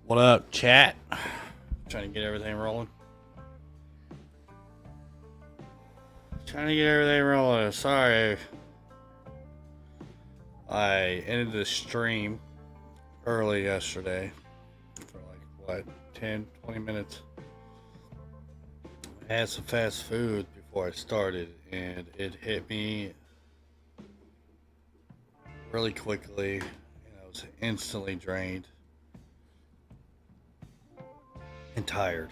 What up, chat? Trying to get everything rolling. Sorry. I ended the stream early yesterday for like, 10, 20 minutes. I had some fast food before I started, and it hit me really quickly, and I was instantly drained and tired.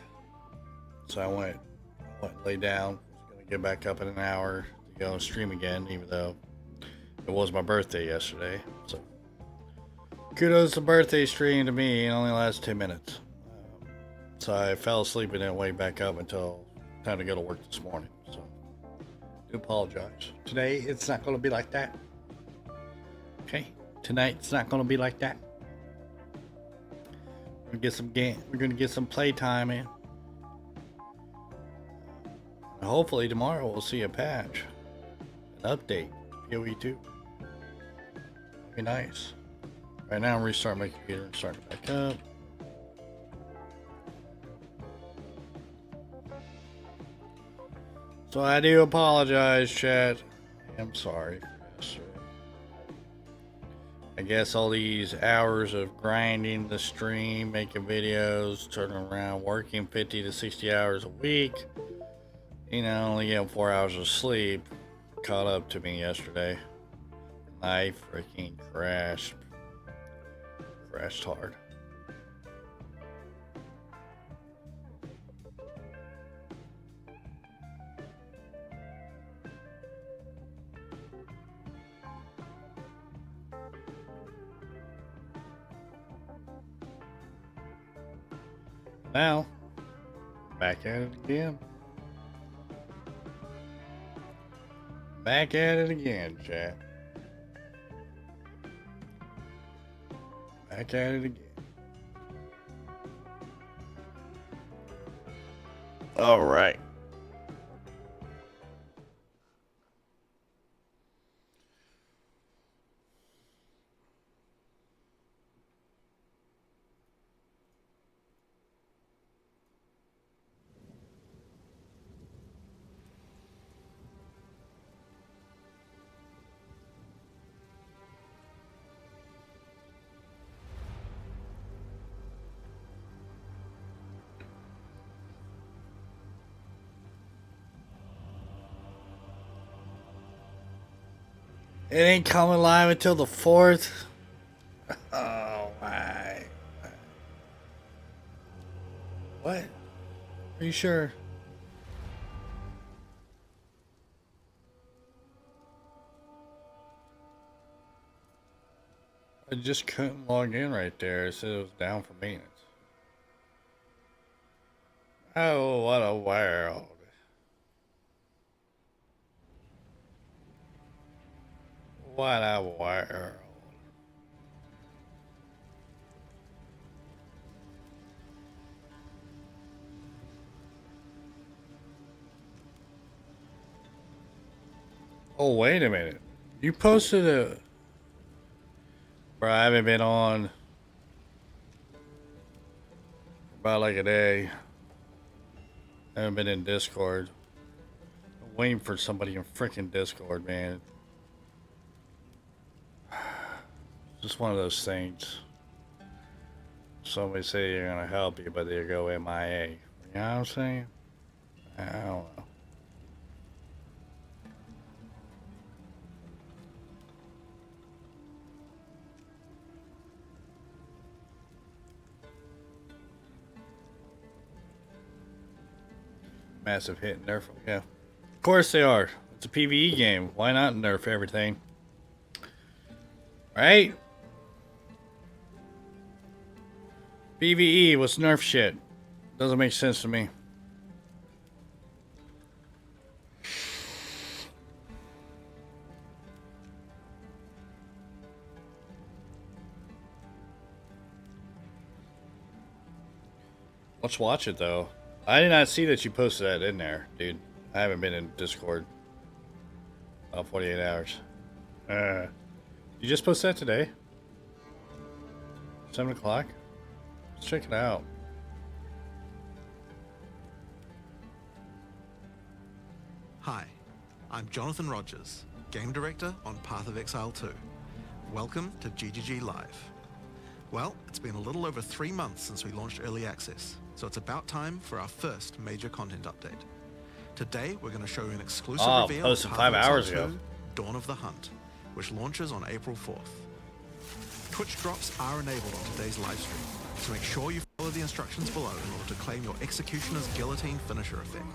So I went lay down. I was gonna get back up in an hour to go and stream again, even though it was my birthday yesterday. So kudos to birthday stream to me. It only lasted 10 minutes. So I fell asleep and didn't wake back up until time to go to work this morning. So I do apologize. Today it's not gonna be like that. Okay, tonight it's not gonna be like that. We're gonna get some We're gonna get some playtime in. And hopefully tomorrow we'll see a patch, an update, PoE 2. Be nice. Right now I'm restarting my computer and starting it back up. So I do apologize, chat. I'm sorry for yesterday. I guess all these hours of grinding the stream, making videos, turning around, working 50 to 60 hours a week, only getting 4 hours of sleep, caught up to me yesterday. I freaking crashed hard. Now, back at it again. Back at it again, chat. Back at it again. All right. It ain't coming live until the 4th. Oh my. What? Are you sure? I just couldn't log in right there. It said it was down for maintenance. Oh, what a world. What a world. Oh, wait a minute. You posted a... Bro, I haven't been on about like a day. I haven't been in Discord. I'm waiting for somebody in freaking Discord, man. Just one of those things. Somebody say they're gonna help you, but they go MIA. You know what I'm saying? I don't know. Massive hit, nerf. Yeah. Of course they are. It's a PvE game. Why not nerf everything? Right? PvE was nerf shit. Doesn't make sense to me. Let's watch it though. I did not see that you posted that in there, dude. I haven't been in Discord. About 48 hours. You just posted that today? 7 o'clock? Let's check it out. Hi, I'm Jonathan Rogers, Game Director on Path of Exile 2. Welcome to GGG Live. Well, it's been a little over 3 months since we launched Early Access, so it's about time for our first major content update. Today, we're going to show you an exclusive reveal of Path 5 of hours Exile ago. 2, Dawn of the Hunt, which launches on April 4th. Twitch drops are enabled on today's live stream, so make sure you follow the instructions below in order to claim your Executioner's Guillotine finisher effect.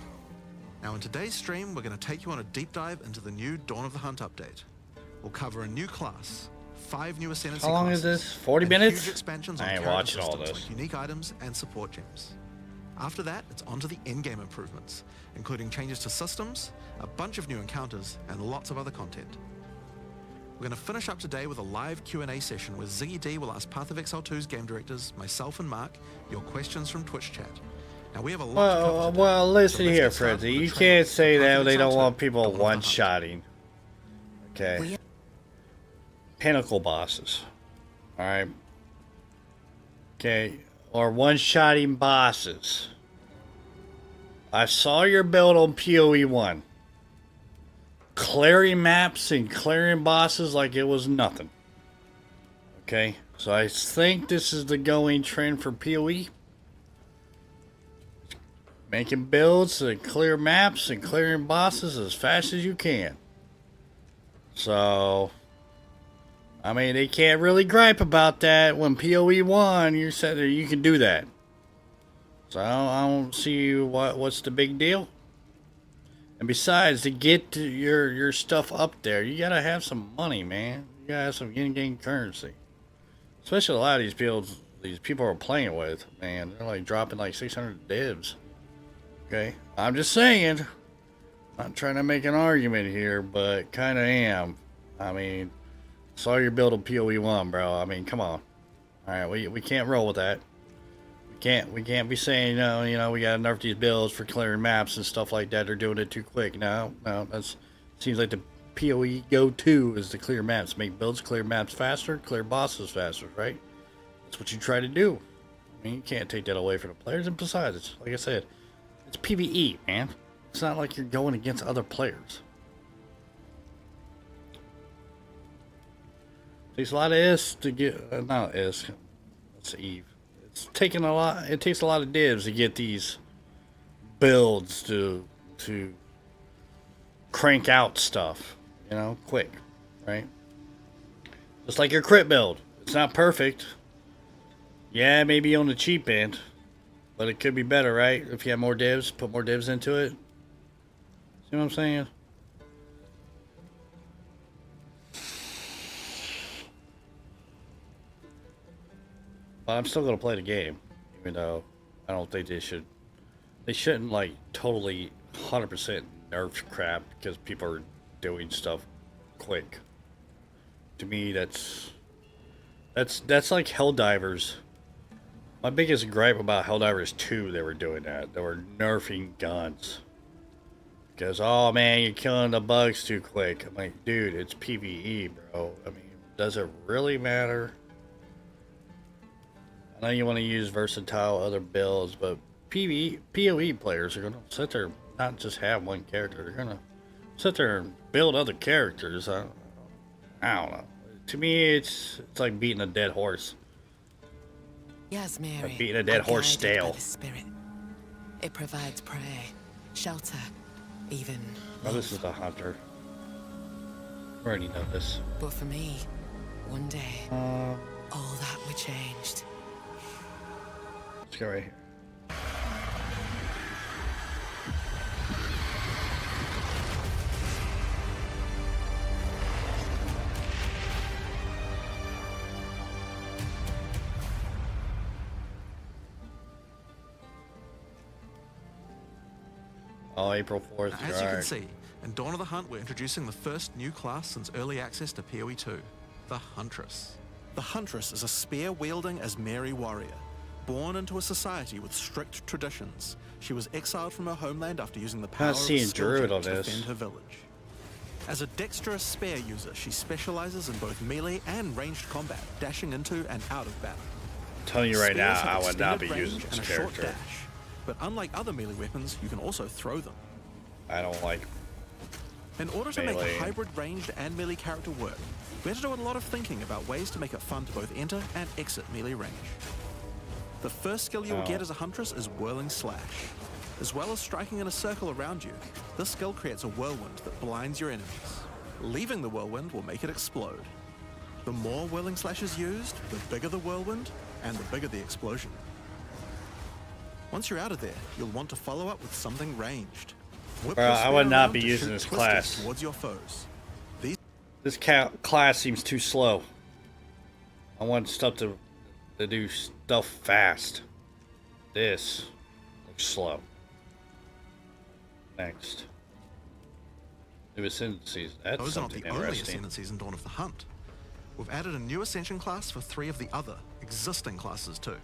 Now in today's stream, we're going to take you on a deep dive into the new Dawn of the Hunt update. We'll cover a new class, 5 new ascendancy How long classes, is this? 40 and minutes? huge expansions on I ain't character watching all systems this. like unique items and support gems. After that, it's on to the in-game improvements, including changes to systems, a bunch of new encounters, and lots of other content. We're going to finish up today with a live Q&A session where Ziggy D will ask Path of Exile 2's game directors, myself and Mark, your questions from Twitch chat. Now we have a lot to cover today, Well, listen so let's here, get started Freddy. with the You trailer can't say for Path that of they Exile don't 2, want people Dawn of the Hunt. one-shotting. Okay. Pinnacle bosses. Alright. Okay. Or one-shotting bosses. I saw your build on PoE 1. Clearing maps and clearing bosses like it was nothing. Okay. So I think this is the going trend for PoE. Making builds and clear maps and clearing bosses as fast as you can. So, I mean, they can't really gripe about that when PoE 1, you said that you can do that. So I don't see what's the big deal. And besides, to get your stuff up there, you gotta have some money, man. You gotta have some in-game currency. Especially a lot of these people are playing with, man. They're like dropping like 600 divs. Okay, I'm just saying. Not trying to make an argument here, but kind of am. I mean, saw your build of PoE 1, bro. I mean, come on. All right, we can't roll with that. We can't be saying no. We gotta nerf these builds for clearing maps and stuff like that. They're doing it too quick. No, that's seems like the PoE go-to is to clear maps, make builds, clear maps faster, clear bosses faster, right? That's what you try to do. I mean, you can't take that away from the players. And besides, it's, like I said, it's PvE, man. It's not like you're going against other players. Takes a lot of S to get, not S, that's Eve. It's taking a lot, it takes a lot of divs to get these builds to crank out stuff, quick, right? Just like your crit build. It's not perfect. Yeah, maybe on the cheap end. But it could be better, right? If you have more divs, put more divs into it. See what I'm saying? But I'm still going to play the game. Even though I don't think they shouldn't like totally 100% nerf crap because people are doing stuff quick. To me, that's like Helldivers. My biggest gripe about Helldivers 2, they were doing that. They were nerfing guns. Because, oh man, you're killing the bugs too quick. I'm like, dude, it's PvE, bro. I mean, does it really matter? I know you want to use versatile other builds, but PoE players are going to sit there, not just have one character. They're going to sit there and build other characters. I don't know. To me, it's like beating a dead horse. Yes, Mary. Like beating a dead horse stale. The spirit. It provides prey, shelter, even. Oh, this is the hunter. I already know this. But for me, one day, all that were changed. Let's go right here. Oh, April 4th. As you can see, in Dawn of the Hunt, we're introducing the first new class since early access to PoE 2, the Huntress. The Huntress is a spear-wielding Asmeri warrior. Born into a society with strict traditions, she was exiled from her homeland after using the power of a skill gem to defend her village. As a dexterous spear user, she specializes in both melee and ranged combat, dashing into and out of battle. telling you right now, Spears have I would not be extended using range this and a short character. dash, but unlike other melee weapons, you can also throw them. I don't like. In order to make Melee. a hybrid ranged and melee character work, we had to do a lot of thinking about ways to make it fun to both enter and exit melee range. The first skill you will get as a huntress is Whirling Slash. As well as striking in a circle around you, this skill creates a whirlwind that blinds your enemies. Leaving the whirlwind will make it explode. The more Whirling Slash is used, the bigger the whirlwind, and the bigger the explosion. Once you're out of there, you'll want to follow up with something ranged. Whip Bro, your I spear would not around be to using shoot this twisters class. towards your foes. These This class seems too slow. I want stuff to do stuff fast. This looks slow. Next. New ascendancies. That's Those are not something the only interesting. ascendancies in Dawn of the Hunt. We've added a new ascension class for 3 of the other existing classes too.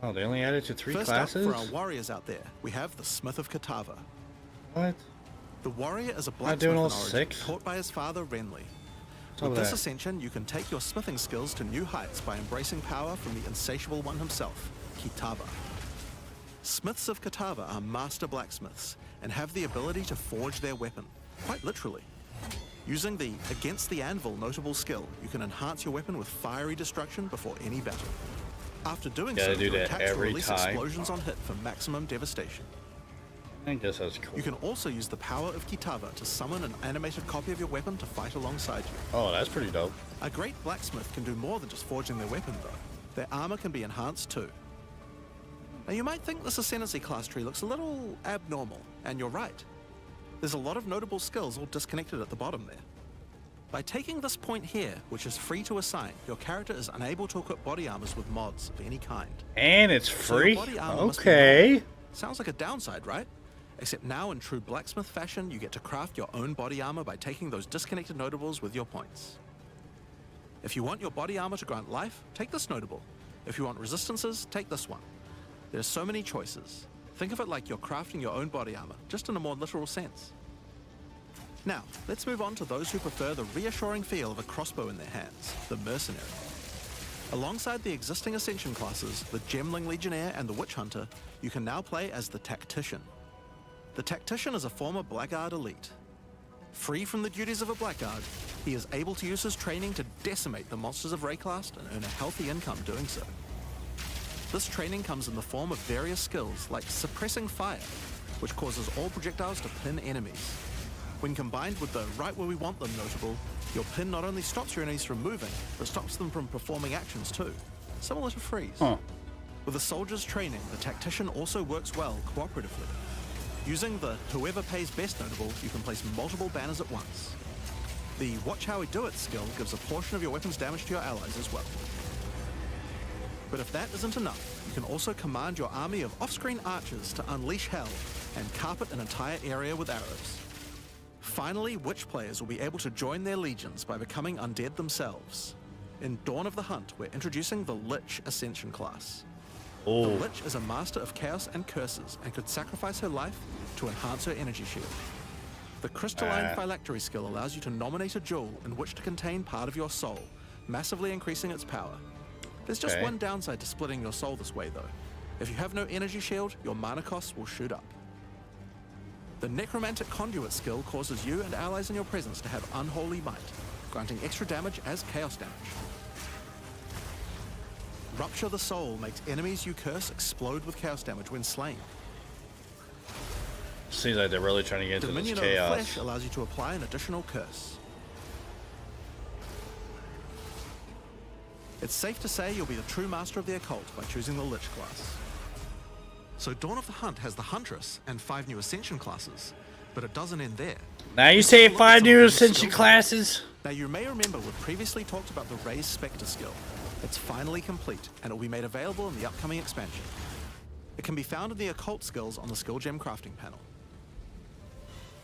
Oh, they only added to 3 First classes? up, for our warriors out there, we have the Smith of Katava. What? The warrior is a Not doing blacksmith in all origin, 6? taught by his father Renly. What's all With this that? ascension, you can take your smithing skills to new heights by embracing power from the insatiable one himself, Kitava. Smiths of Katava are master blacksmiths and have the ability to forge their weapon, quite literally. Using the Against the Anvil notable skill, you can enhance your weapon with fiery destruction before any battle. After doing Gotta so, do your that attacks will every release time. explosions on hit for maximum devastation. I guess that's cool. You can also use the power of Kitava to summon an animated copy of your weapon to fight alongside you. Oh, that's pretty dope. A great blacksmith can do more than just forging their weapon, though. Their armor can be enhanced too. Now, you might think this Ascendancy class tree looks a little abnormal, and you're right. There's a lot of notable skills all disconnected at the bottom there. By taking this point here, which is free to assign, your character is unable to equip body armors with mods of any kind. And it's So your free? body armor must be Okay. modded. Sounds like a downside, right? Except now, in true blacksmith fashion, you get to craft your own body armor by taking those disconnected notables with your points. If you want your body armor to grant life, take this notable. If you want resistances, take this one. There's so many choices. Think of it like you're crafting your own body armor, just in a more literal sense. Now, let's move on to those who prefer the reassuring feel of a crossbow in their hands, the mercenary. Alongside the existing Ascension classes, the Gemling Legionnaire and the Witch Hunter, you can now play as the Tactician. The Tactician is a former Blackguard elite. Free from the duties of a Blackguard, he is able to use his training to decimate the monsters of Rayclast and earn a healthy income doing so. This training comes in the form of various skills like Suppressing Fire, which causes all projectiles to pin enemies. When combined with the Right Where We Want Them notable, your pin not only stops your enemies from moving, but stops them from performing actions too, similar to Freeze. Huh. With a soldier's training, the Tactician also works well cooperatively. Using the Whoever Pays Best notable, you can place multiple banners at once. The Watch How We Do It skill gives a portion of your weapon's damage to your allies as well. But if that isn't enough, you can also command your army of off-screen archers to unleash hell and carpet an entire area with arrows. Finally, Witch players will be able to join their legions by becoming undead themselves. In Dawn of the Hunt, we're introducing the Lich Ascension class. The Oh, Lich is a master of chaos and curses and could sacrifice her life to enhance her energy shield. The Crystalline Phylactery skill allows you to nominate a jewel in which to contain part of your soul, massively increasing its power. There's just Okay. one downside to splitting your soul this way, though. If you have no energy shield, your mana costs will shoot up. The Necromantic Conduit skill causes you and allies in your presence to have unholy might, granting extra damage as chaos damage. Rupture the Soul makes enemies you curse explode with chaos damage when slain. seems like they're really trying to get into this Dominion over chaos. Flesh allows you to apply an additional curse. It's safe to say you'll be the true master of the occult by choosing the Lich class. So Dawn of the Hunt has the Huntress and 5 new Ascension classes, but it doesn't end there. Now you Let's say take a look at 5 some new of these Ascension skills. classes? Now you may remember we previously talked about the Raise Spectre skill. It's finally complete, and it will be made available in the upcoming expansion. It can be found in the occult skills on the skill gem crafting panel.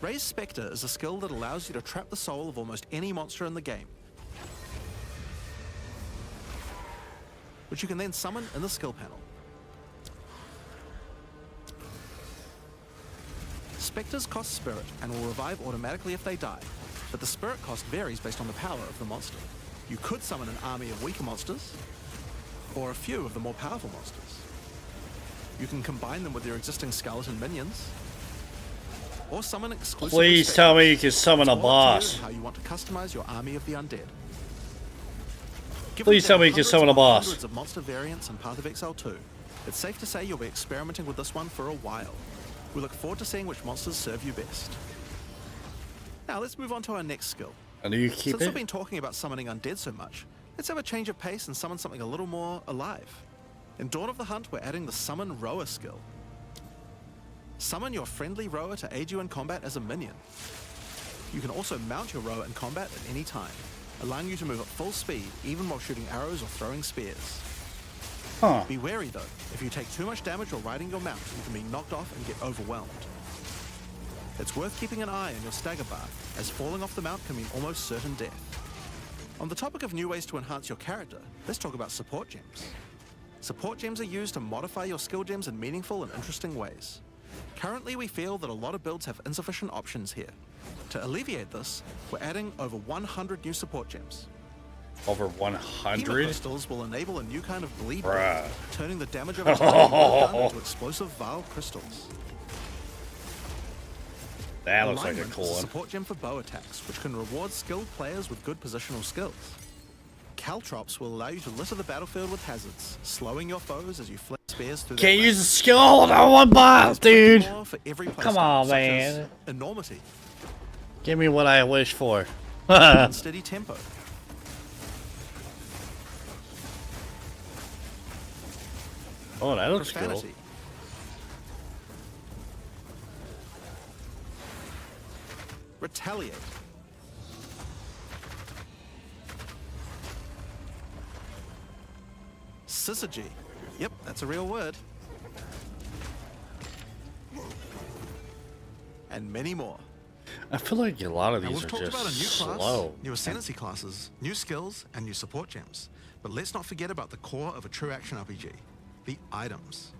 Raise Spectre is a skill that allows you to trap the soul of almost any monster in the game, which you can then summon in the skill panel. Spectres cost spirit and will revive automatically if they die, but the spirit cost varies based on the power of the monster. You could summon an army of weaker monsters, or a few of the more powerful monsters. You can combine them with your existing skeleton minions, or summon exclusive. Please tell me you can summon a boss. How you want to customize your army of the undead. Please tell me you can summon a boss. Hundreds of monster variants in Path of Exile 2. It's safe to say you'll be experimenting with this one for a while. We look forward to seeing which monsters serve you best. Now let's move on to our next skill. And do you keep Since it? we've been talking about summoning undead so much, let's have a change of pace and summon something a little more alive. In Dawn of the Hunt, we're adding the Summon Rower skill. Summon your friendly rower to aid you in combat as a minion. You can also mount your rower in combat at any time, allowing you to move at full speed, even while shooting arrows or throwing spears. Huh. Be wary though, if you take too much damage while riding your mount, you can be knocked off and get overwhelmed. It's worth keeping an eye on your stagger bar, as falling off the mount can mean almost certain death. On the topic of new ways to enhance your character, let's talk about support gems. Support gems are used to modify your skill gems in meaningful and interesting ways. Currently, we feel that a lot of builds have insufficient options here. To alleviate this, we're adding over 100 new support gems. Over Hema 100? crystals will enable a new kind of bleed, Bruh. turning the damage of a target into explosive Vile crystals. That looks like a Alignment cool is one. support gem for bow attacks, which can reward skilled players with good positional skills. Caltrops will allow you to litter the battlefield with hazards, slowing your foes as you flick spears through their Can't use the ranks. skill on one boss, There's dude. more for every Come playstyle, on, such as man. Enormity, Give me what I wish for. unsteady tempo, Oh, that looks cool. profanity, retaliate, syzygy. Yep, that's a real word. And many more. I feel like a lot of Now, these we've are talked just about a new class, slow. new ascendancy classes, new skills, and new support gems. But let's not forget about the core of a true action RPG, the items.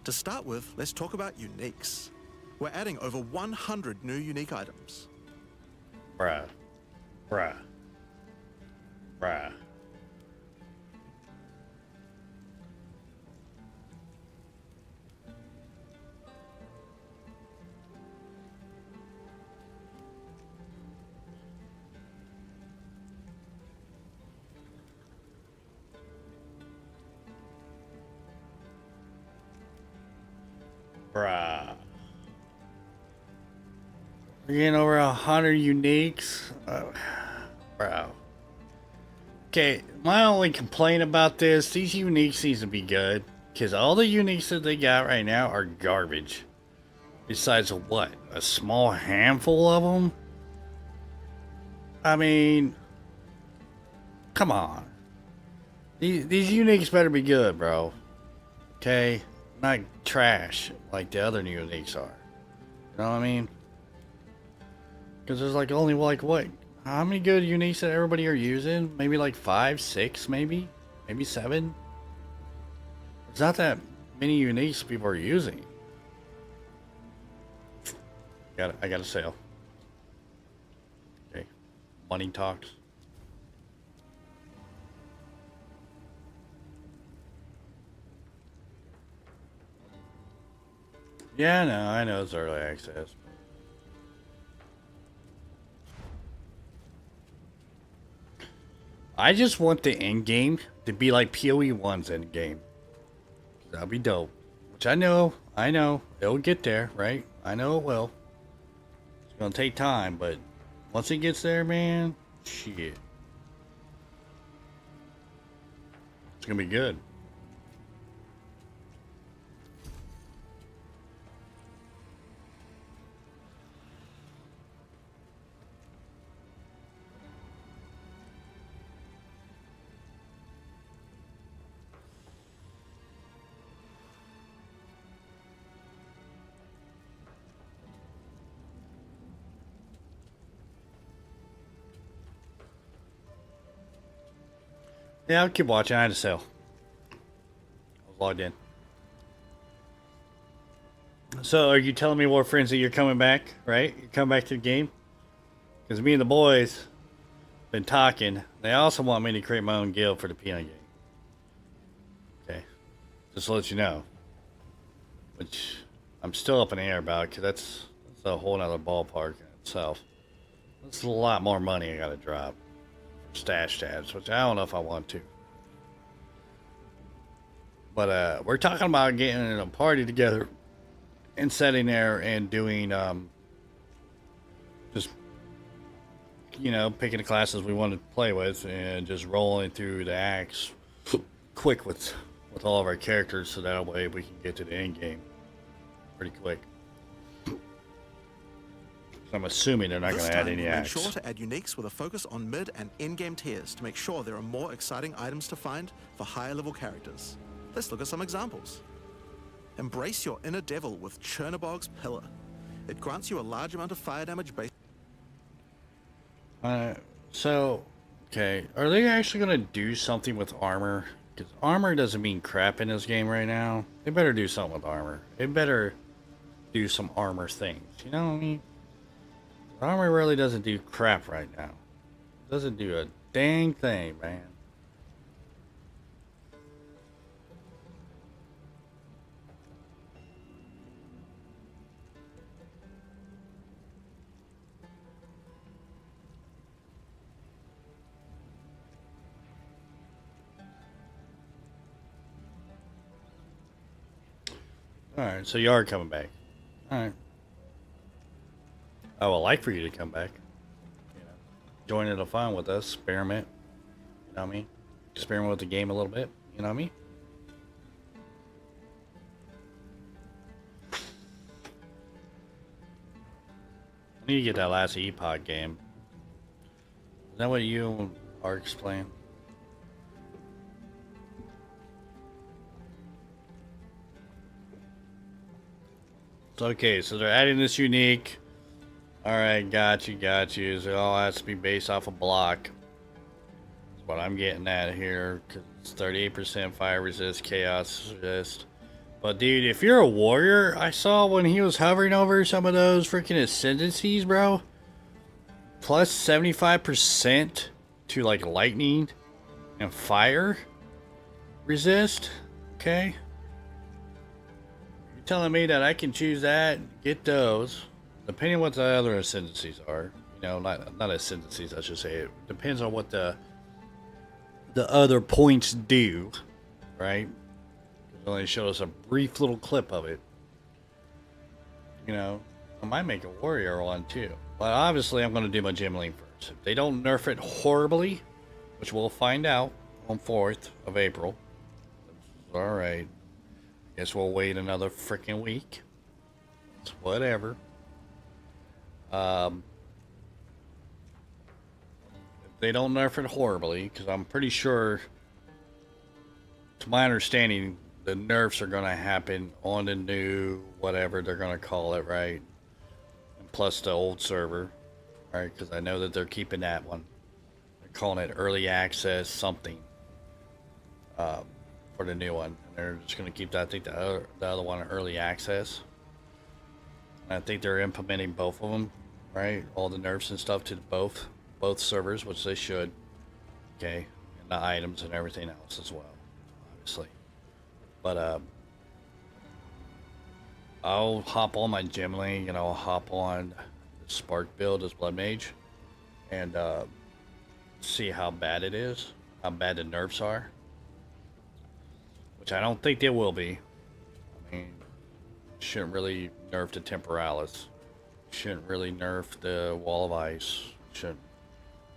To start with, let's talk about uniques. We're adding over 100 new unique items. Bruh. Bruh. Bruh. Bruh. We're getting over 100 uniques. Bro. Okay, my only complaint about this, these uniques seems to be good. Because all the uniques that they got right now are garbage. Besides what? A small handful of them? I mean, come on. These uniques better be good, bro. Okay? Not trash like the other uniques are. You know what I mean? Because there's like only like what? How many good uniques that everybody are using? Maybe like 5, 6, maybe? Maybe 7? It's not that many uniques people are using. I got a sale. Okay. Money talks. Yeah, I know it's early access. I just want the end game to be like PoE 1's end game. That'll be dope. Which I know, it'll get there, right? I know it will. It's gonna take time, but once it gets there, man, shit. It's gonna be good. Yeah, I'll keep watching. I had to sell. I was logged in. So, are you telling me, War Friends, that you're coming back, right? You're coming back to the game? Because me and the boys been talking. They also want me to create my own guild for the peanut game. Just to let you know. Which I'm still up in the air about, because that's a whole nother ballpark in itself. That's a lot more money I gotta drop for stash tabs, which I don't know if I want to. But we're talking about getting a party together and sitting there and doing just, you know, picking the classes we want to play with and just rolling through the acts quick with all of our characters, so that way we can get to the end game pretty quick. I'm assuming they're not going to add any acts. Make sure to add uniques with a focus on mid and end-game tiers to make sure there are more exciting items to find for higher level characters. Let's look at some examples. Embrace your inner devil with Chernobog's Pillar. It grants you a large amount of fire damage based. So, okay, are they actually going to do something with armor? Because armor doesn't mean crap in this game right now. They better do something with armor. They better do some armor things. You know what I mean? Armor really doesn't do crap right now. It doesn't do a dang thing, man. Alright, so you are coming back. Alright. I would like for you to come back. You know, join in the fun with us, experiment. You know what I mean? Experiment with the game a little bit. You know what I mean? I need to get that last EPOD game. Is that what you are explaining? Okay, so they're adding this unique. Alright, got you. So it all has to be based off a block. That's what I'm getting at here. Because it's 38% fire resist, chaos resist. But dude, if you're a warrior, I saw when he was hovering over some of those freaking ascendancies, bro. Plus 75% to like lightning and fire resist. Okay. Telling me that I can choose that, get those, depending on what the other ascendancies are. You know, not ascendancies, I should say. It depends on what the other points do, right? They only showed us a brief little clip of it. You know, I might make a warrior one too, but obviously I'm going to do my gym lane first. If they don't nerf it horribly, which we'll find out on 4th of April. All right. Guess we'll wait another freaking week. It's whatever. If they don't nerf it horribly, because I'm pretty sure, to my understanding, the nerfs are going to happen on the new whatever they're going to call it, right? And plus the old server, right? Because I know that they're keeping that one. They're calling it early access something for the new one. They're just going to keep that. I think the other one early access. And I think they're implementing both of them, right? All the nerfs and stuff to both servers, which they should. Okay, and the items and everything else as well, obviously. But I'll hop on my gym lane and I'll hop on the Spark build as Blood Mage and see how bad it is, how bad the nerfs are. Which I don't think they will be. I mean, shouldn't really nerf the Temporalis. Shouldn't really nerf the Wall of Ice. Shouldn't.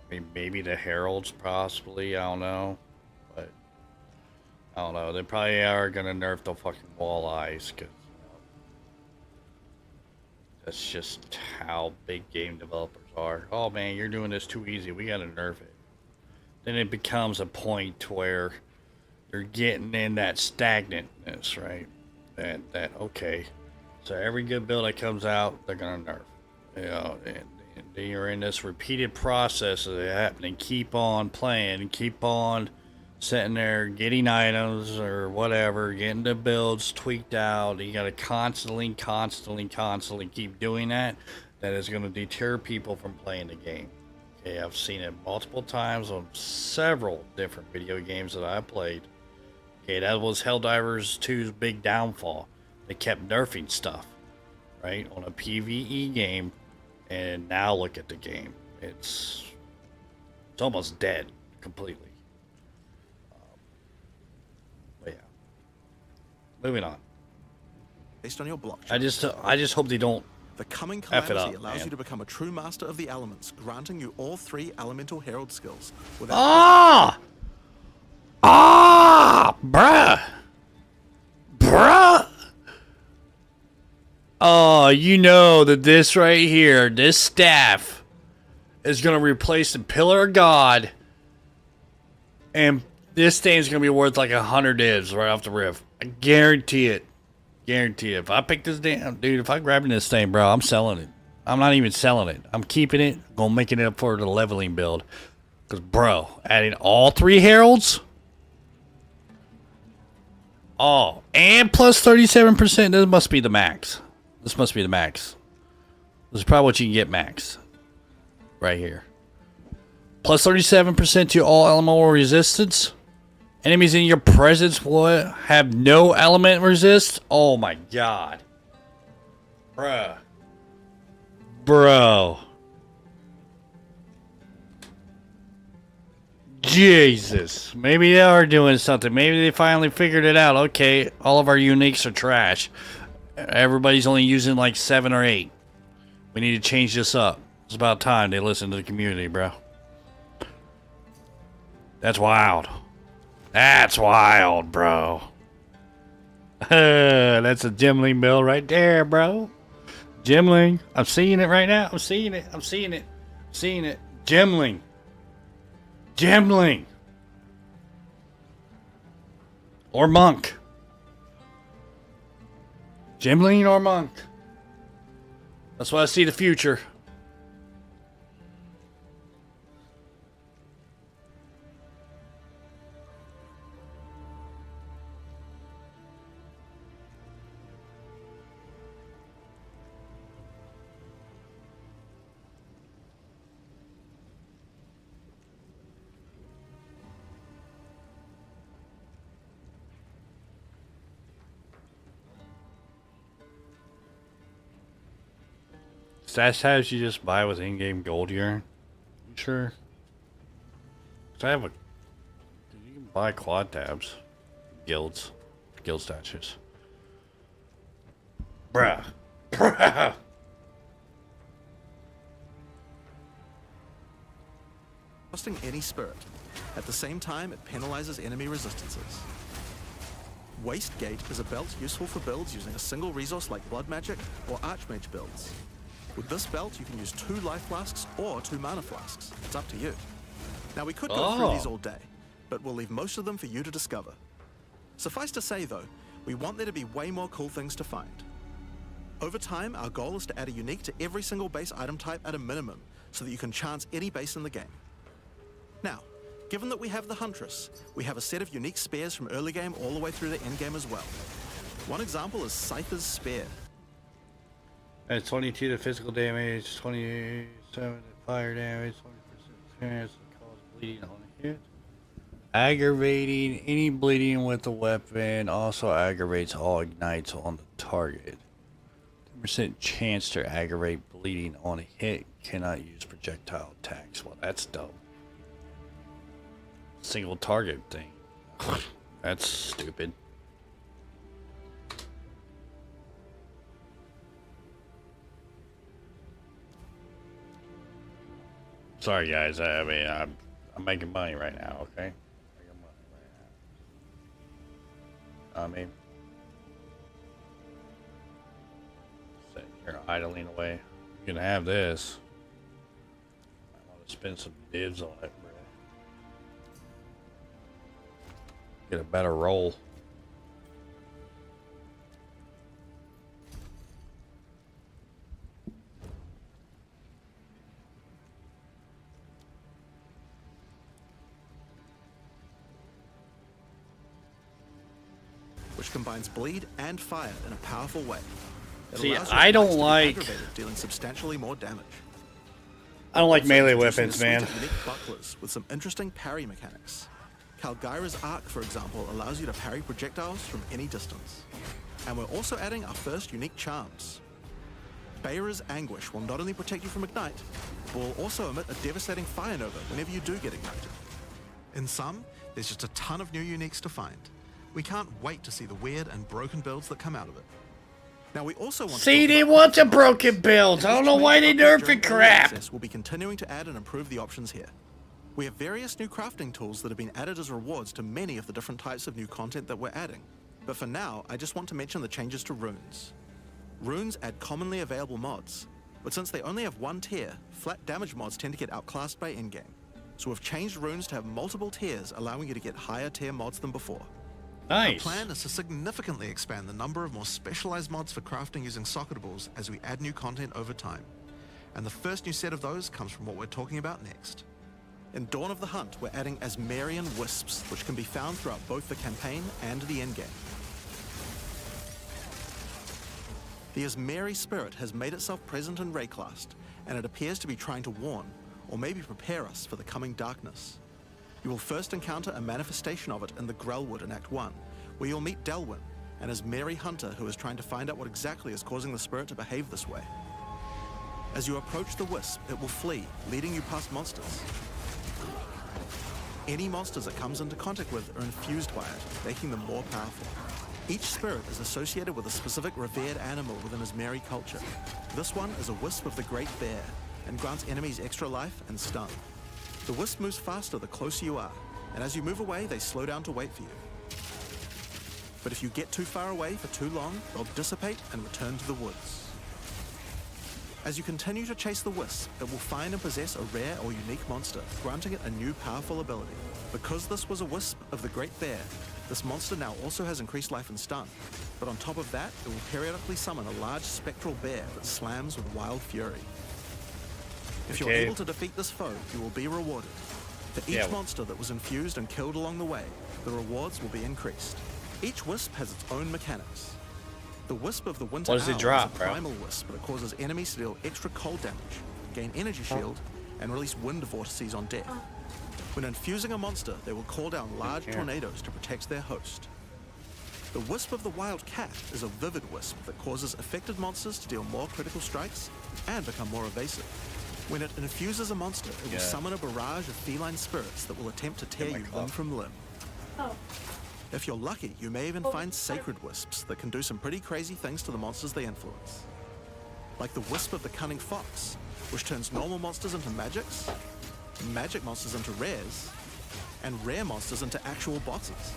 I mean, maybe the Heralds, possibly. I don't know. But I don't know. They probably are gonna nerf the fucking Wall of Ice, because that's just how big game developers are. Oh man, you're doing this too easy. We gotta nerf it. Then it becomes a point to where you're getting in that stagnantness, right? That okay. So every good build that comes out, they're gonna nerf. You know, and you're in this repeated process of it happening. Keep on playing, keep on sitting there, getting items or whatever, getting the builds tweaked out. You gotta constantly keep doing that. That is gonna deter people from playing the game. Okay, I've seen it multiple times on several different video games that I've played. Okay, that was Helldivers 2's big downfall. They kept nerfing stuff, right, on a PvE game, and now look at the game. It's almost dead completely. But yeah, moving on. Based on your blockchain. I just hope they don't. The coming F it calamity up, allows man. you to become a true master of the elements, granting you all 3 elemental herald skills. Without Bruh! Oh, you know that this right here, this staff, is going to replace the Pillar of God. And this thing's going to be worth like 100 divs right off the rip. I guarantee it. Guarantee it. If I pick this damn... Dude, if I'm grabbing this thing, bro, I'm selling it. I'm not even selling it. I'm keeping it. I'm going to make it up for the leveling build. Because, bro, adding all 3 heralds... Oh, and plus 37%. This must be the max. This must be the max. This is probably what you can get max. Right here. Plus 37% to all elemental resistance. Enemies in your presence will have no element resist. Oh my god. Bruh. Bro. Jesus. Maybe they are doing something. Maybe they finally figured it out. Okay, all of our uniques are trash. Everybody's only using like 7 or 8. We need to change this up. It's about time they listen to the community, bro. That's wild. That's wild, bro. That's a Gemling bill right there, bro. Gemling. I'm seeing it right now. I'm seeing it. I'm seeing it. I'm seeing it. Gemling. Gemling. Or monk. Gemling or monk. That's why I see the future. Stash tabs you just buy with in-game gold you earn? You sure? 'Cause I have a... You can buy quad tabs. Guilds. Guild stashes. Bruh. Bruh. costing any spirit. At the same time, it penalizes enemy resistances. Wastegate is a belt useful for builds using a single resource like Blood Magic or Archmage builds. With this belt, you can use 2 life flasks or 2 mana flasks. It's up to you. Now, we could go through these all day, but we'll leave most of them for you to discover. Suffice to say, though, we want there to be way more cool things to find. Over time, our goal is to add a unique to every single base item type at a minimum, so that you can chance any base in the game. Now, given that we have the Huntress, we have a set of unique spears from early game all the way through to end game as well. One example is Scyther's Spear. It's 22 to physical damage, 27 to fire damage, 20% chance to cause bleeding on a hit. Aggravating any bleeding with the weapon also aggravates all ignites on the target. 10% chance to aggravate bleeding on a hit, cannot use projectile attacks. Well, that's dope. Single target thing. That's stupid. Sorry guys, I mean I'm making money right now, okay? Making money right now. I mean, sitting here idling away. You can have this. I want to spend some divs on it, bro. Get a better roll. Which combines bleed and fire in a powerful way. It See, allows your I don't attacks to be like... aggravated, dealing substantially more damage. I don't like melee Introducing weapons, a suite man. of unique bucklers with some interesting parry mechanics. Calgyra's Arc, for example, allows you to parry projectiles from any distance. And we're also adding our first unique charms. Bayra's Anguish will not only protect you from Ignite, but will also emit a devastating Fire Nova whenever you do get ignited. In sum, there's just a ton of new uniques to find. We can't wait to see the weird and broken builds that come out of it. Now we also want See, to they want a broken build. I don't know why they nerfing crap. We'll be continuing to add and improve the options here. We have various new crafting tools that have been added as rewards to many of the different types of new content that we're adding. But for now, I just want to mention the changes to runes. Runes add commonly available mods, but since they only have one tier, flat damage mods tend to get outclassed by in-game. So we've changed runes to have multiple tiers, allowing you to get higher tier mods than before. Nice. The plan is to significantly expand the number of more specialized mods for crafting using socketables as we add new content over time. And the first new set of those comes from what we're talking about next. In Dawn of the Hunt, we're adding Asmarian Wisps, which can be found throughout both the campaign and the endgame. The Asmari spirit has made itself present in Rayclast, and it appears to be trying to warn, or maybe prepare us for the coming darkness. You will first encounter a manifestation of it in the Grellwood in Act 1, where you'll meet Delwyn, an Asmari hunter who is trying to find out what exactly is causing the spirit to behave this way. As you approach the wisp, it will flee, leading you past monsters. Any monsters it comes into contact with are infused by it, making them more powerful. Each spirit is associated with a specific revered animal within Asmari culture. This one is a wisp of the Great Bear, and grants enemies extra life and stun. The wisp moves faster the closer you are, and as you move away, they slow down to wait for you. But if you get too far away for too long, they'll dissipate and return to the woods. As you continue to chase the wisp, it will find and possess a rare or unique monster, granting it a new powerful ability. Because this was a wisp of the Great Bear, this monster now also has increased life and stun. But on top of that, it will periodically summon a large spectral bear that slams with wild fury. If you're able to defeat this foe, you will be rewarded. For each monster that was infused and killed along the way, the rewards will be increased. Each wisp has its own mechanics. The Wisp of the Winter Owl is a primal wisp that causes enemies to deal extra cold damage, gain energy shield, and release wind vortices on death. When infusing a monster, they will call down large tornadoes to protect their host. The Wisp of the Wild Cat is a vivid wisp that causes affected monsters to deal more critical strikes and become more evasive. When it infuses a monster, it will summon a barrage of feline spirits that will attempt to tear you limb from limb. If you're lucky, you may even find sacred wisps that can do some pretty crazy things to the monsters they influence. Like the Wisp of the Cunning Fox, which turns normal monsters into magics, magic monsters into rares, and rare monsters into actual bosses.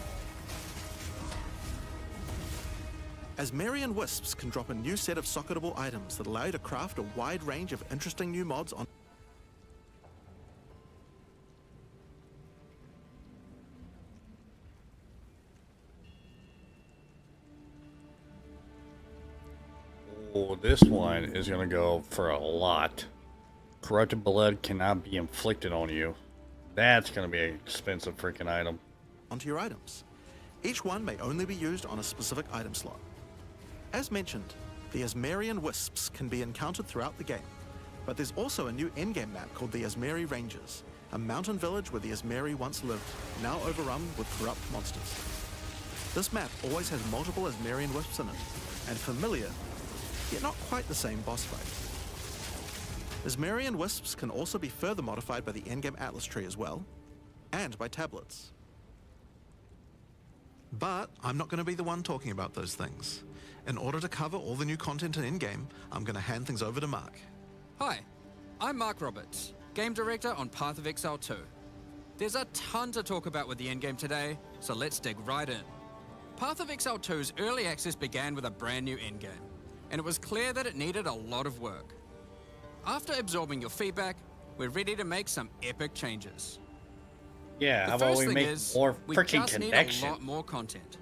Asmarian Wisps can drop a new set of socketable items that allow you to craft a wide range of interesting new mods on. Oh, this one is going to go for a lot. Corrupted blood cannot be inflicted on you. That's going to be an expensive freaking item. Onto your items. Each one may only be used on a specific item slot. As mentioned, the Asmarian Wisps can be encountered throughout the game, but there's also a new endgame map called the Asmari Ranges, a mountain village where the Asmari once lived, now overrun with corrupt monsters. This map always has multiple Asmarian Wisps in it, and familiar, yet not quite the same boss fight. Asmarian Wisps can also be further modified by the endgame Atlas tree as well, and by tablets. But I'm not going to be the one talking about those things. In order to cover all the new content in endgame, I'm going to hand things over to Mark. Hi, I'm Mark Roberts, Game Director on Path of Exile 2. There's a ton to talk about with the endgame today, so let's dig right in. Path of Exile 2's early access began with a brand new endgame, and it was clear that it needed a lot of work. After absorbing your feedback, we're ready to make some epic changes. Yeah, how about we make more freaking connection? We just need a lot more content.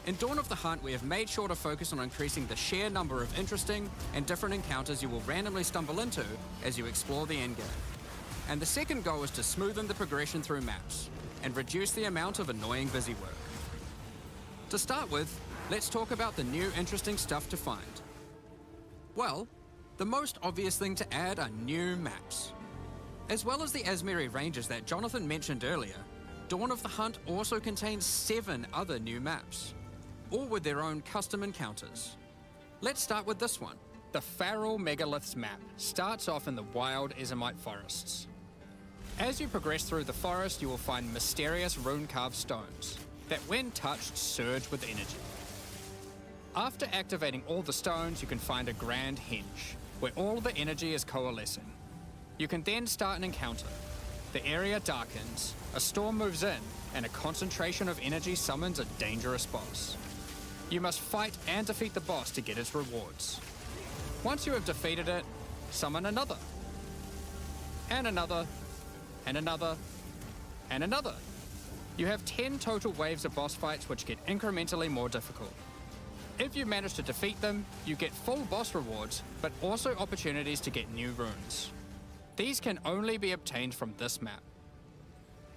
In Dawn of the Hunt, we have made sure to focus on increasing the sheer number of interesting and different encounters you will randomly stumble into as you explore the endgame. And the second goal is to smoothen the progression through maps and reduce the amount of annoying busy work. To start with, let's talk about the new interesting stuff to find. Well, the most obvious thing to add are new maps. As well as the Asmari ranges that Jonathan mentioned earlier, Dawn of the Hunt also contains 7 other new maps, all with their own custom encounters. Let's start with this one. The Feral Megaliths map starts off in the wild Ezomite forests. As you progress through the forest, you will find mysterious rune-carved stones that, when touched, surge with energy. After activating all the stones, you can find a grand henge, where all the energy is coalescing. You can then start an encounter. The area darkens, a storm moves in, and a concentration of energy summons a dangerous boss. You must fight and defeat the boss to get its rewards. Once you have defeated it, summon another. And another. And another. And another. You have 10 total waves of boss fights which get incrementally more difficult. If you manage to defeat them, you get full boss rewards, but also opportunities to get new runes. These can only be obtained from this map.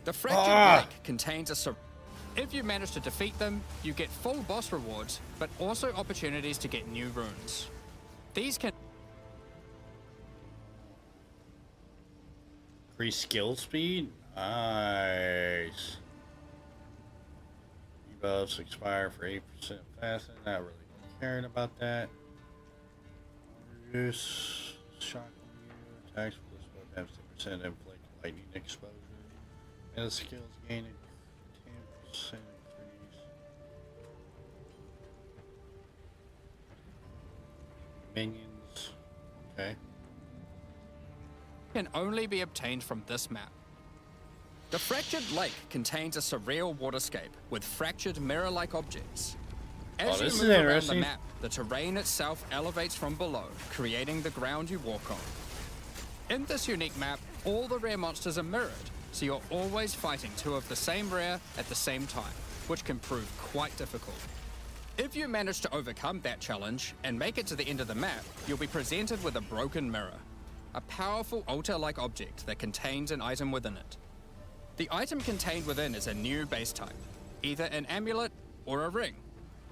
The Fractured Lake contains a... If you manage to defeat them, you get full boss rewards, but also opportunities to get new runes. These can... Increase skill speed? Nice. Debuffs expire for 8% faster. Not really caring about that. Reduce shock attacks with this weapon has 10% inflict lightning exposure. And the skills gain a 10% increase. Minions. Okay. Can only be obtained from this map. The Fractured Lake contains a surreal waterscape with fractured mirror-like objects. As you move around the map, the terrain itself elevates from below, creating the ground you walk on. In this unique map, all the rare monsters are mirrored, so you're always fighting 2 of the same rare at the same time, which can prove quite difficult. If you manage to overcome that challenge and make it to the end of the map, you'll be presented with a broken mirror, a powerful altar-like object that contains an item within it. The item contained within is a new base type, either an amulet or a ring,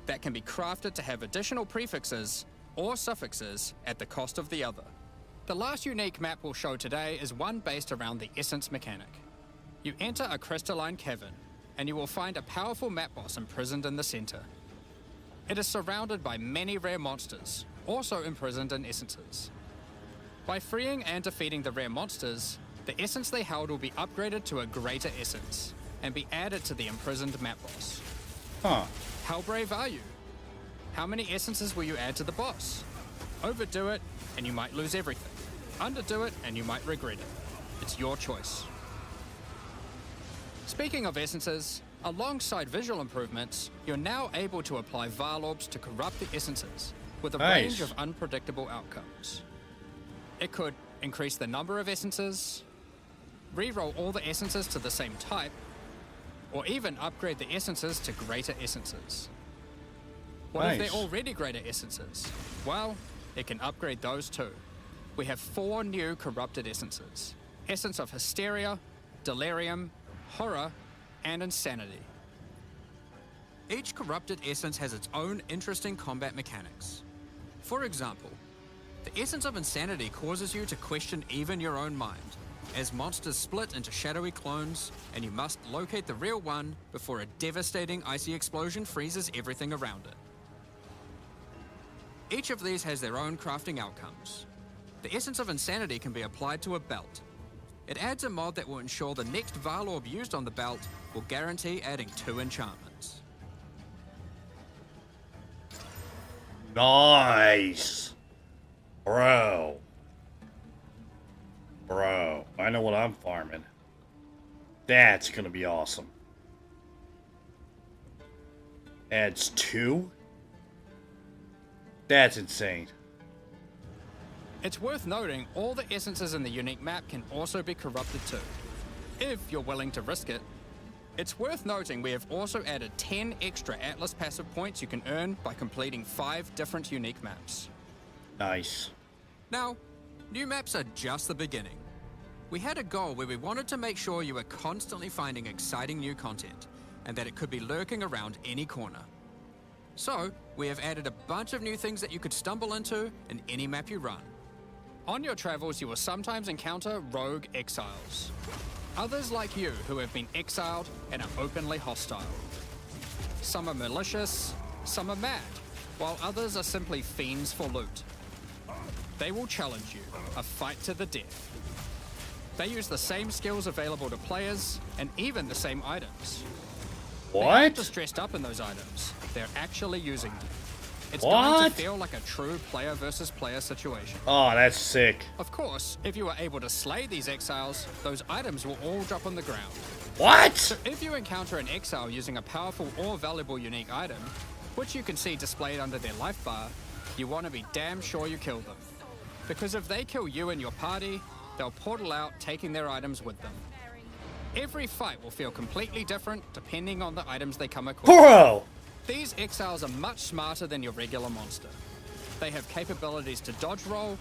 that can be crafted to have additional prefixes or suffixes at the cost of the other. The last unique map we'll show today is one based around the essence mechanic. You enter a crystalline cavern, and you will find a powerful map boss imprisoned in the center. It is surrounded by many rare monsters, also imprisoned in essences. By freeing and defeating the rare monsters, the essence they held will be upgraded to a greater essence and be added to the imprisoned map boss. Huh. How brave are you? How many essences will you add to the boss? Overdo it, and you might lose everything. Underdo it, and you might regret it. It's your choice. Speaking of essences, alongside visual improvements, you're now able to apply Varlorbs to corrupt the essences with a range of unpredictable outcomes. It could increase the number of essences, re-roll all the essences to the same type, or even upgrade the essences to greater essences. What if they're already greater essences? Well, it can upgrade those too. We have 4 new corrupted essences. Essence of Hysteria, Delirium, Horror, and Insanity. Each corrupted essence has its own interesting combat mechanics. For example, the essence of Insanity causes you to question even your own mind, as monsters split into shadowy clones, and you must locate the real one before a devastating icy explosion freezes everything around it. Each of these has their own crafting outcomes. The essence of Insanity can be applied to a belt. It adds a mod that will ensure the next Varlorb used on the belt will guarantee adding 2 enchantments. Nice! Bro, I know what I'm farming. That's gonna be awesome. Adds 2? That's insane. It's worth noting all the essences in the unique map can also be corrupted too, if you're willing to risk it. It's worth noting we have also added 10 extra Atlas passive points you can earn by completing 5 different unique maps. Nice. Now, new maps are just the beginning. We had a goal where we wanted to make sure you were constantly finding exciting new content, and that it could be lurking around any corner. So, we have added a bunch of new things that you could stumble into in any map you run. On your travels, you will sometimes encounter rogue exiles. Others like you who have been exiled and are openly hostile. Some are malicious, some are mad, while others are simply fiends for loot. They will challenge you, a fight to the death. They use the same skills available to players, and even the same items. They aren't just dressed up in those items, they're actually using them. It's going to feel like a true player versus player situation. Oh, that's sick. Of course, if you are able to slay these exiles, those items will all drop on the ground. What? So if you encounter an exile using a powerful or valuable unique item, which you can see displayed under their life bar, you want to be damn sure you kill them. Because if they kill you and your party, they'll portal out, taking their items with them. Every fight will feel completely different depending on the items they come equipped with. Bro! These exiles are much smarter than your regular monster. They have capabilities to dodge roll,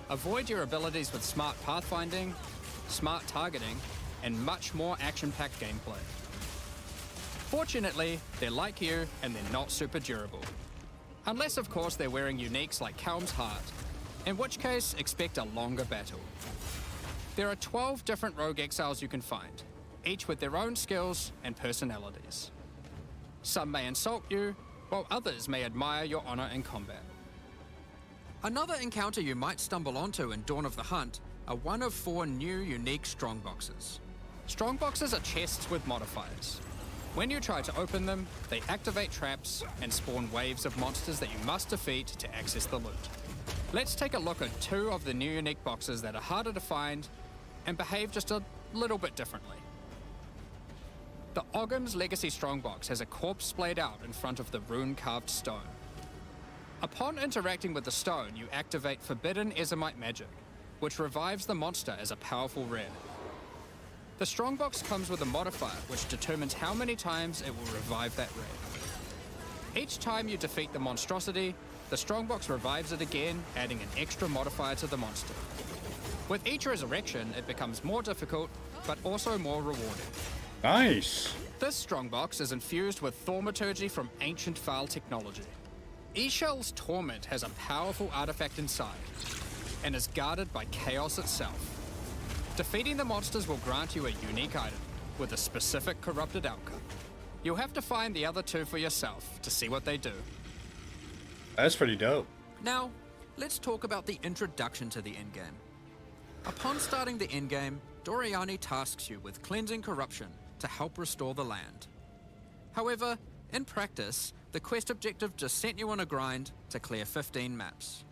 avoid your abilities with smart pathfinding, smart targeting, and much more action-packed gameplay. Fortunately, they're like you and they're not super durable. Unless, of course, they're wearing uniques like Calm's Heart, in which case, expect a longer battle. There are 12 different rogue exiles you can find, each with their own skills and personalities. Some may insult you, while others may admire your honor in combat. Another encounter you might stumble onto in Dawn of the Hunt are one of 4 new unique strongboxes. Strongboxes are chests with modifiers. When you try to open them, they activate traps and spawn waves of monsters that you must defeat to access the loot. Let's take a look at 2 of the new unique boxes that are harder to find and behave just a little bit differently. The Ogham's Legacy Strongbox has a corpse splayed out in front of the rune-carved stone. Upon interacting with the stone, you activate Forbidden Ezomite magic, which revives the monster as a powerful rare. The Strongbox comes with a modifier which determines how many times it will revive that rare. Each time you defeat the monstrosity, the Strongbox revives it again, adding an extra modifier to the monster. With each resurrection, it becomes more difficult, but also more rewarding. Nice. This strongbox is infused with thaumaturgy from ancient Fal technology. Eshell's Torment has a powerful artifact inside, and is guarded by chaos itself. Defeating the monsters will grant you a unique item, with a specific corrupted outcome. You'll have to find the other 2 for yourself to see what they do. That's pretty dope. Now, let's talk about the introduction to the endgame. Upon starting the endgame, Doriani tasks you with cleansing corruption to help restore the land. However, in practice, the quest objective just sent you on a grind to clear 15 maps.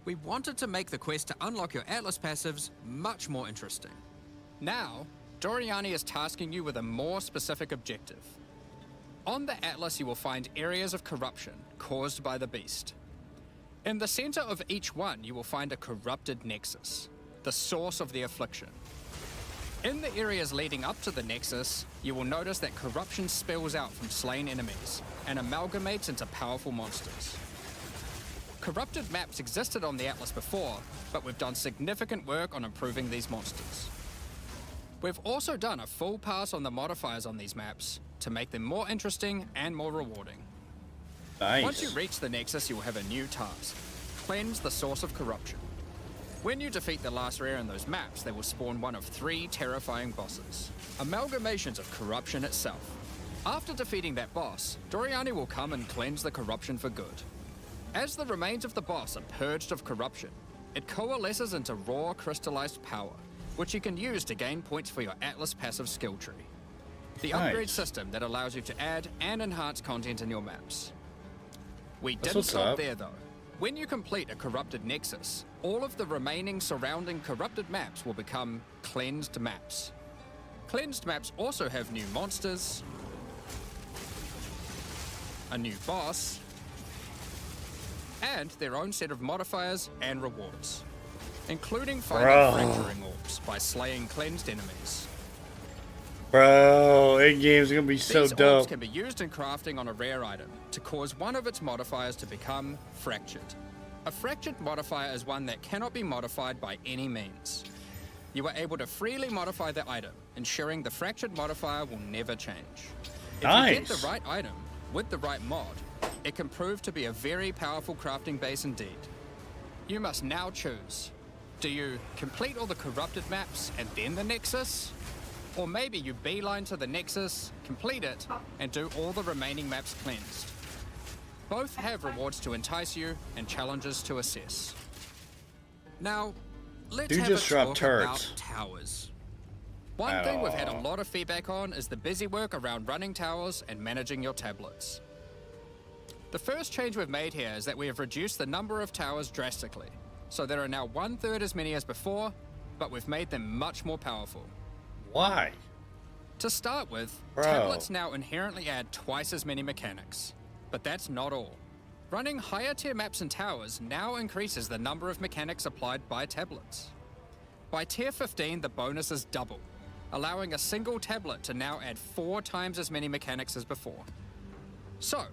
We wanted to make the quest to unlock your Atlas passives much more interesting. Now, Doriani is tasking you with a more specific objective. On the Atlas, you will find areas of corruption caused by the beast. In the center of each one, you will find a corrupted nexus, the source of the affliction. In the areas leading up to the nexus, you will notice that corruption spills out from slain enemies and amalgamates into powerful monsters. Corrupted maps existed on the Atlas before, but we've done significant work on improving these monsters. We've also done a full pass on the modifiers on these maps to make them more interesting and more rewarding. Nice. Once you reach the nexus, you will have a new task: cleanse the source of corruption. When you defeat the last rare in those maps, they will spawn one of 3 terrifying bosses, amalgamations of corruption itself. After defeating that boss, Doriani will come and cleanse the corruption for good. As the remains of the boss are purged of corruption, it coalesces into raw crystallized power, which you can use to gain points for your Atlas passive skill tree. The upgrade system that allows you to add and enhance content in your maps. We didn't stop there though. When you complete a corrupted nexus, all of the remaining surrounding corrupted maps will become cleansed maps. Cleansed maps also have new monsters, a new boss, and their own set of modifiers and rewards, including finding fracturing orbs by slaying cleansed enemies. Bro, that game's gonna be so These dope. orbs can be used in crafting on a rare item to cause one of its modifiers to become fractured. A fractured modifier is one that cannot be modified by any means. You are able to freely modify the item, ensuring the fractured modifier will never change. If you get the right item with the right mod, it can prove to be a very powerful crafting base indeed. You must now choose. Do you complete all the corrupted maps and then the Nexus? Or maybe you beeline to the Nexus, complete it, and do all the remaining maps cleansed. Both have rewards to entice you and challenges to assess. Now, let's You have just a dropped talk turrets. about towers. One thing we've had a lot of feedback on is the busy work around running towers and managing your tablets. The first change we've made here is that we have reduced the number of towers drastically, so there are now 1/3 as many as before, but we've made them much more powerful. Why? To start with, Bro. tablets now inherently add twice as many mechanics. But that's not all. Running higher tier maps and towers now increases the number of mechanics applied by tablets. By tier 15, the bonus is double, allowing a single tablet to now add 4 times as many mechanics as before. So,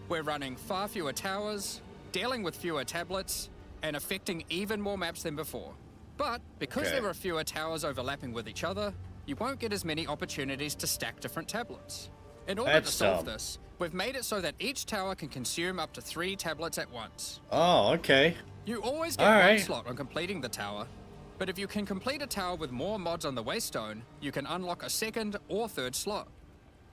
we're running far fewer towers, dealing with fewer tablets, and affecting even more maps than before. But because there are fewer towers overlapping with each other, you won't get as many opportunities to stack different tablets. In order to solve this, we've made it so that each tower can consume up to 3 tablets at once. Oh, okay. You always get one slot on completing the tower, but if you can complete a tower with more mods on the waystone, you can unlock a second or third slot.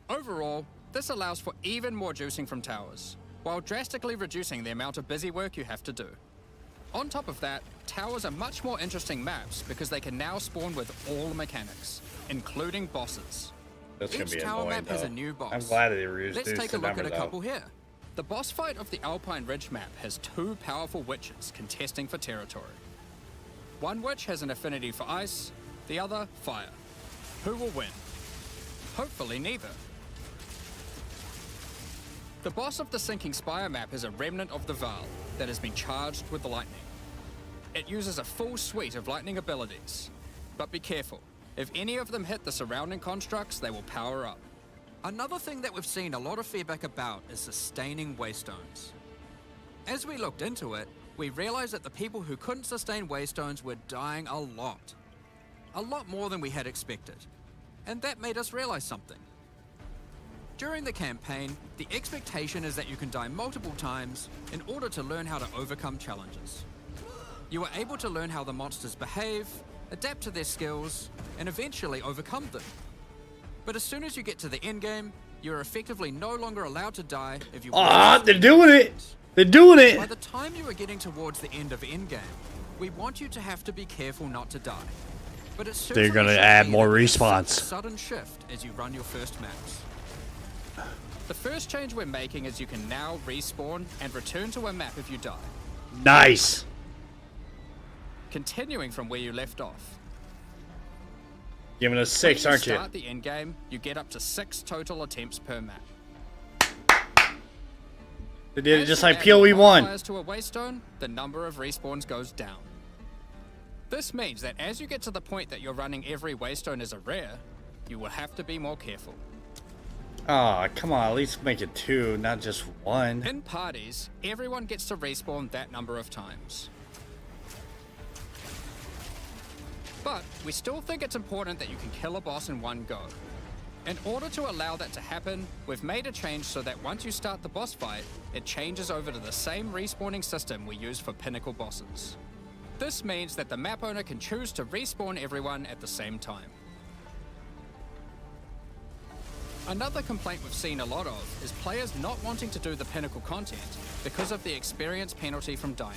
Overall, this allows for even more juicing from towers, while drastically reducing the amount of busy work you have to do. On top of that, towers are much more interesting maps because they can now spawn with all mechanics, including bosses. That's gonna Each be tower annoying, map has though. a new boss. I'm glad that they reduced Let's take a the look at numbers a couple out. here. The boss fight of the Alpine Ridge map has 2 powerful witches contesting for territory. One witch has an affinity for ice, the other fire. Who will win? Hopefully neither. The boss of the Sinking Spire map is a remnant of the Val that has been charged with lightning. It uses a full suite of lightning abilities, but be careful. If any of them hit the surrounding constructs, they will power up. Another thing that we've seen a lot of feedback about is sustaining waystones. As we looked into it, we realized that the people who couldn't sustain waystones were dying a lot. A lot more than we had expected. And that made us realize something. During the campaign, the expectation is that you can die multiple times in order to learn how to overcome challenges. You are able to learn how the monsters behave, adapt to their skills, and eventually overcome them. But as soon as you get to the endgame, you're effectively no longer allowed to die if you... They're doing it! They're doing it! By the time you are getting towards the end of endgame, we want you to have to be careful not to die. But it's They're gonna add more respawns. Sudden shift as you run your first maps. The first change we're making is you can now respawn and return to a map if you die. Nice! Continuing from where you left off. Giving us 6, aren't you? When you start the endgame, you get up to 6 total attempts per map. They did it As just you like add PoE more 1. modifiers to a waystone, the number of respawns goes down. This means that as you get to the point that you're running every waystone as a rare, you will have to be more careful. Aw, come on, at least make it 2, not just 1. In parties, everyone gets to respawn that number of times. But we still think it's important that you can kill a boss in one go. In order to allow that to happen, we've made a change so that once you start the boss fight, it changes over to the same respawning system we use for pinnacle bosses. This means that the map owner can choose to respawn everyone at the same time. Another complaint we've seen a lot of is players not wanting to do the pinnacle content because of the experience penalty from dying.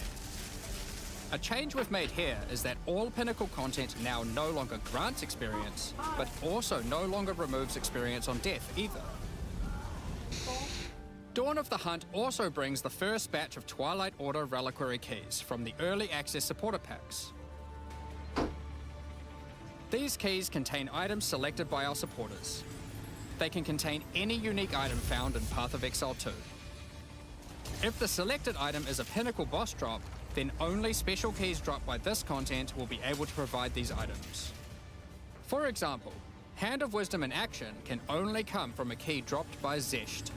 A change we've made here is that all pinnacle content now no longer grants experience, but also no longer removes experience on death either. Dawn of the Hunt also brings the first batch of Twilight Order reliquary keys from the early access supporter packs. These keys contain items selected by our supporters. They can contain any unique item found in Path of Exile 2. If the selected item is a pinnacle boss drop, then only special keys dropped by this content will be able to provide these items. For example, Hand of Wisdom in action can only come from a key dropped by Zesht.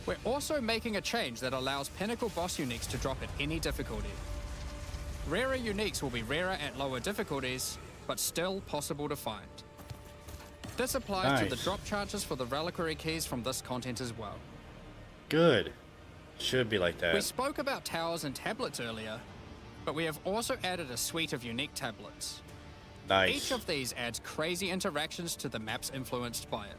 We're also making a change that allows pinnacle boss uniques to drop at any difficulty. Rarer uniques will be rarer at lower difficulties, but still possible to find. This applies to the drop chances for the reliquary keys from this content as well. Good. Should be like that. We spoke about towers and tablets earlier, but we have also added a suite of unique tablets. Nice. Each of these adds crazy interactions to the maps influenced by it.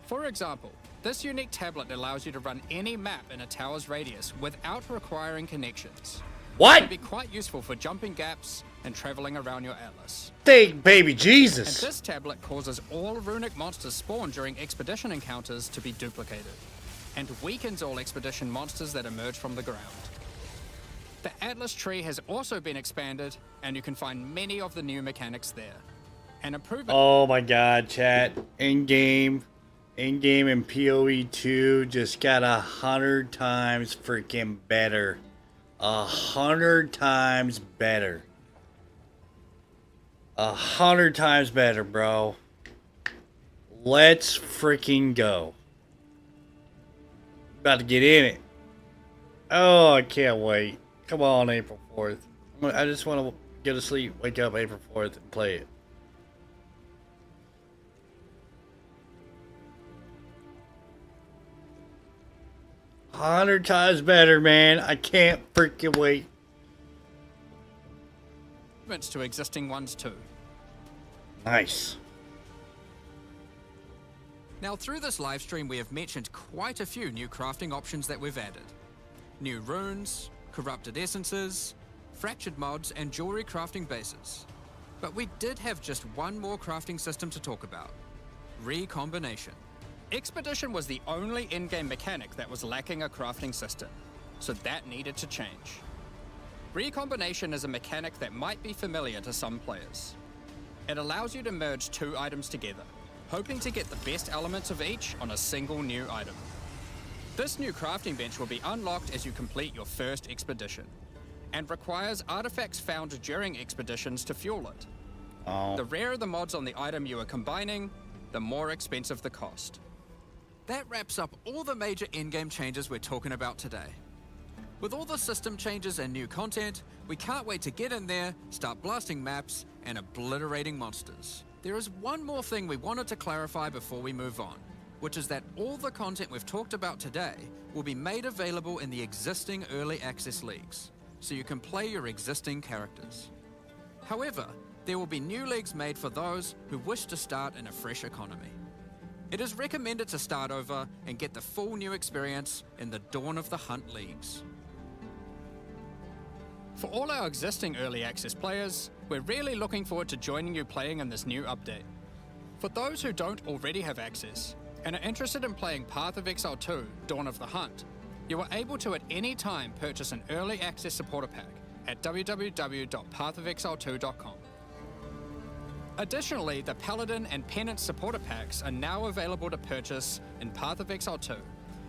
For example, this unique tablet allows you to run any map in a tower's radius without requiring connections. It What? can be quite useful for jumping gaps and traveling around your atlas. Thank baby And Jesus. this tablet causes all runic monsters spawned during expedition encounters to be duplicated, and weakens all expedition monsters that emerge from the ground. The Atlas tree has also been expanded, and you can find many of the new mechanics there. An improvement Oh my god, chat. In-game and PoE 2 just got 100 times freaking better. 100 times better. 100 times better, bro. Let's freaking go. About to get in it. Oh, I can't wait. Come on, April 4th. I just want to go to sleep, wake up April 4th, and play it. Hundred times better, man. I can't freaking wait. to existing ones too. Nice. Now through this live stream we have mentioned quite a few new crafting options that we've added. New runes, corrupted essences, fractured mods and jewelry crafting bases. But we did have just one more crafting system to talk about. Recombination. Expedition was the only in-game mechanic that was lacking a crafting system, so that needed to change. Recombination is a mechanic that might be familiar to some players. It allows you to merge two items together, hoping to get the best elements of each on a single new item. This new crafting bench will be unlocked as you complete your first expedition, and requires artifacts found during expeditions to fuel it. Oh. The rarer the mods on the item you are combining, the more expensive the cost. That wraps up all the major in-game changes we're talking about today. With all the system changes and new content, we can't wait to get in there, start blasting maps, and obliterating monsters. There is one more thing we wanted to clarify before we move on, which is that all the content we've talked about today will be made available in the existing early access leagues, so you can play your existing characters. However, there will be new leagues made for those who wish to start in a fresh economy. It is recommended to start over and get the full new experience in the Dawn of the Hunt leagues. For all our existing early access players, we're really looking forward to joining you playing in this new update. For those who don't already have access and are interested in playing Path of Exile 2, Dawn of the Hunt, you are able to at any time purchase an early access supporter pack at www.pathofexile2.com. Additionally, the Paladin and Penance supporter packs are now available to purchase in Path of Exile 2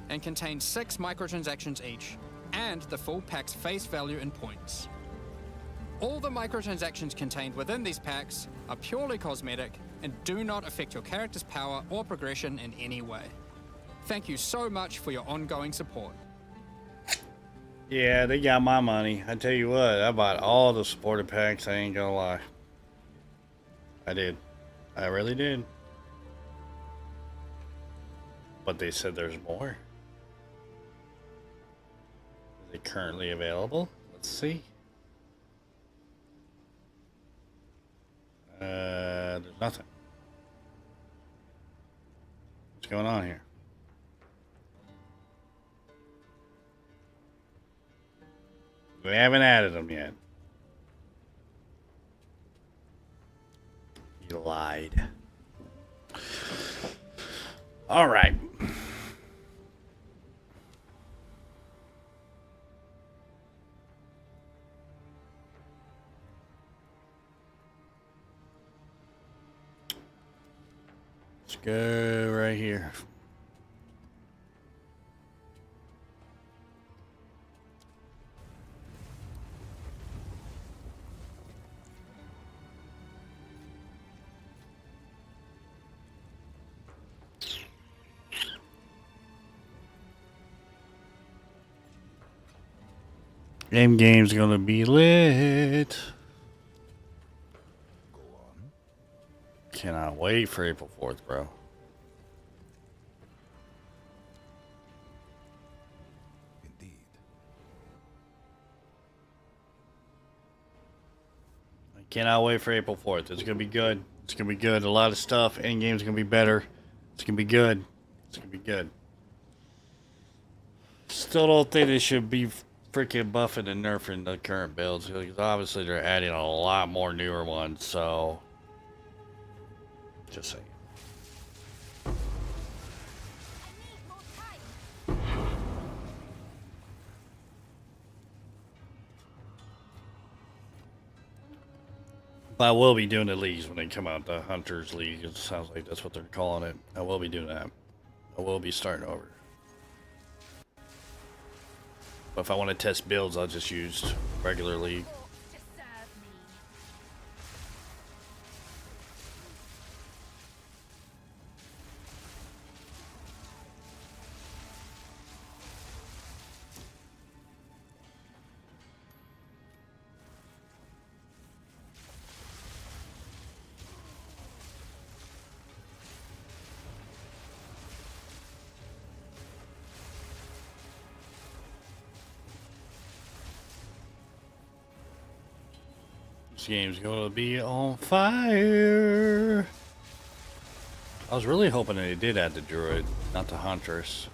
and contain 6 microtransactions each, and the full pack's face value in points. All the microtransactions contained within these packs are purely cosmetic and do not affect your character's power or progression in any way. Thank you so much for your ongoing support. Yeah, they got my money. I tell you what, I bought all the supporter packs, I ain't gonna lie. I did. I really did. But they said there's more. Are they currently available? Let's see. There's nothing. What's going on here? We haven't added them yet. You lied. All right. Let's go right here. Game's gonna be lit. Go on. Cannot wait for April 4th, bro. Indeed. I Cannot wait for April 4th. It's gonna be good. It's gonna be good. A lot of stuff. End game's gonna be better. It's gonna be good. It's gonna be good. Still don't think they should be freaking buffing and nerfing the current builds, because obviously they're adding a lot more newer ones. So, just saying. But I will be doing the leagues when they come out. The Hunters League. It sounds like that's what they're calling it. I will be doing that. I will be starting over. But if I want to test builds, I'll just use regular league. This game's gonna be on fire. I was really hoping they did add the Druid, not the Huntress.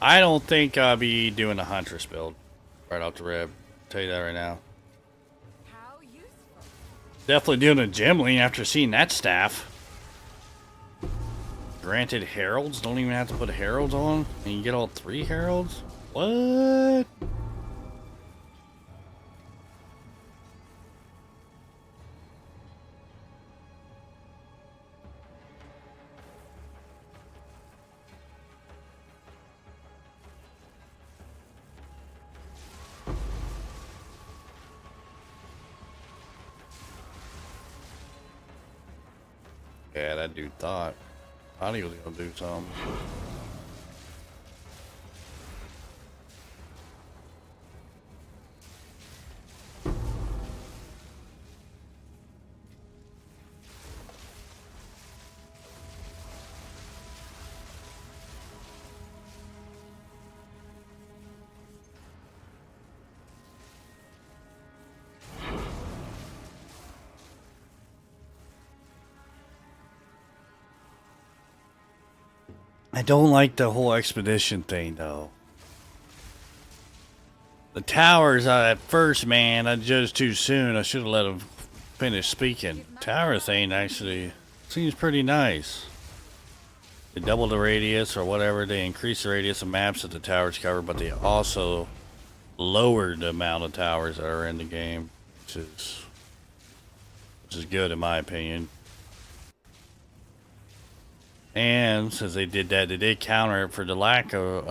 I don't think I'll be doing the Huntress build right off the rip. I'll tell you that right now. How useful. Definitely doing a Gemling after seeing that staff. Granted, Heralds. Don't even have to put Heralds on, and you get all 3 Heralds? What? Yeah, that dude thought he was gonna do something. I don't like the whole expedition thing, though. The towers, at first, man, I judged too soon. I should have let him finish speaking. Tower thing actually seems pretty nice. They double the radius or whatever. They increase the radius of maps that the towers cover, but they also lowered the amount of towers that are in the game, which is good in my opinion. And since they did that, they did counter it for the lack of,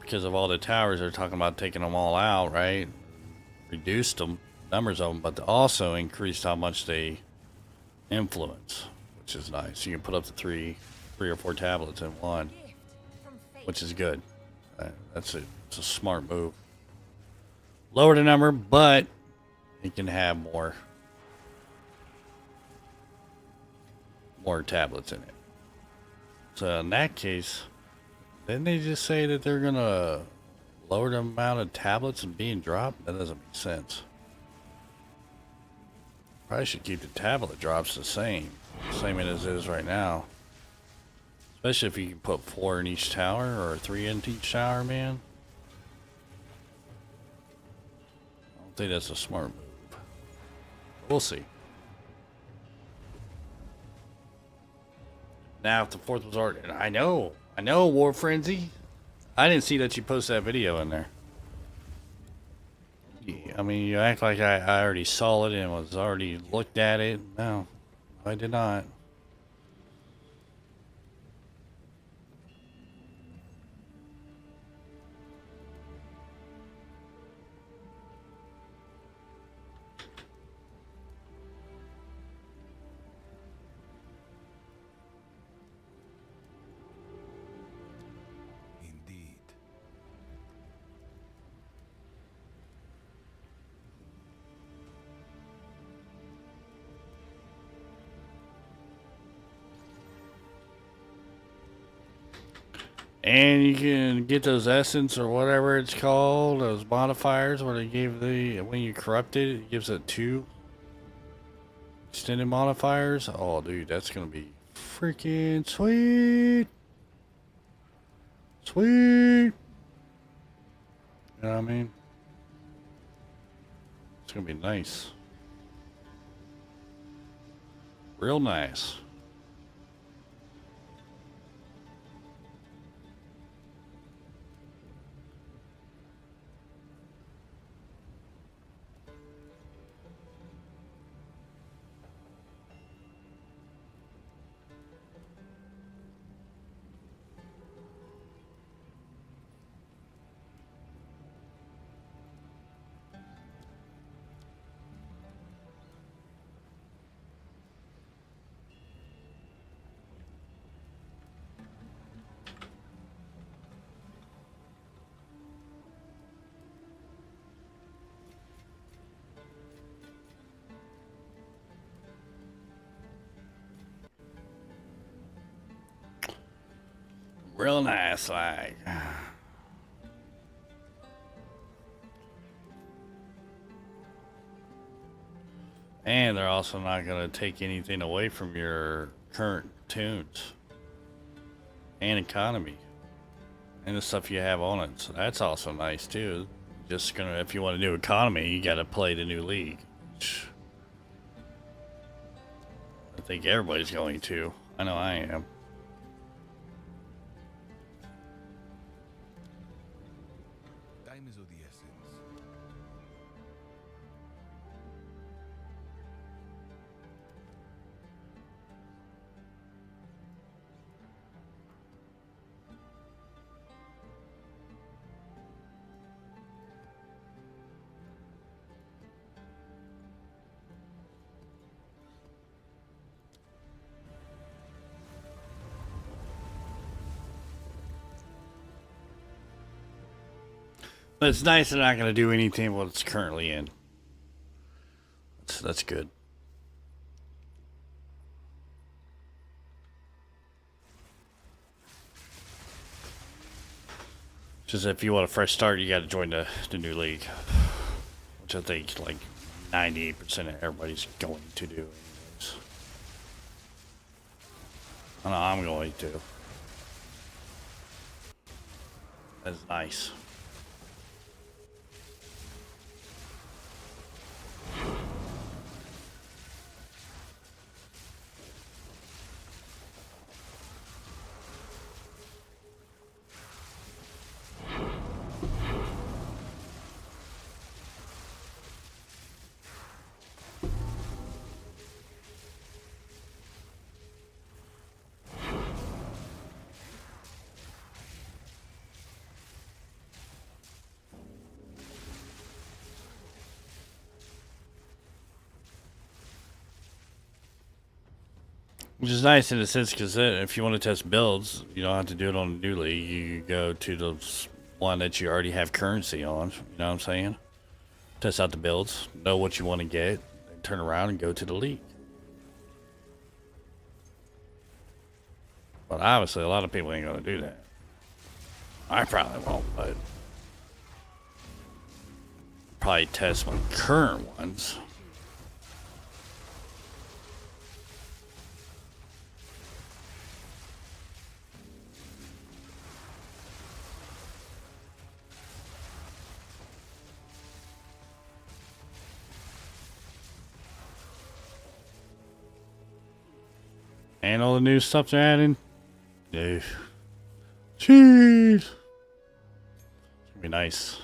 because of all the towers. They're talking about taking them all out, right? Reduced them, numbers of them, but also increased how much they influence, which is nice. You can put up to three or four tablets in one, which is good. It's a smart move. Lower the number, but you can have more tablets in it. So in that case, didn't they just say that they're gonna lower the amount of tablets and being dropped? That doesn't make sense. Probably should keep the tablet drops the same as it is right now. Especially if you can put 4 in each tower or 3 in each tower, man. I don't think that's a smart move. We'll see. Now, if the 4th was already... I know, War Frenzy. I didn't see that you posted that video in there. I mean, you act like I already saw it and was already looked at it. No, I did not. And you can get those essence or whatever it's called, those modifiers where they give the, when you corrupt it, it gives it 2 extended modifiers. Oh, dude, that's gonna be freaking sweet. Sweet. You know what I mean? It's gonna be nice. Real nice. Real nice, like. And they're also not going to take anything away from your current tunes and economy and the stuff you have on it. So that's also nice too. Just gonna, if you want a new economy, you got to play the new league. Which I think everybody's going to. I know I am. Time is of the essence. But it's nice they're not going to do anything what it's currently in. That's good. Just if you want a fresh start, you got to join the new league, which I think like 98% of everybody's going to do. Anyways. I know I'm going to. That's nice. Which is nice in a sense because if you want to test builds, you don't have to do it on a new league. You go to the one that you already have currency on. You know what I'm saying? Test out the builds, know what you want to get, and turn around and go to the league. But obviously, a lot of people ain't going to do that. I probably won't, but probably test my current ones. And all the new stuff they're adding. Yeah. Jeez. It's gonna be nice.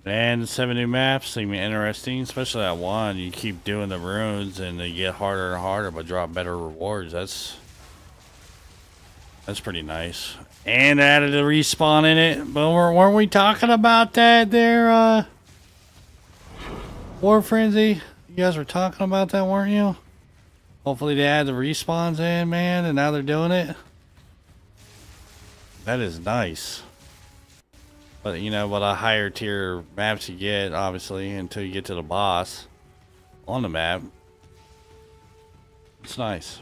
And the 7 new maps seem interesting, especially that one. You keep doing the runes and they get harder and harder but drop better rewards. That's pretty nice. And added a respawn in it. But weren't we talking about that there? War Frenzy, you guys were talking about that, weren't you? Hopefully they add the respawns in, man, and now they're doing it. That is nice. But you know what, a higher tier maps you get, obviously, until you get to the boss on the map. It's nice.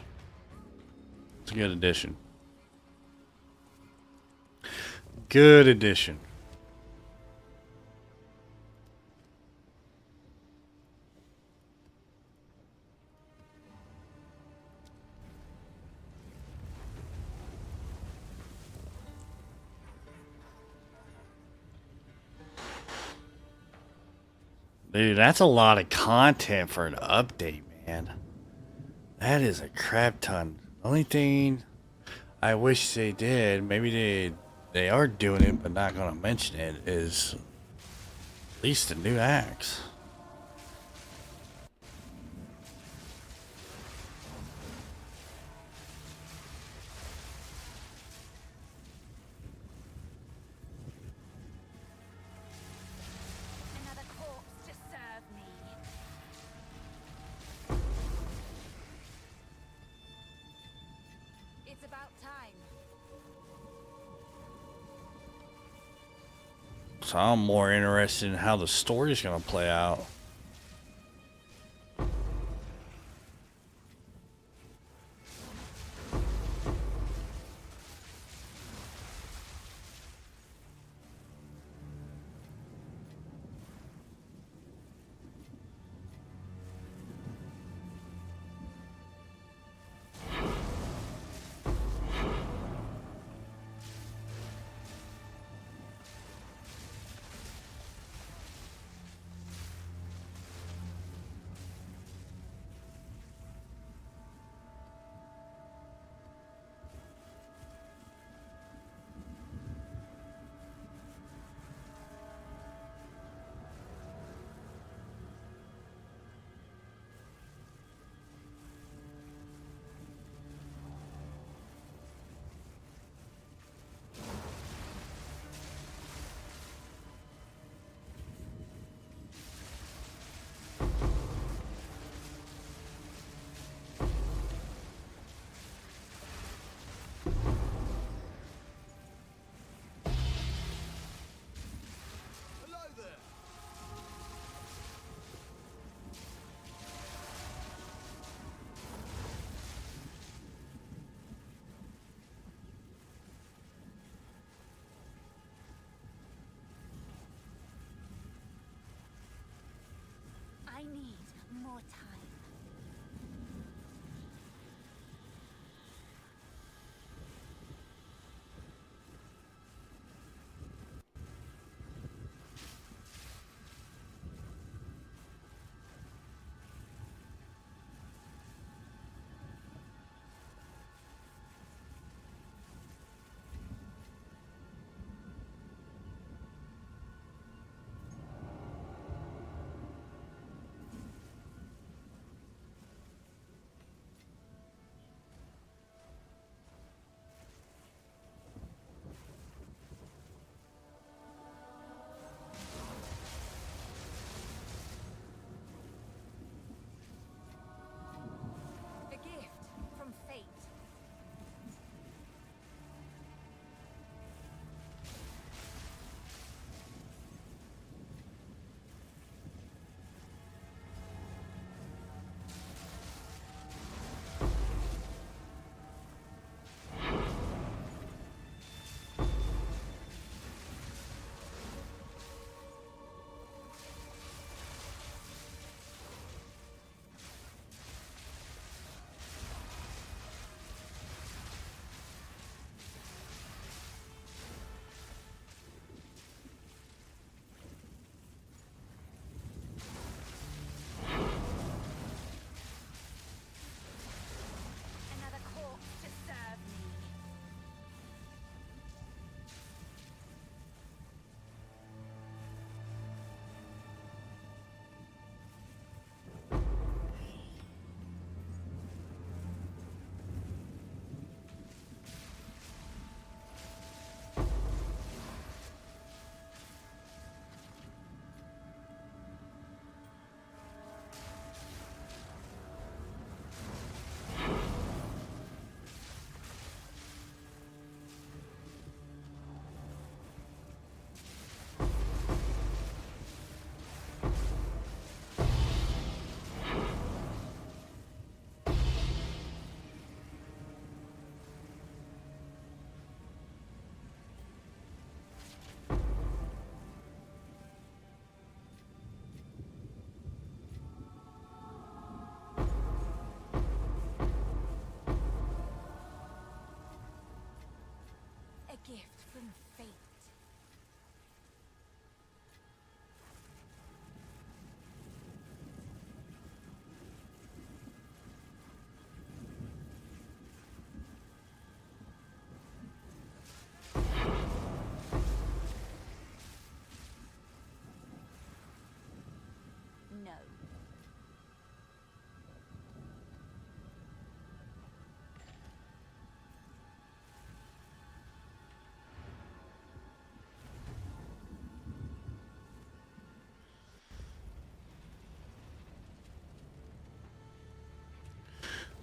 It's a good addition. Good addition. Dude, that's a lot of content for an update, man. That is a crap ton. Only thing I wish they did, maybe they are doing it but not gonna mention it, is at least the new axe. Another corpse to serve me. It's about time. So I'm more interested in how the story's gonna play out.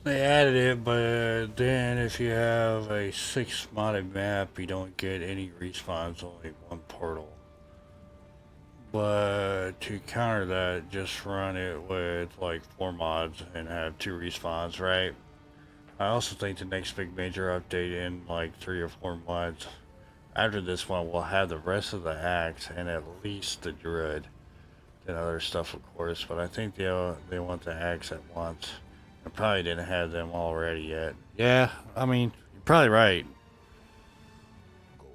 They added it, but then if you have a 6 modded map, you don't get any respawns, only one portal. But to counter that, just run it with like 4 mods and have 2 respawns, right? I also think the next big major update in like 3 or 4 mods after this one will have the rest of the axe and at least the druid and other stuff, of course. But I think they want the axe at once. I probably didn't have them already yet. Yeah, I mean, you're probably right. Go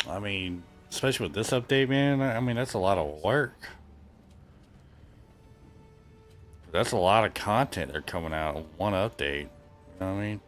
on. I mean, especially with this update, man. I mean, that's a lot of work. That's a lot of content they're coming out in one update. You know what I mean?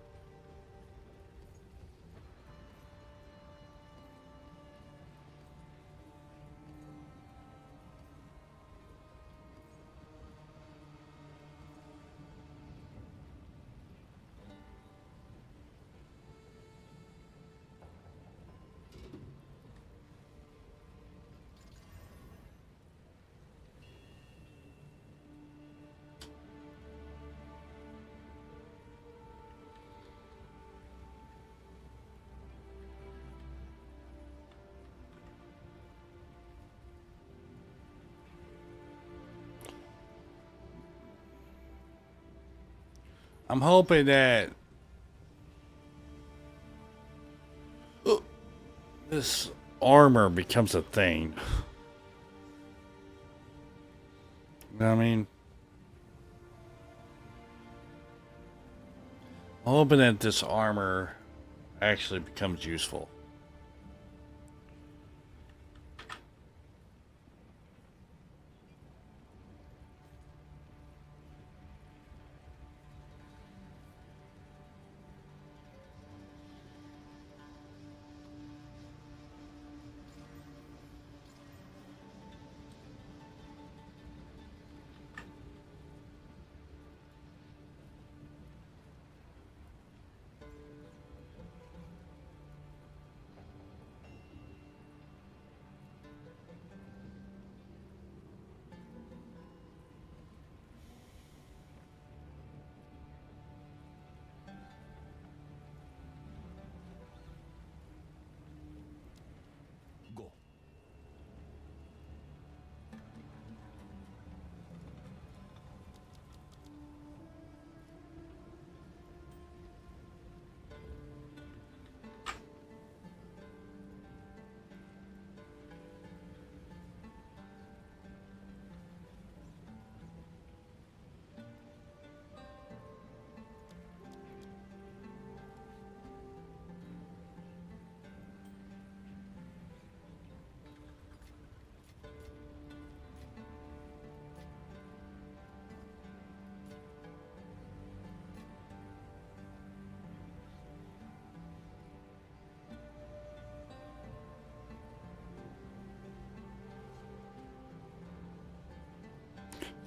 I'm hoping that this armor becomes a thing. You know what I mean? I'm hoping that this armor actually becomes useful. Go.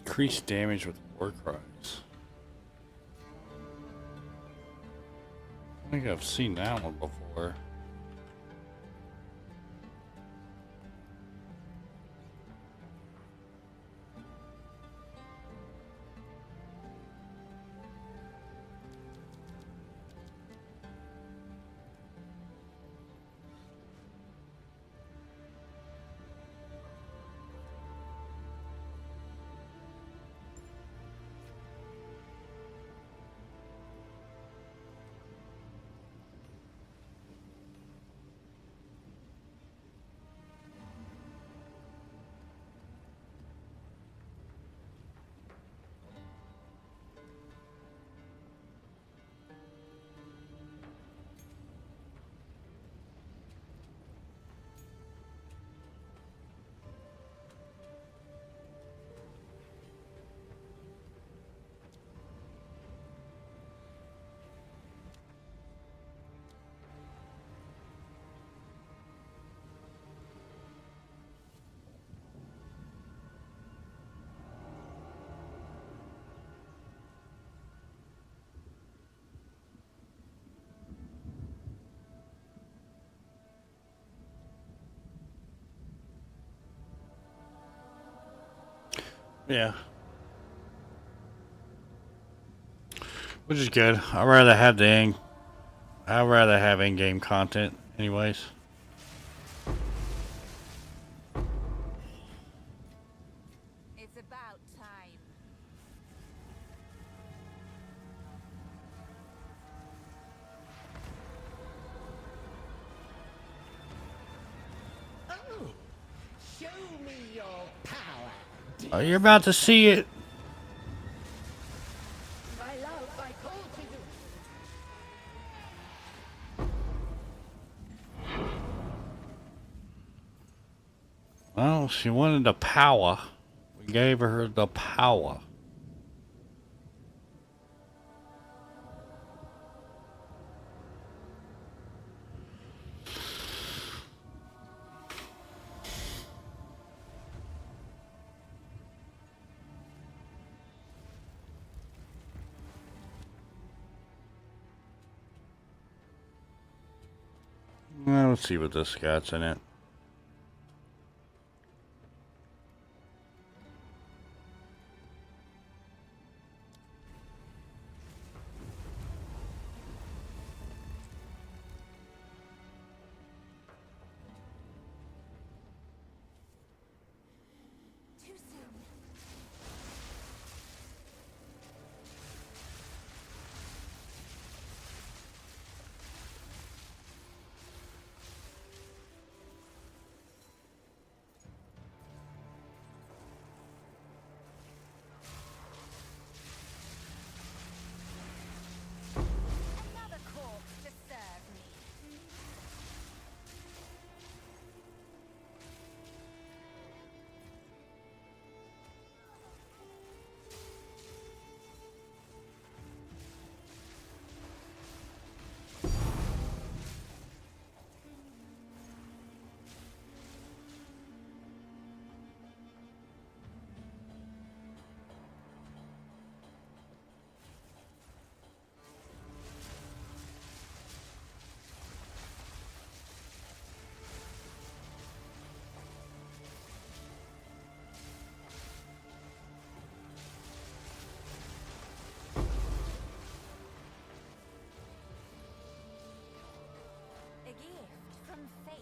Increased damage with war cries. I think I've seen that one before. Yeah. Which is good. I'd rather have in-game content, anyways. It's about time. Oh, show me your power. Oh, you're about to see it. My love, I call to you. Well, she wanted the power. We gave her the power. Well, let's see what this got's in it. Too soon. Another corpse to serve me. A gift from fate.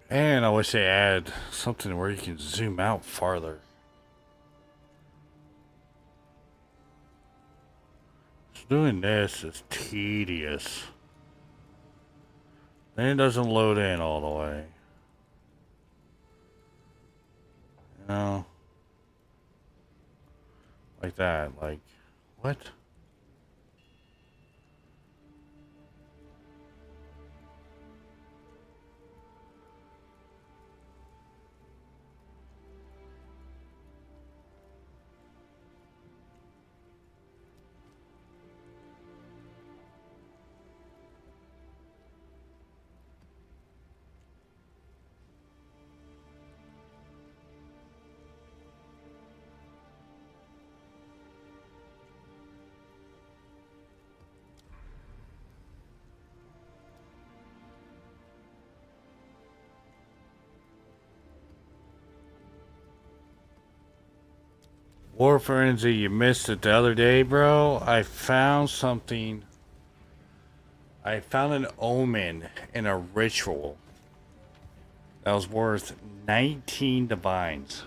And I wish they add something where you can zoom out farther. Doing this is tedious. Then it doesn't load in all the way. You know? Like that. Like, what? War Frenzy, you missed it the other day, bro. I found something. I found an omen in a ritual that was worth 19 divines.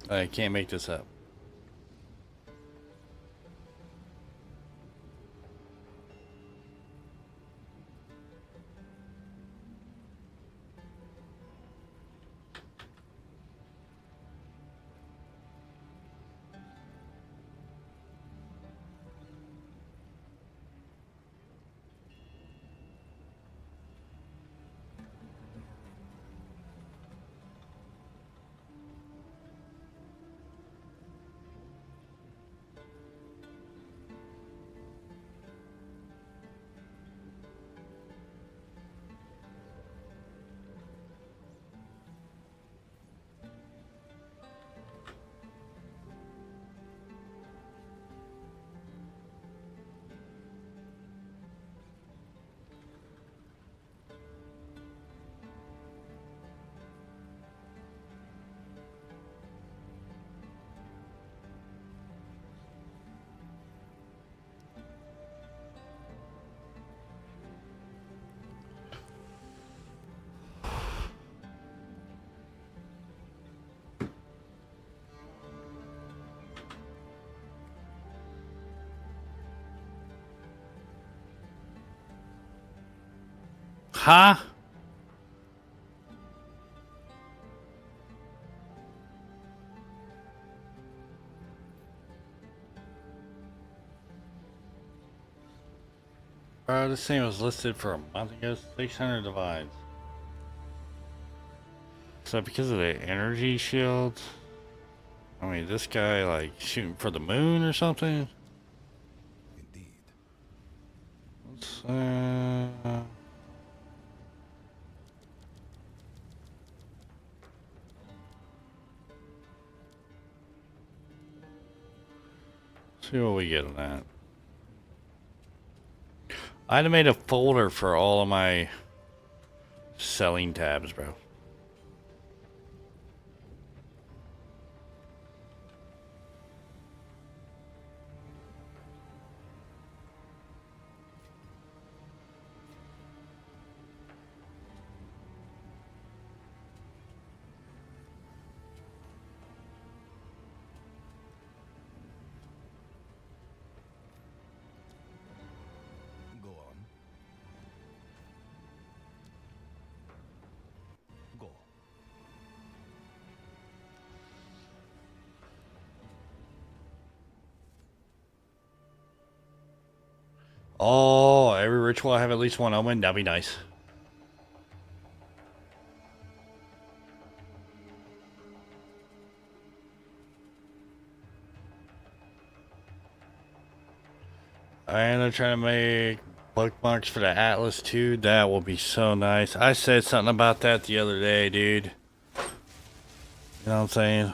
I can't make this up. Huh? Bro, this thing was listed for a month ago. 600 divides. So because of the energy shield, I mean, this guy like shooting for the moon or something. Indeed. Let's, see what we get on that. I'd have made a folder for all of my selling tabs, bro. Go on. Go. Oh, every ritual have at least one omen. That'd be nice. And I'm trying to make bookmarks for the Atlas too. That will be so nice. I said something about that the other day, dude. You know what I'm saying?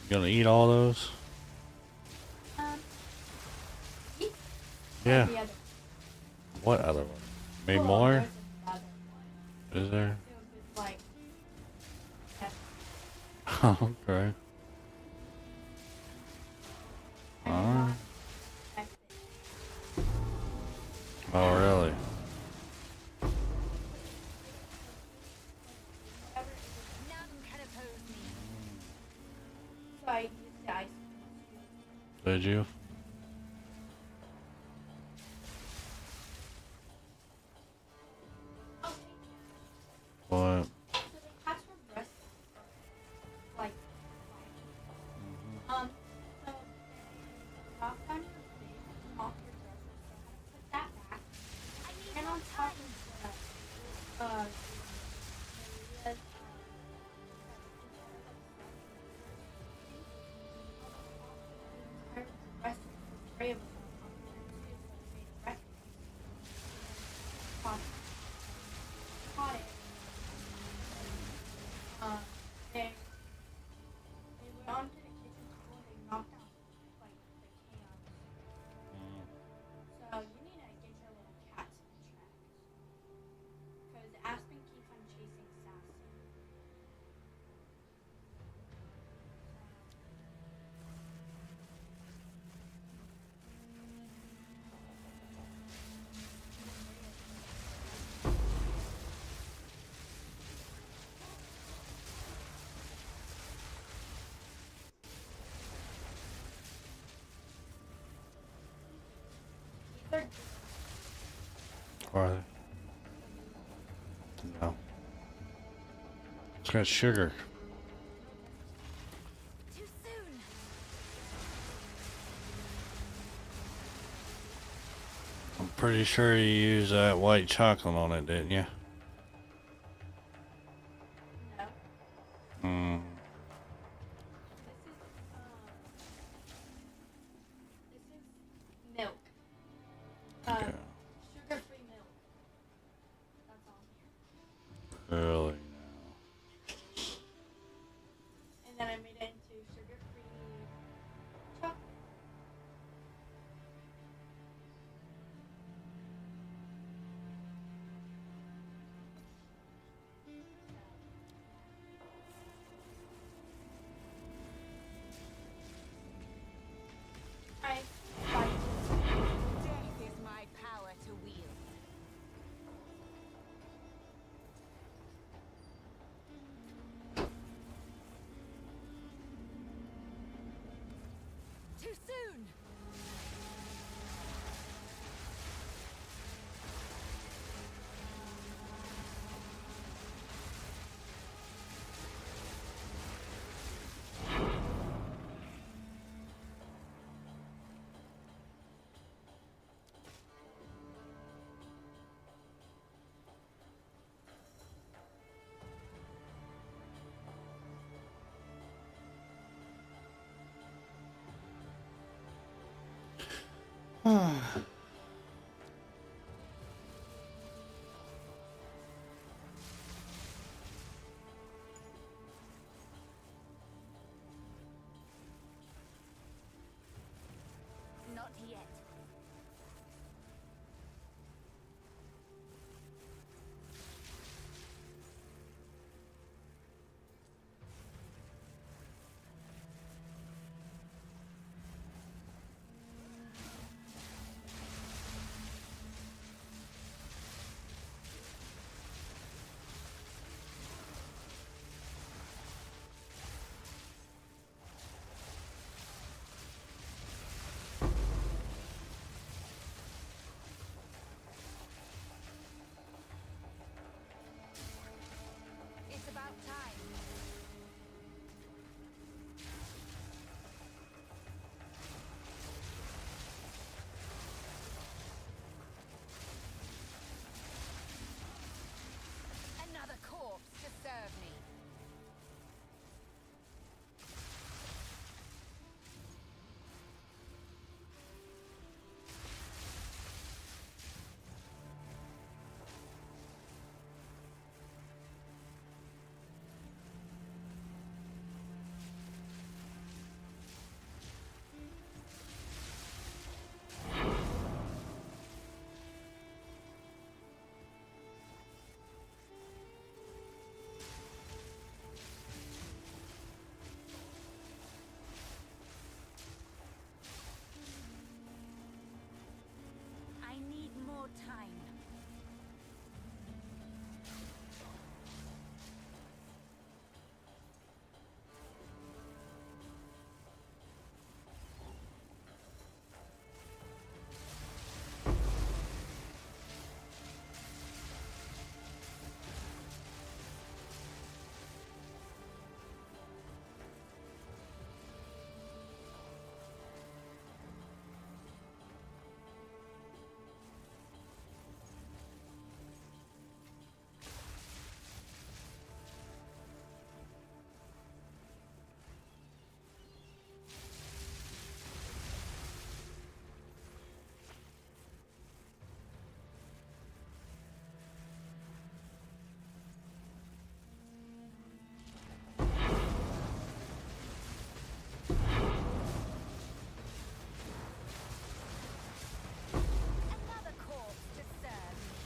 You gonna eat all those? Yeah. What other one? Maybe more? Is there? Okay. Alright. Oh, really? None can oppose me. Did you? What? I need more time. Are they? No. It's got sugar. Too soon. I'm pretty sure you used that white chocolate on it, didn't you? Hmm. Milk. Okay. Sugar-free milk. That's all here. Really? And then I made it into sugar-free chocolate. Not yet. It's about time. Another corpse to serve me. I need more time. Another corpse to serve me.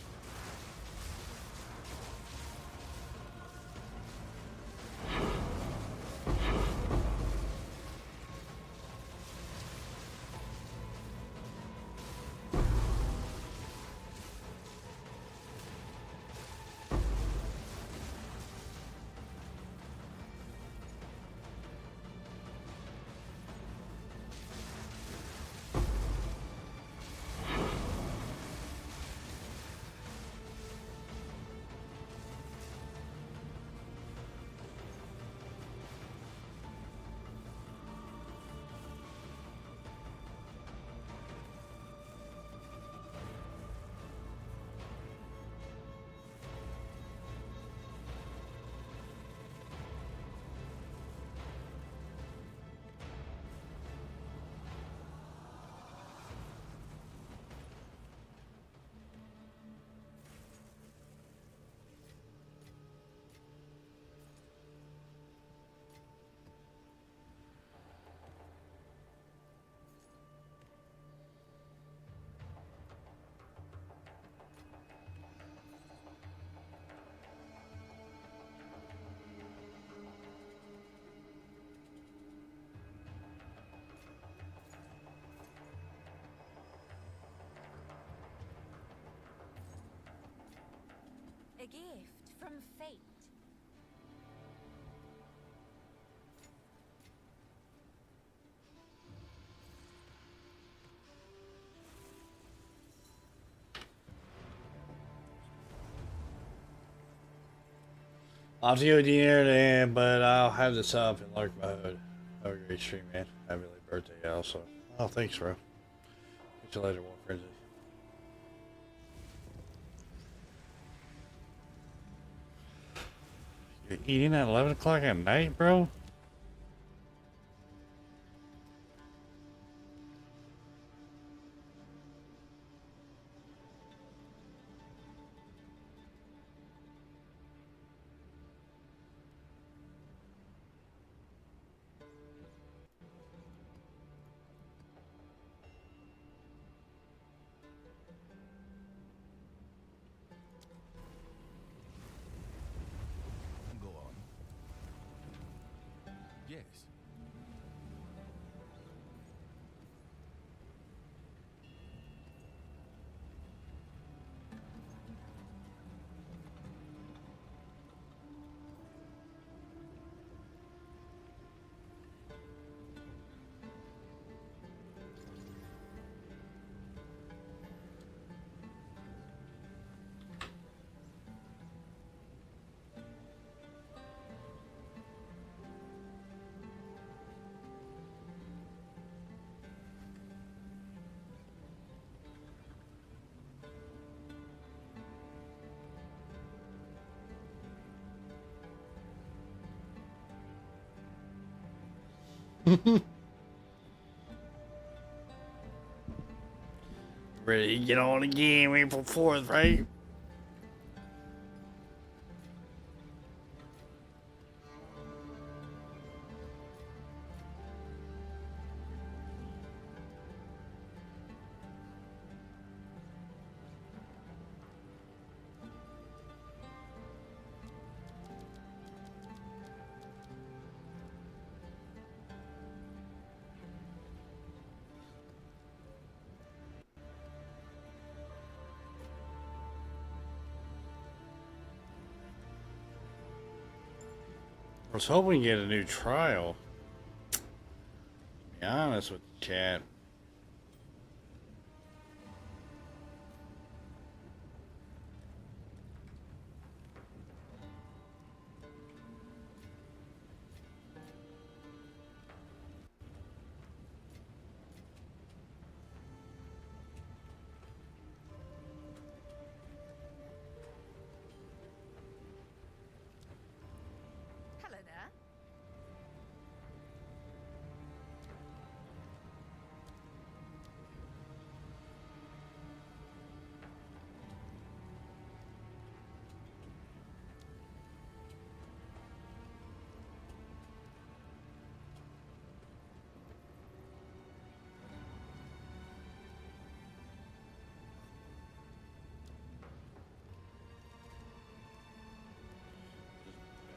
A gift from fate. I'll have to go dinner then, but I'll have this up in large mode. Have a great stream, man. Happy late birthday, also. Oh, thanks, bro. Catch you later, War Frenzy. You're eating at 11 o'clock at night, bro? Yes. Ready to get on again, April 4th, right? I was hoping to get a new trial. To be honest with the chat. Hello there.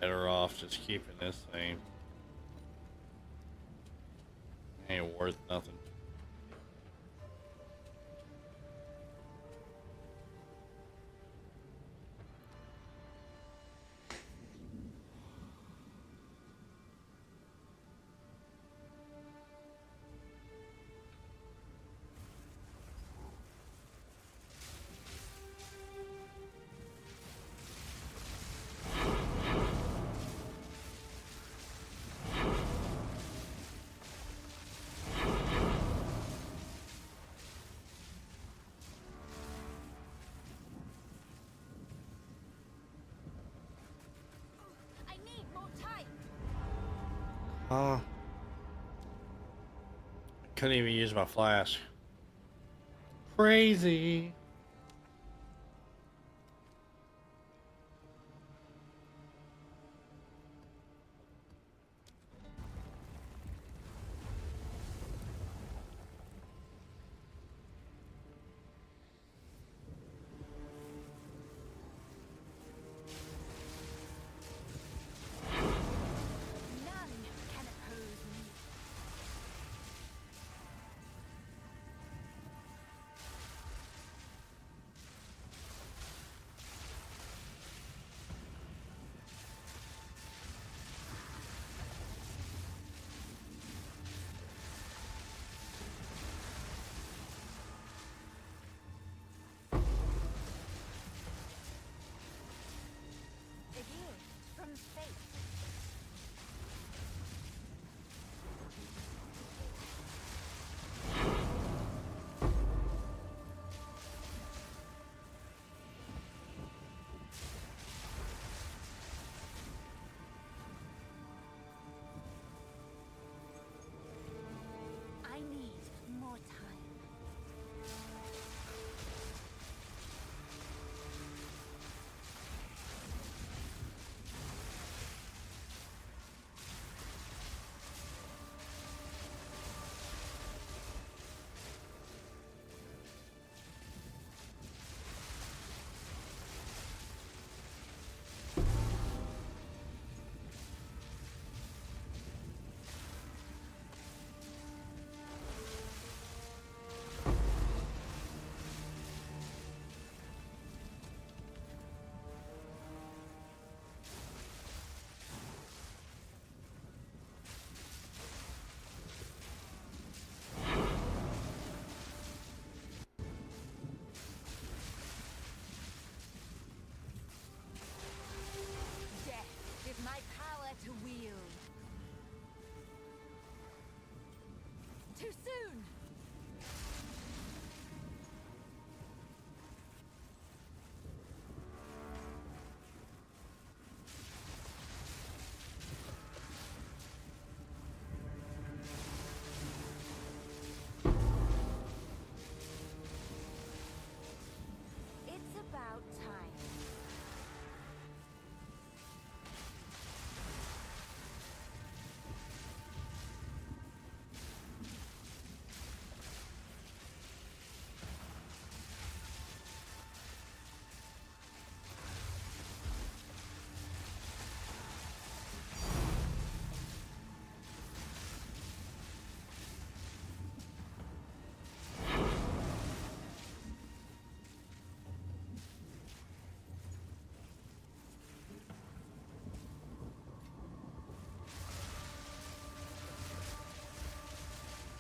Better off just keeping this thing. Ain't worth nothing. I need more time. I couldn't even use my flash. Crazy. None can oppose me.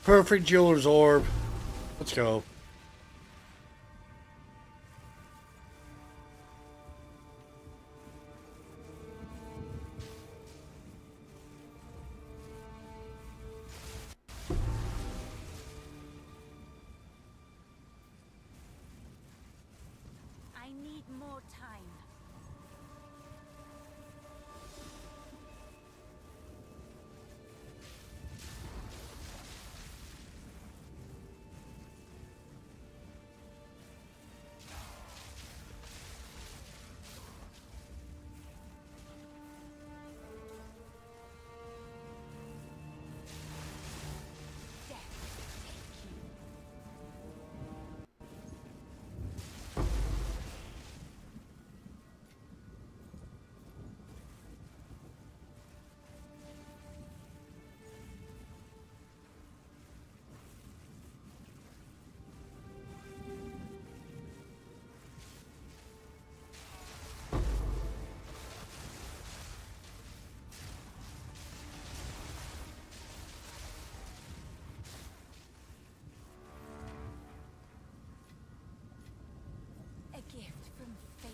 Perfect jeweler's orb. Let's go. I need more time. A gift from fate.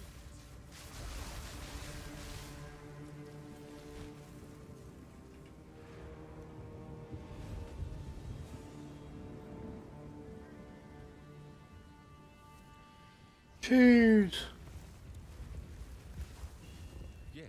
Cheers. Yes.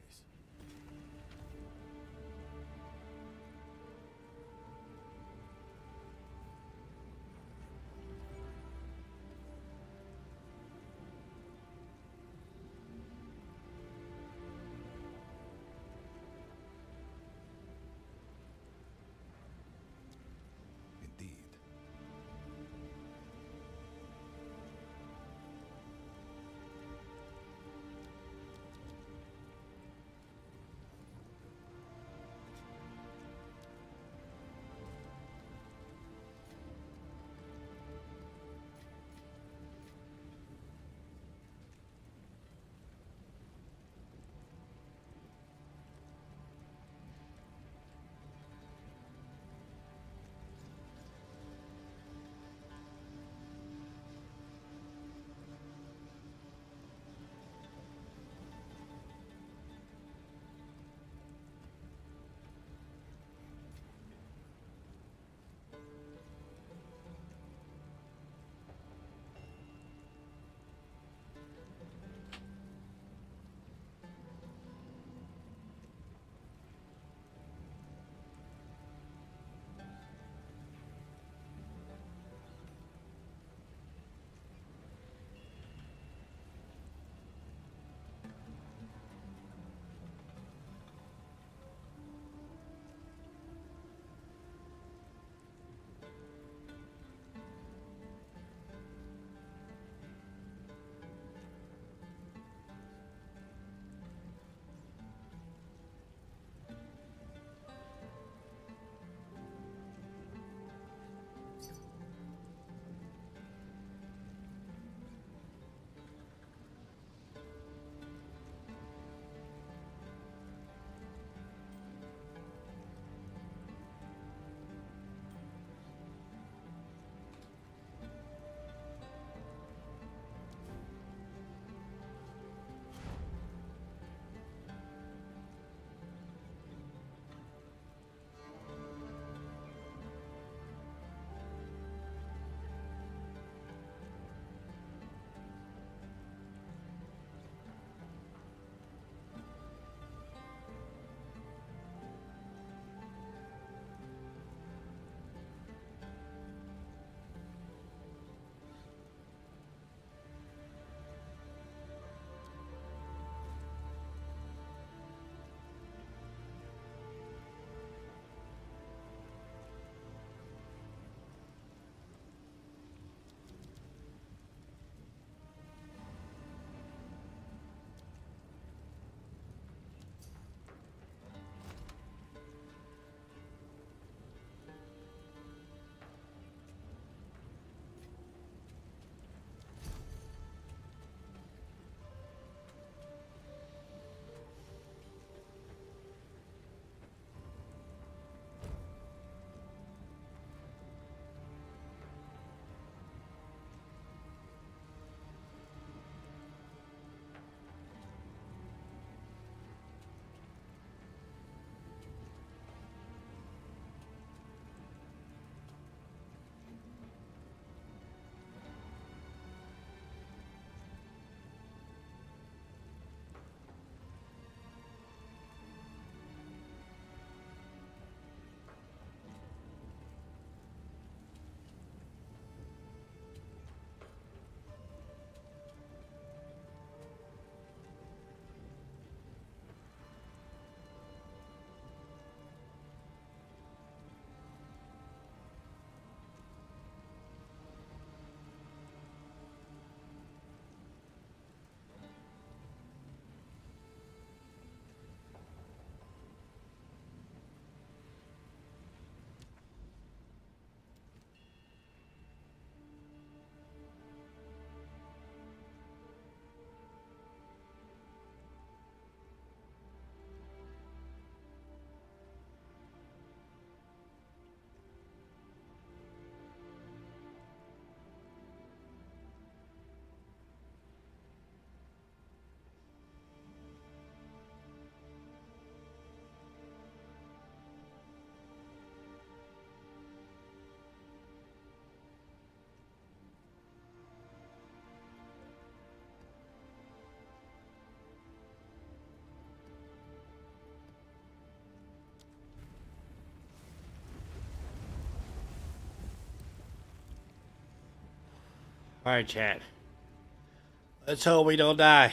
Indeed. All right, chat. Let's hope we don't die.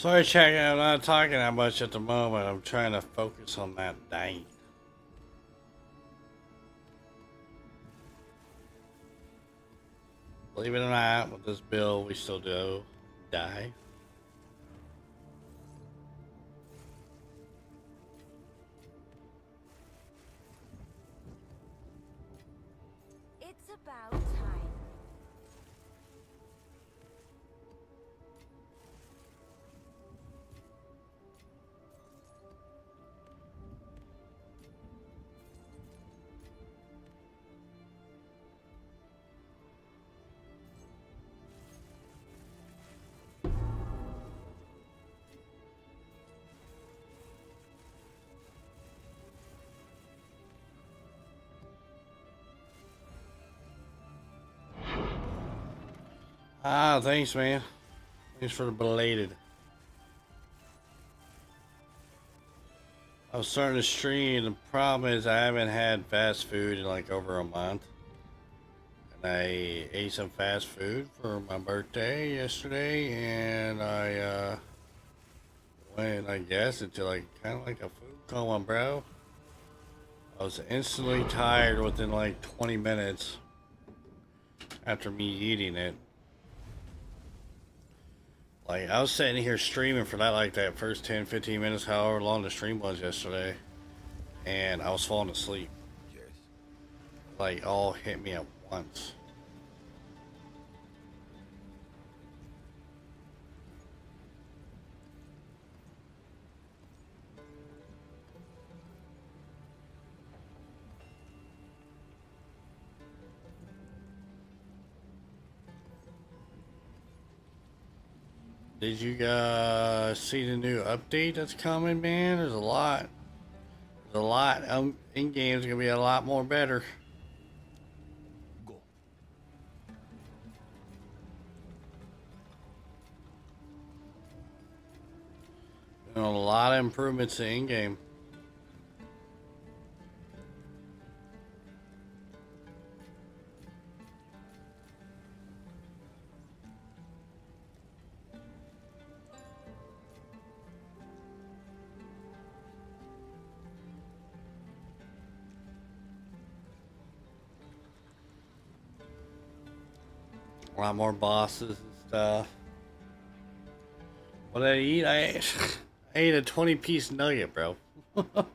Sorry, Chuck, I'm not talking that much at the moment. I'm trying to focus on that dang. Believe it or not, with this build, we still do die. It's about time. Ah, thanks, man. Thanks for the belated. I was starting to stream. The problem is I haven't had fast food in like over a month. And I ate some fast food for my birthday yesterday, and I went, I guess, into like kind of like a food coma, bro. I was instantly tired within like 20 minutes after me eating it. Like, I was sitting here streaming for that, like, that first 10, 15 minutes, however long the stream was yesterday. And I was falling asleep. Yes. Like, all hit me at once. Did you guys see the new update that's coming, man? There's a lot. There's a lot. In game's gonna be a lot more better. Go. You know, a lot of improvements to in game. A lot more bosses and stuff. What did I eat? I ate a 20-piece nugget, bro. Some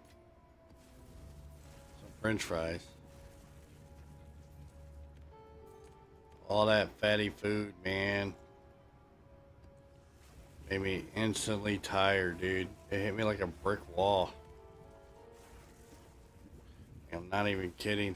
French fries. All that fatty food, man. Made me instantly tired, dude. It hit me like a brick wall. I'm not even kidding.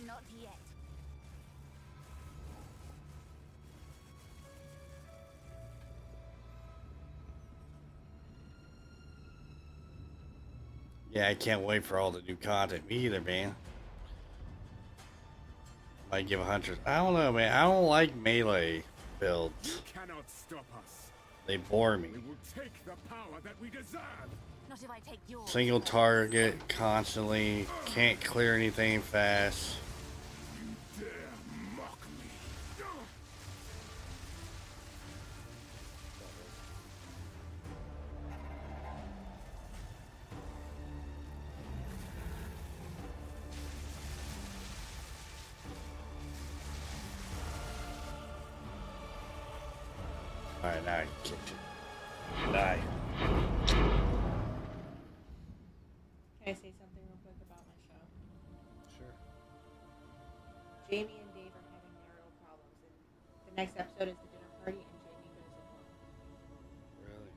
Not yet. Yeah, I can't wait for all the new content. Me either, man. Might give 100. I don't know, man. I don't like melee builds. You cannot stop us. They bore me. We will take the power that we deserve. Not if I take yours. Single target constantly. Can't clear anything fast. You dare mock me. Alright, now I kicked it. Die. Can I say something real quick about my show? Sure. Jamie and Dave are having marital problems, and the next episode is the dinner party, and Jamie goes at home. Really? Yes.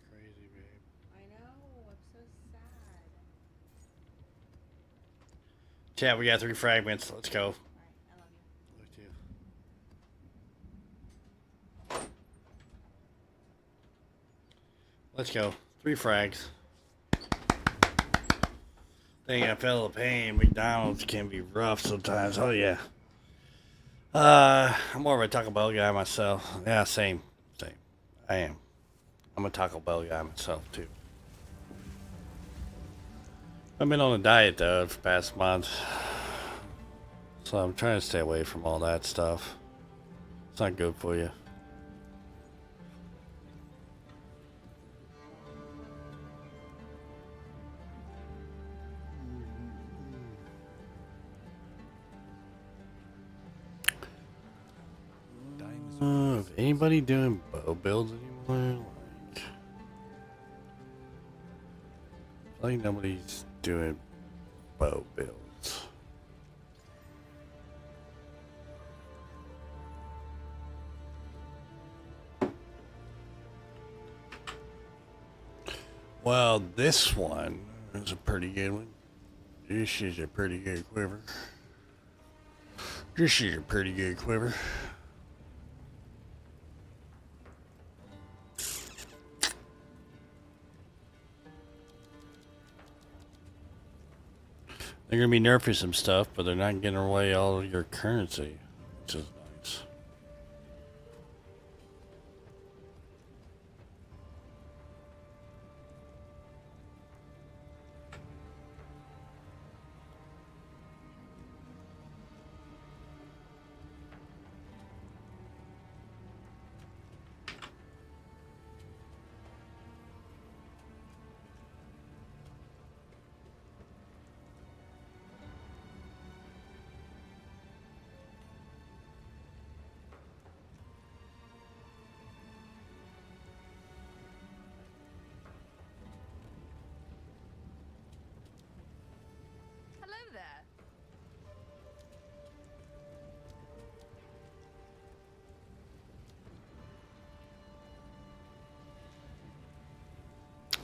Crazy, babe. I know. I'm so sad. Chat, we got 3 fragments. Let's go. All right. I love you. Look to you. Let's go. 3 frags. Dang, I felt the pain. McDonald's can be rough sometimes. Oh, yeah. I'm more of a Taco Bell guy myself. Yeah, same. I am. I'm a Taco Bell guy myself, too. I've been on a diet, though, for the past month. So I'm trying to stay away from all that stuff. It's not good for you. Is anybody doing bow builds anymore? Like nobody's doing bow builds. Well, this one is a pretty good one. This is a pretty good quiver. This is a pretty good quiver. They're going to be nerfing some stuff, but they're not getting away all of your currency, which is nice. Hello there.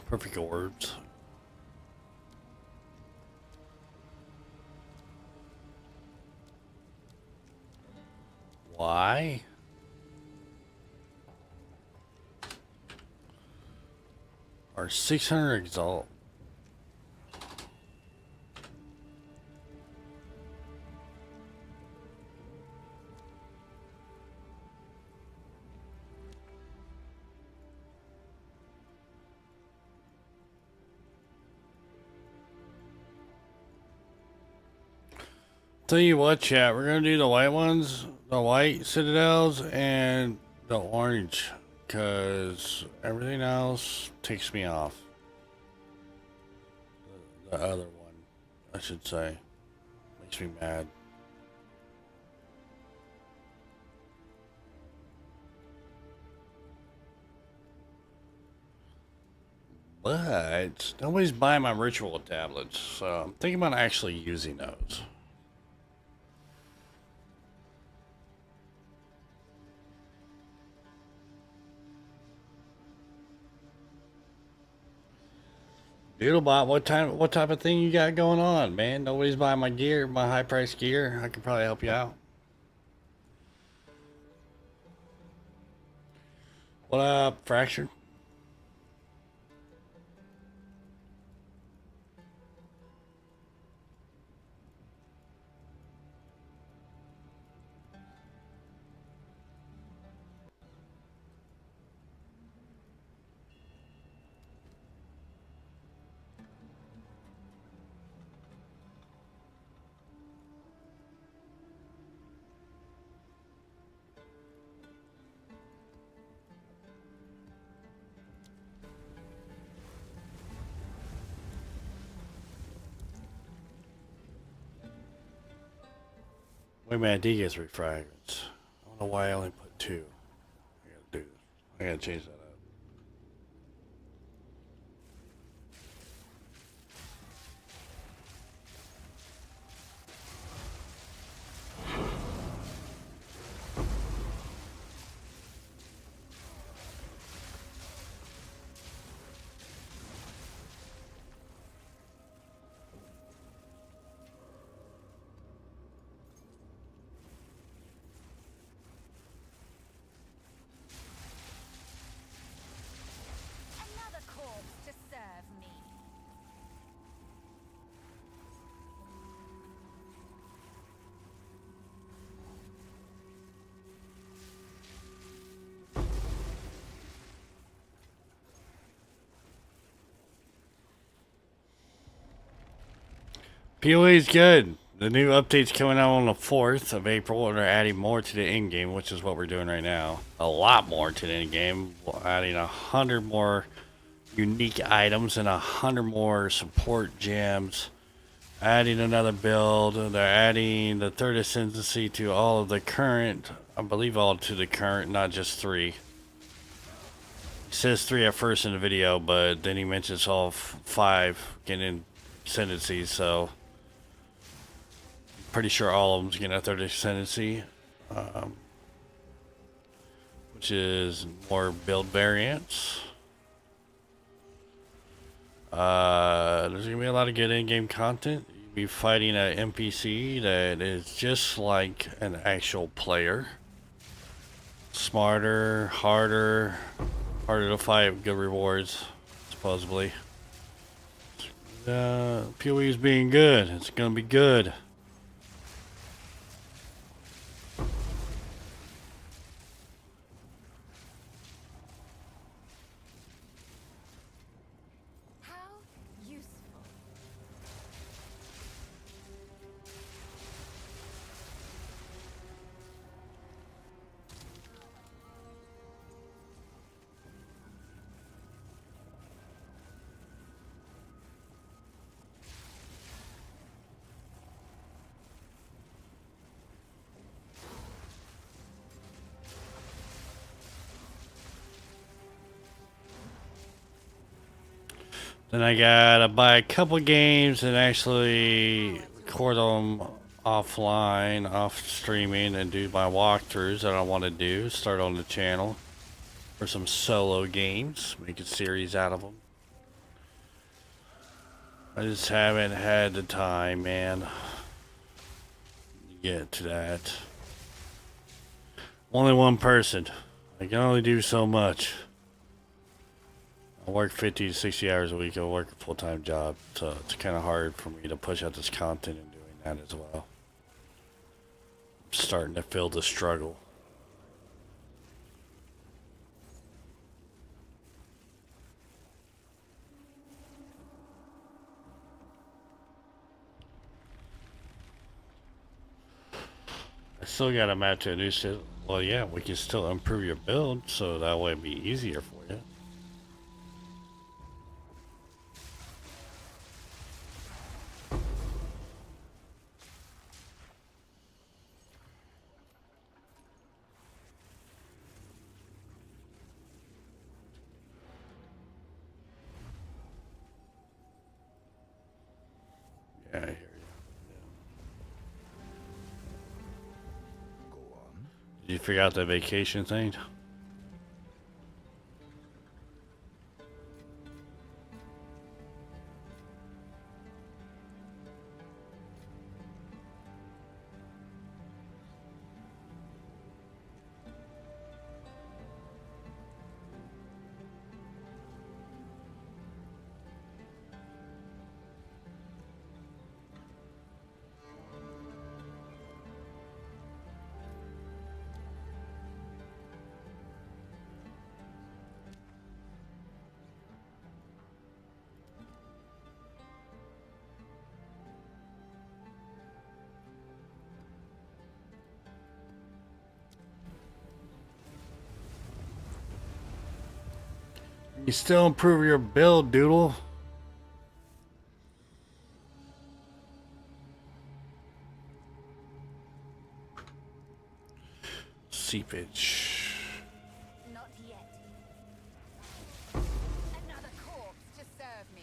Perfect orbs. Why? Our 600 exalt. Tell you what, chat, we're gonna do the white ones, the white citadels, and the orange, because everything else takes me off. The other one, I should say, makes me mad. But nobody's buying my ritual tablets, so I'm thinking about actually using those. Doodlebot, what type of thing you got going on, man? Nobody's buying my gear, my high price gear. I can probably help you out. What up, Fractured? Wait a minute, I did get 3 fragments. I don't know why I only put 2. I gotta do this. I gotta change that up. PoE is good. The new update's coming out on the 4th of April, and they're adding more to the in-game, which is what we're doing right now. A lot more to the in-game. Adding 100 more unique items and 100 more support gems. Adding another build. They're adding the third ascendancy to all of the current, I believe all to the current, not just 3. It says 3 at first in the video, but then he mentions all 5 getting ascendancies, so pretty sure all of them's getting a third ascendancy, which is more build variants. There's gonna be a lot of good in-game content. You'll be fighting an NPC that is just like an actual player. Smarter, harder to fight, good rewards, supposedly. PoE is being good. It's gonna be good. Then I gotta buy a couple games and actually record them offline, off streaming, and do my walkthroughs that I want to do. Start on the channel for some solo games, make a series out of them. I just haven't had the time, man, to get to that. Only one person. I can only do so much. I work 50 to 60 hours a week. I work a full-time job, so it's kind of hard for me to push out this content and doing that as well. I'm starting to feel the struggle. I still got a map to introduce it. Well, yeah, we can still improve your build, so that way it'd be easier for you. Yeah, I hear you. Go on. Did you figure out the vacation thing? You still improve your build, Doodle. Seepage. Not yet. Another corpse to serve me.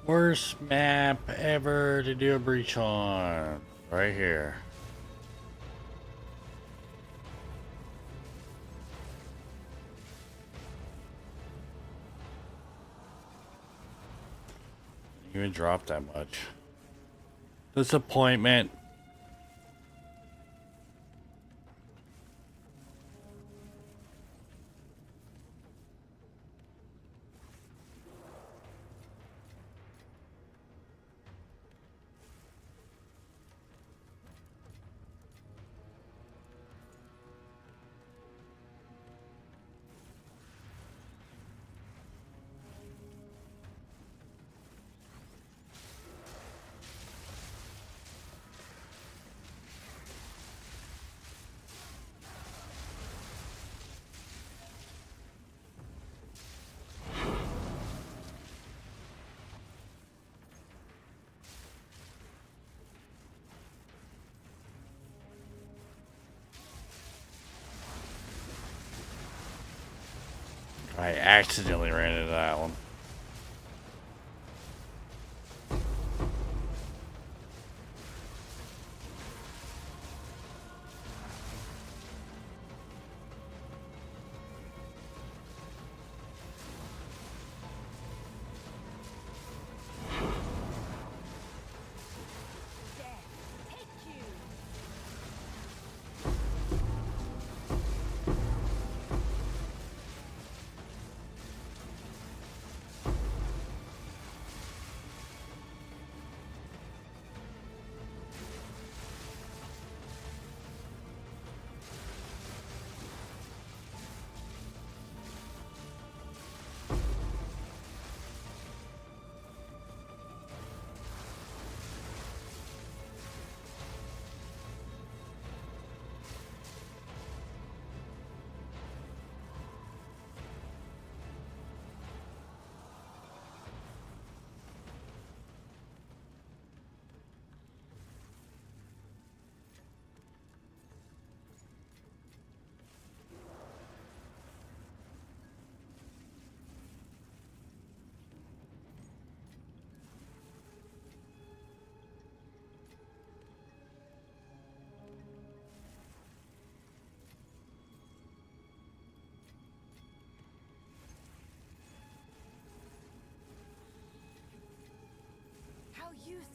Worst map ever to do a breach on. Right here. Didn't even drop that much. Disappointment. I accidentally ran into that one. How useful.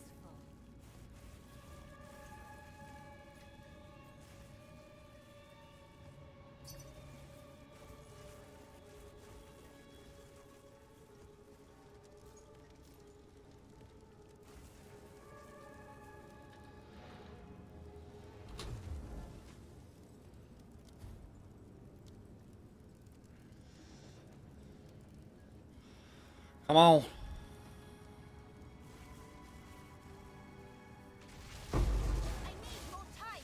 Come on. I need more time.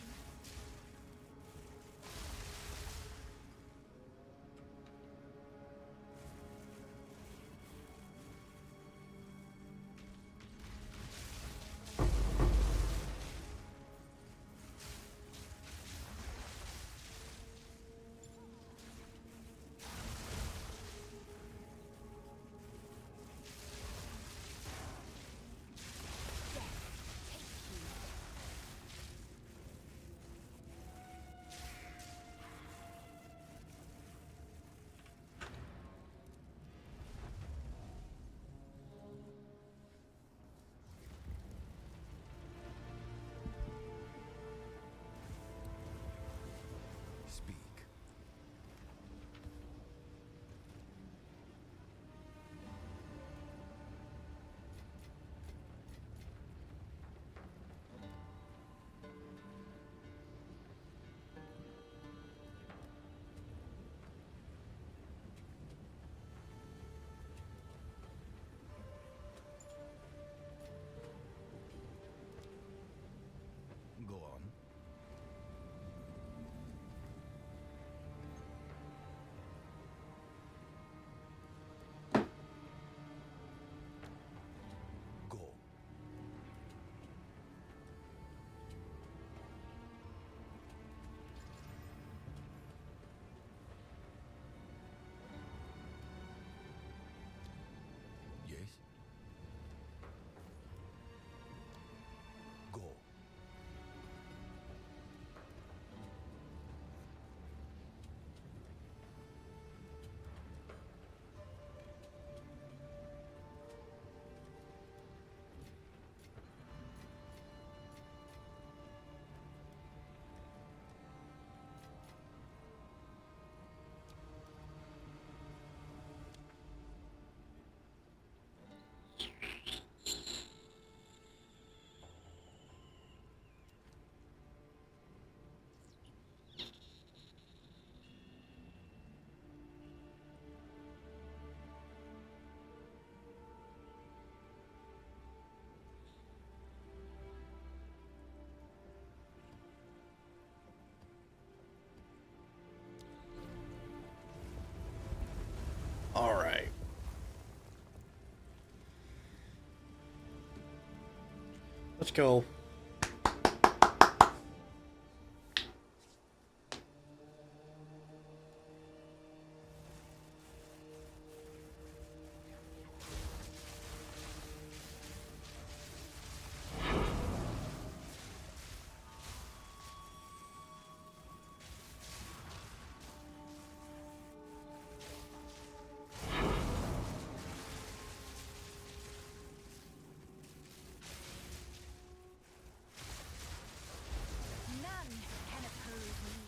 Let's go. None can oppose me.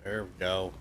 There we go.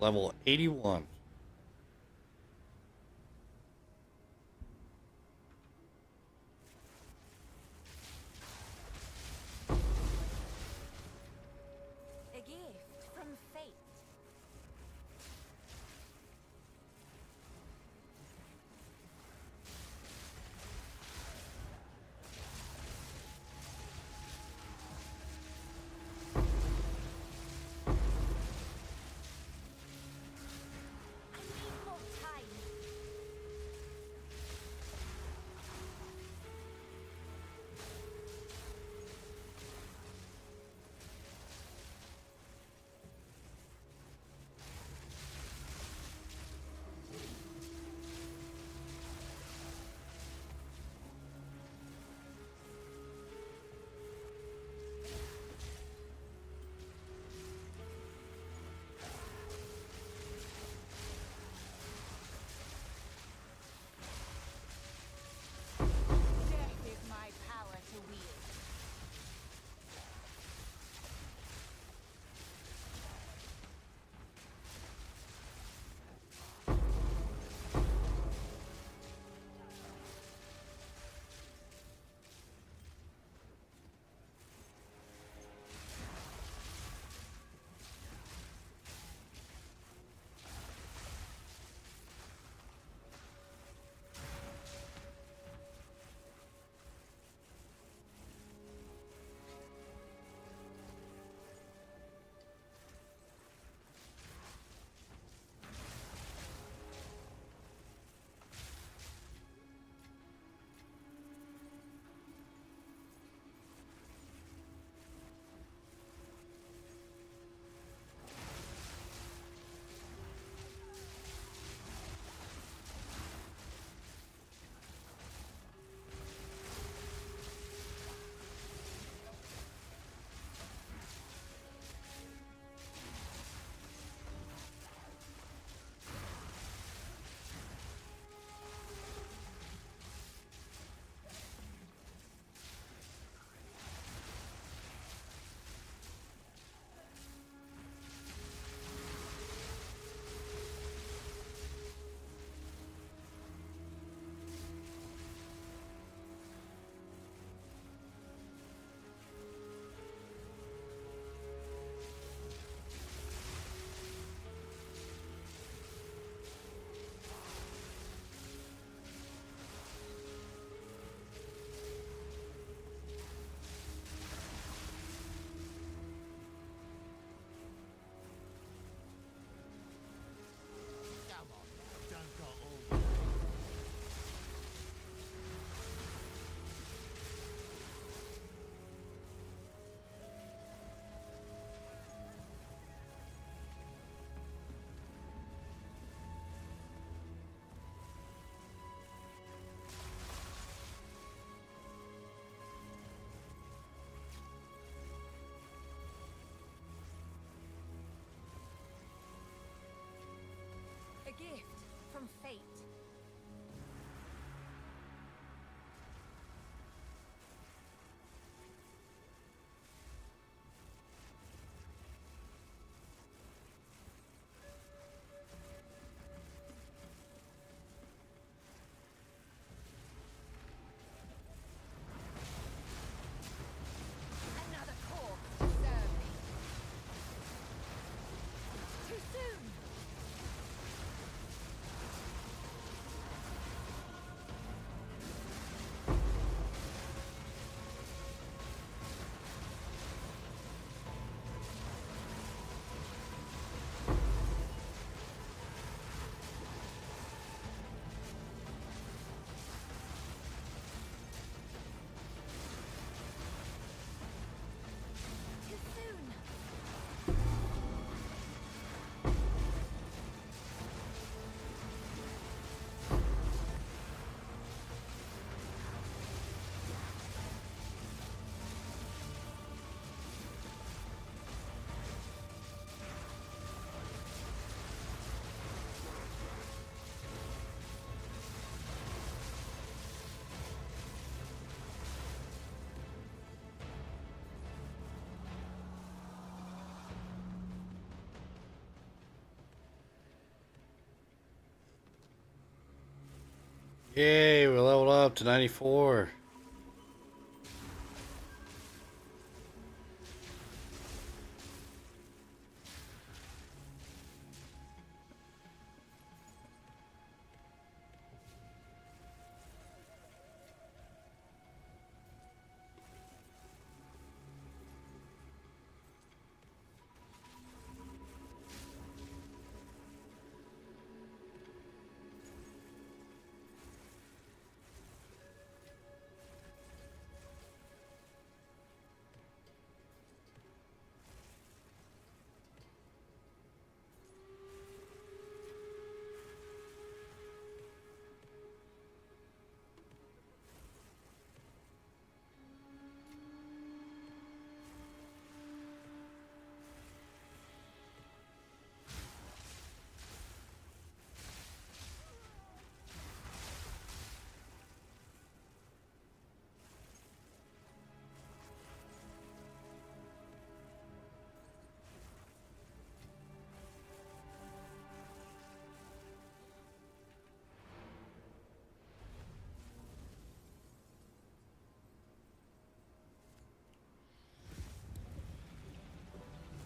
Level 81. A gift from fate. from fate. Another corpse to serve me. Too soon. Too soon. Yay, we leveled up to 94.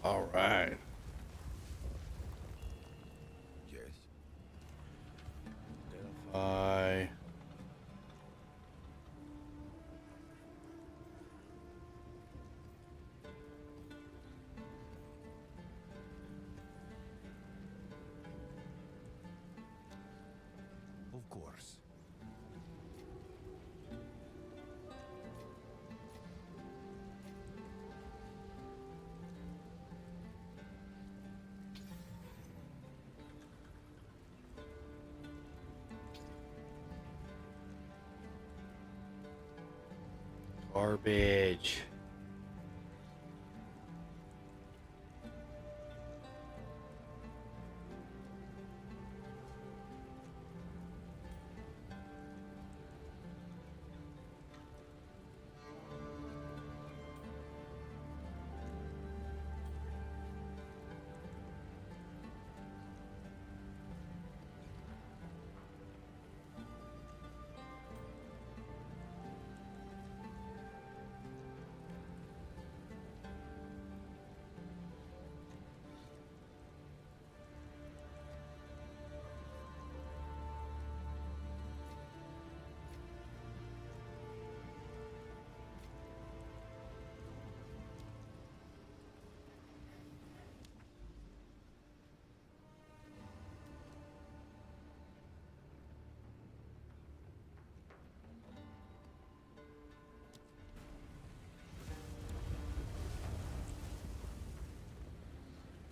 All right. Yes. Identify. Of course. Garbage.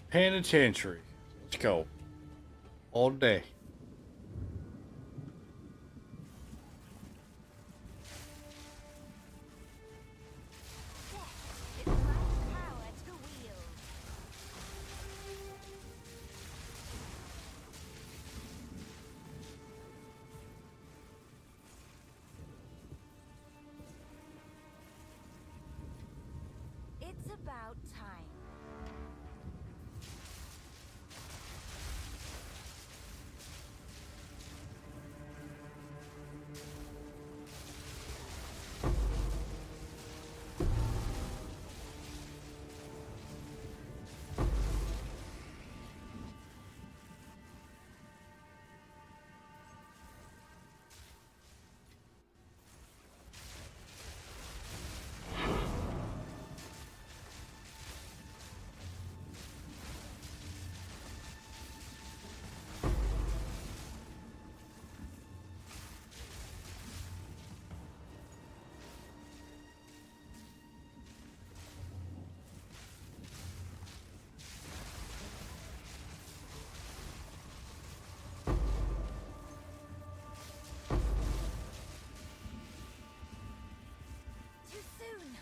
Penitentiary. Let's go. All day. It's my power to wield. about time. Too soon.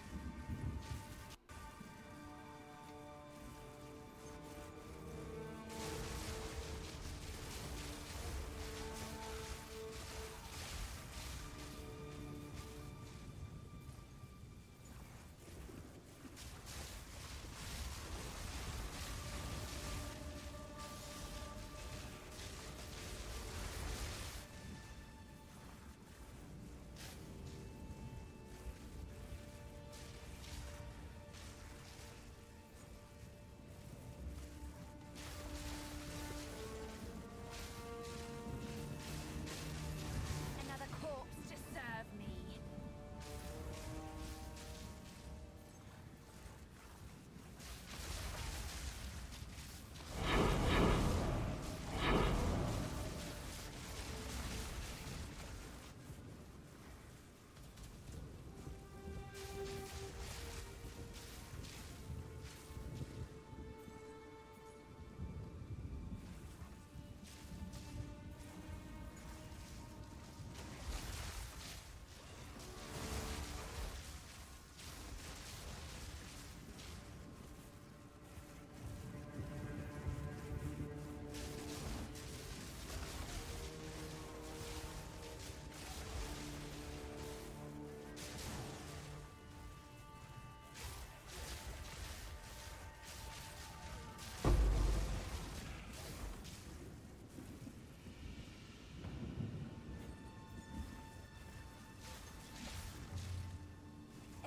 Another corpse to serve me.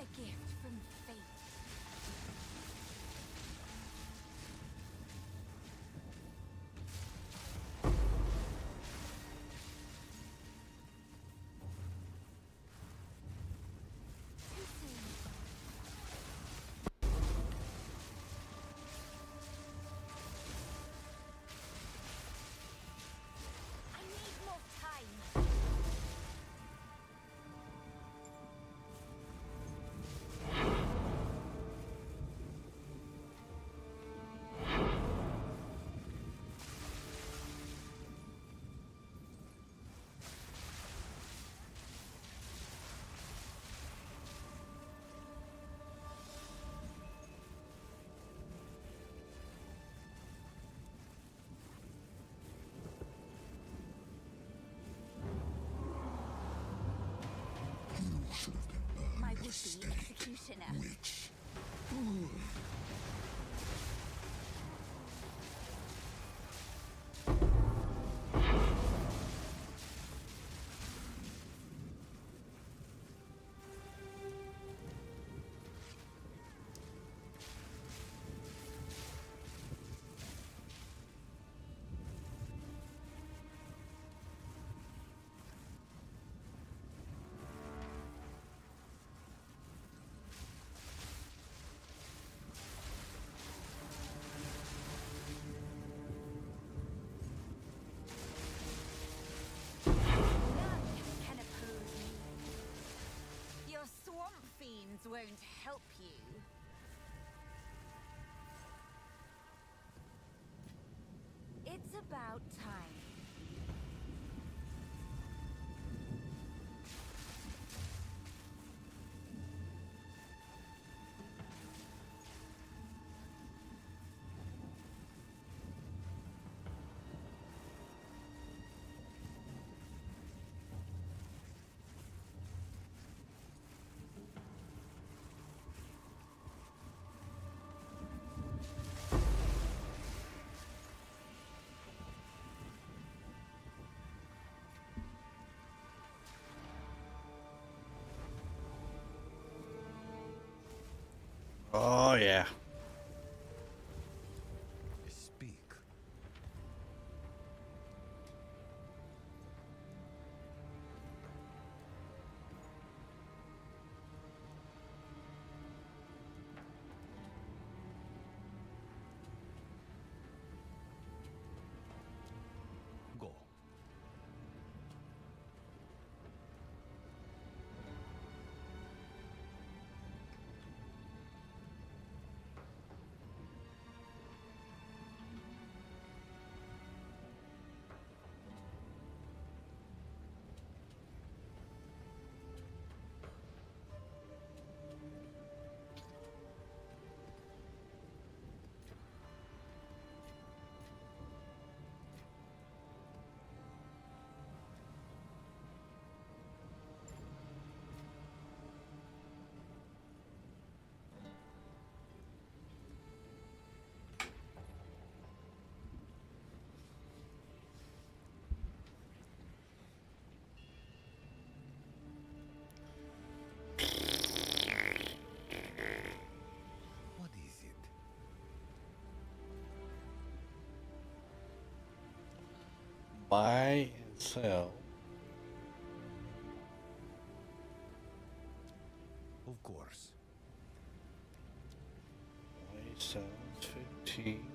A gift from fate. Too soon. I need more time. My would-be executioner. Fiends won't help you. It's about time. Oh yeah. Speak. Go. What is it? Buy and sell. Of course. Buy sells 15.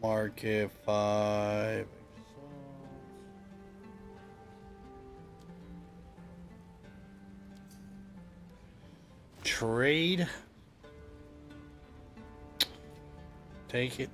Market 5. Trade. Take it.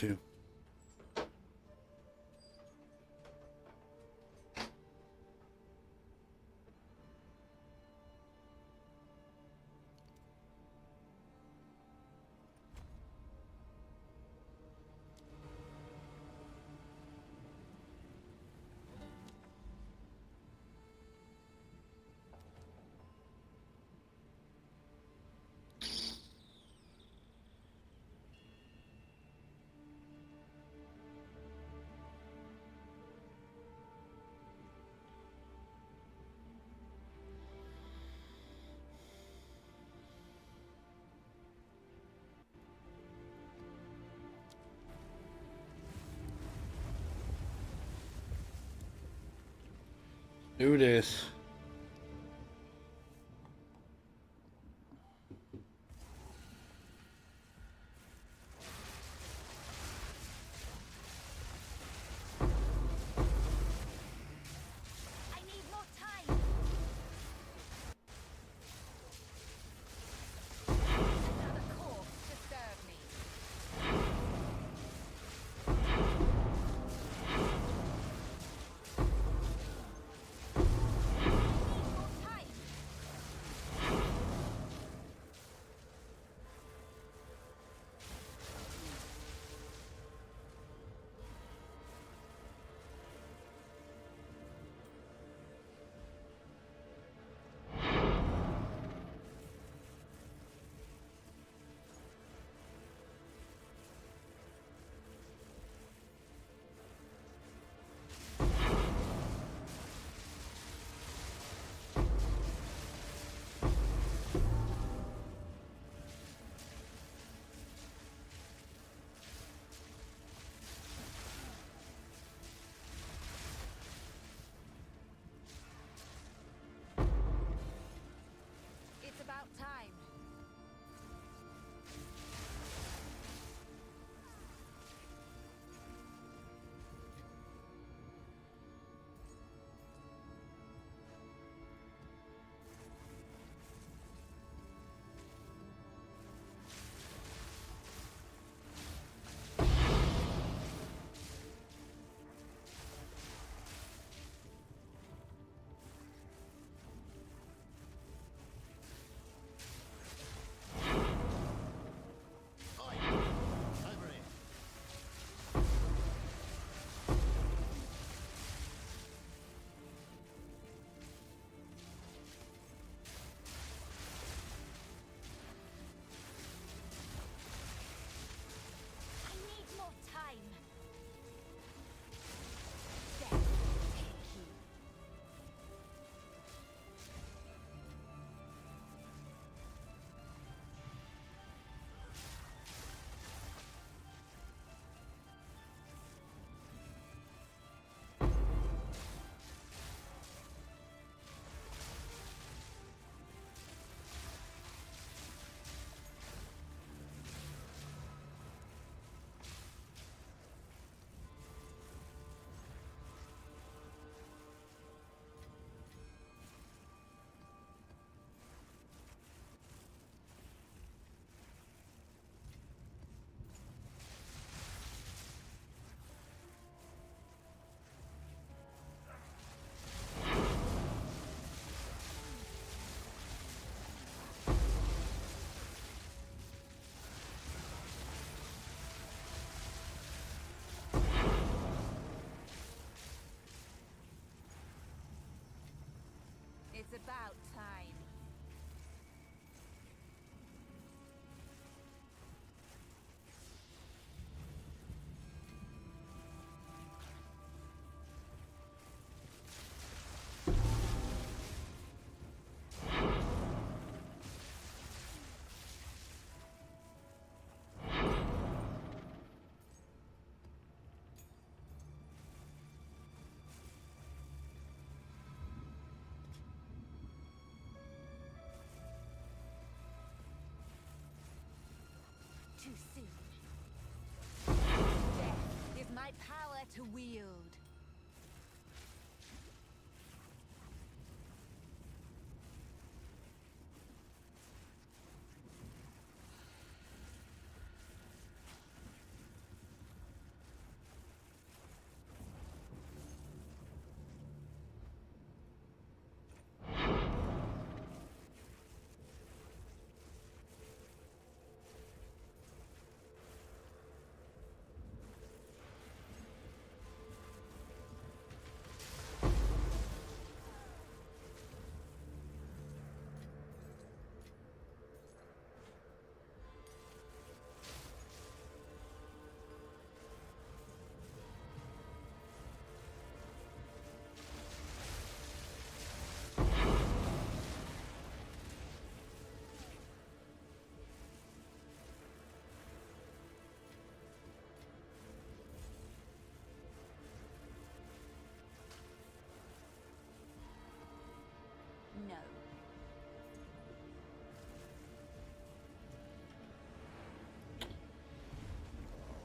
to. Do this. I need more time. Another corpse to serve me.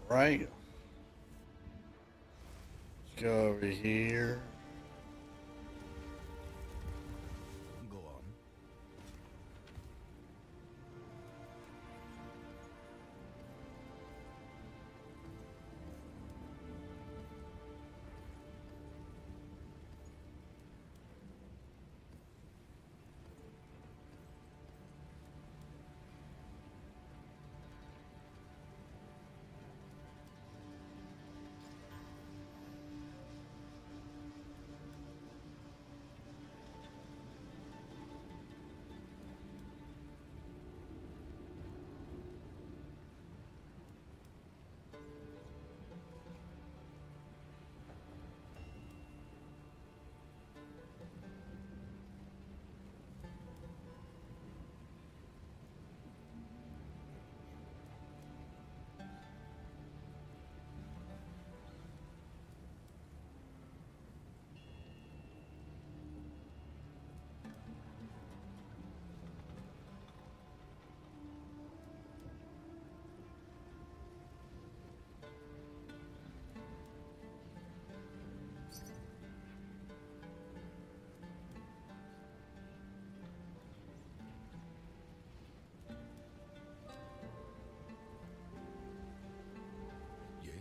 Right. Let's go over here. Go on. Yes.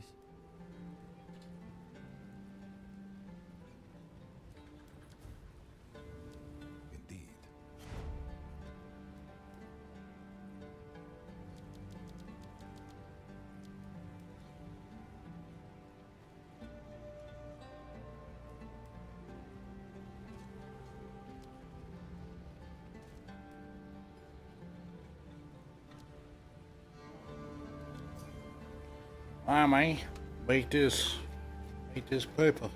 Indeed. Alright, man. Make this paper.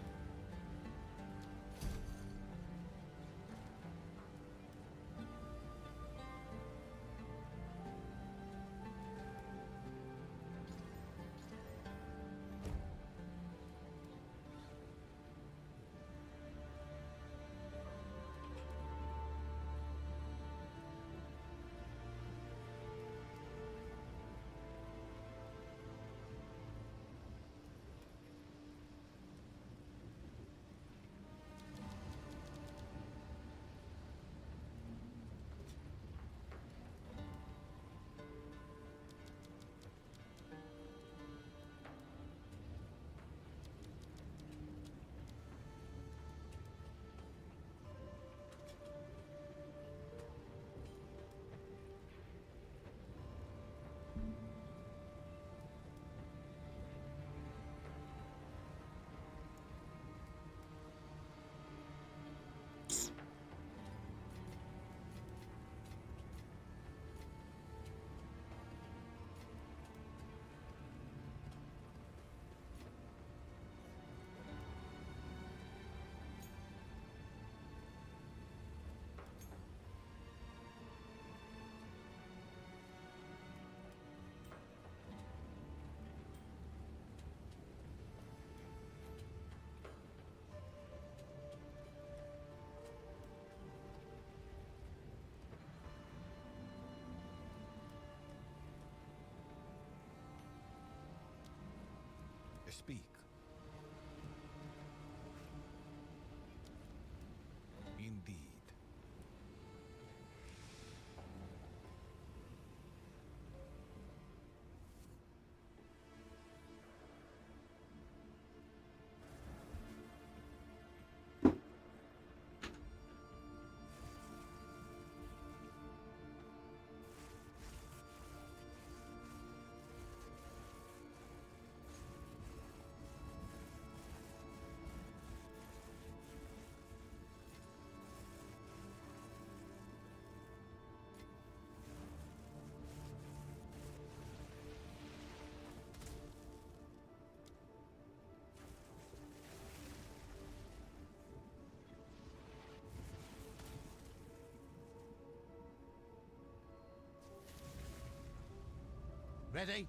Speak. Indeed. Ready?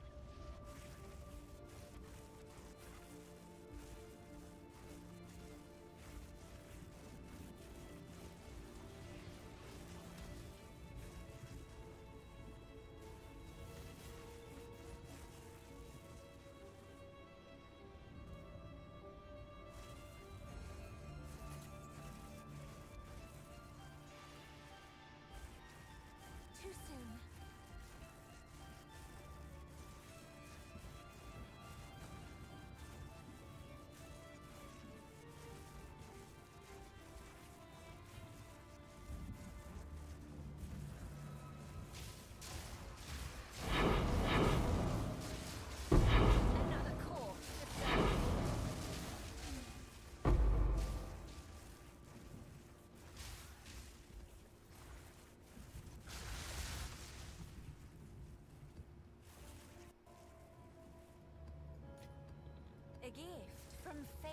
gift from fate.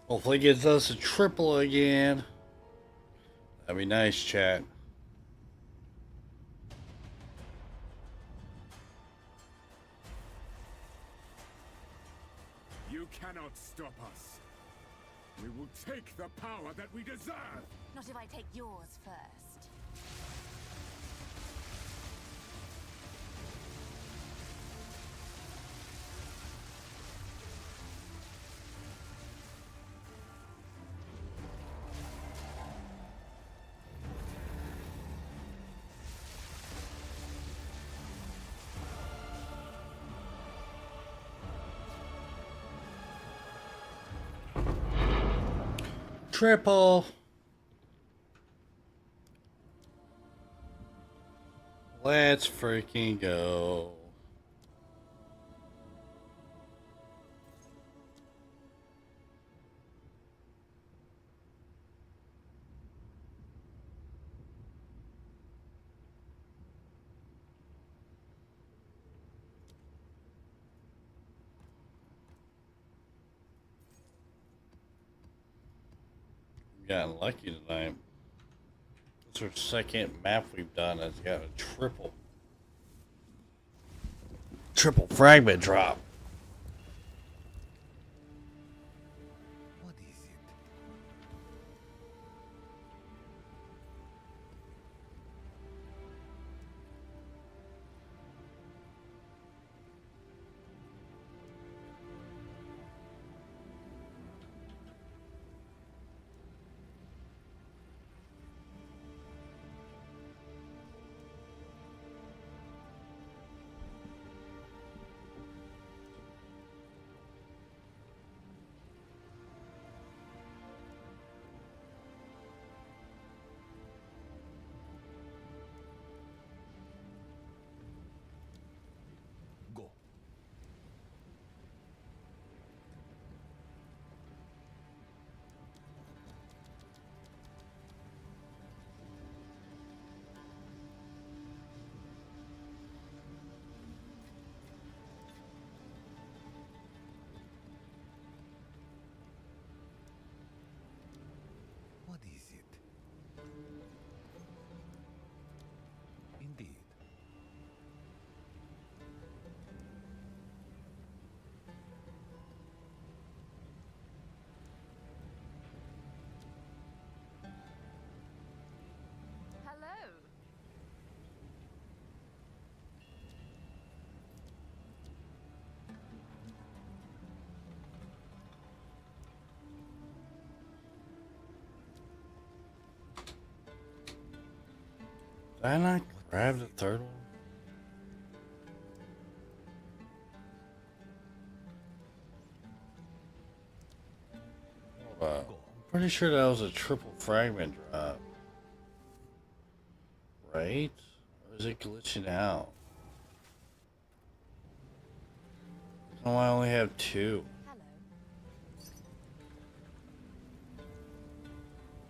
Hopefully it gets us a triple again. That'd be nice, chat. You cannot stop us. We will take the power that we deserve. Not if I take yours first. Triple. Let's freaking go. Gotten lucky tonight. This is our second map we've done that's got a triple fragment drop. What is it? Go. What is it? Indeed. Hello. Did I not grab the third one? Hold up. I'm pretty sure that was a triple fragment drop. Right? Or is it glitching out? Oh, I only have two.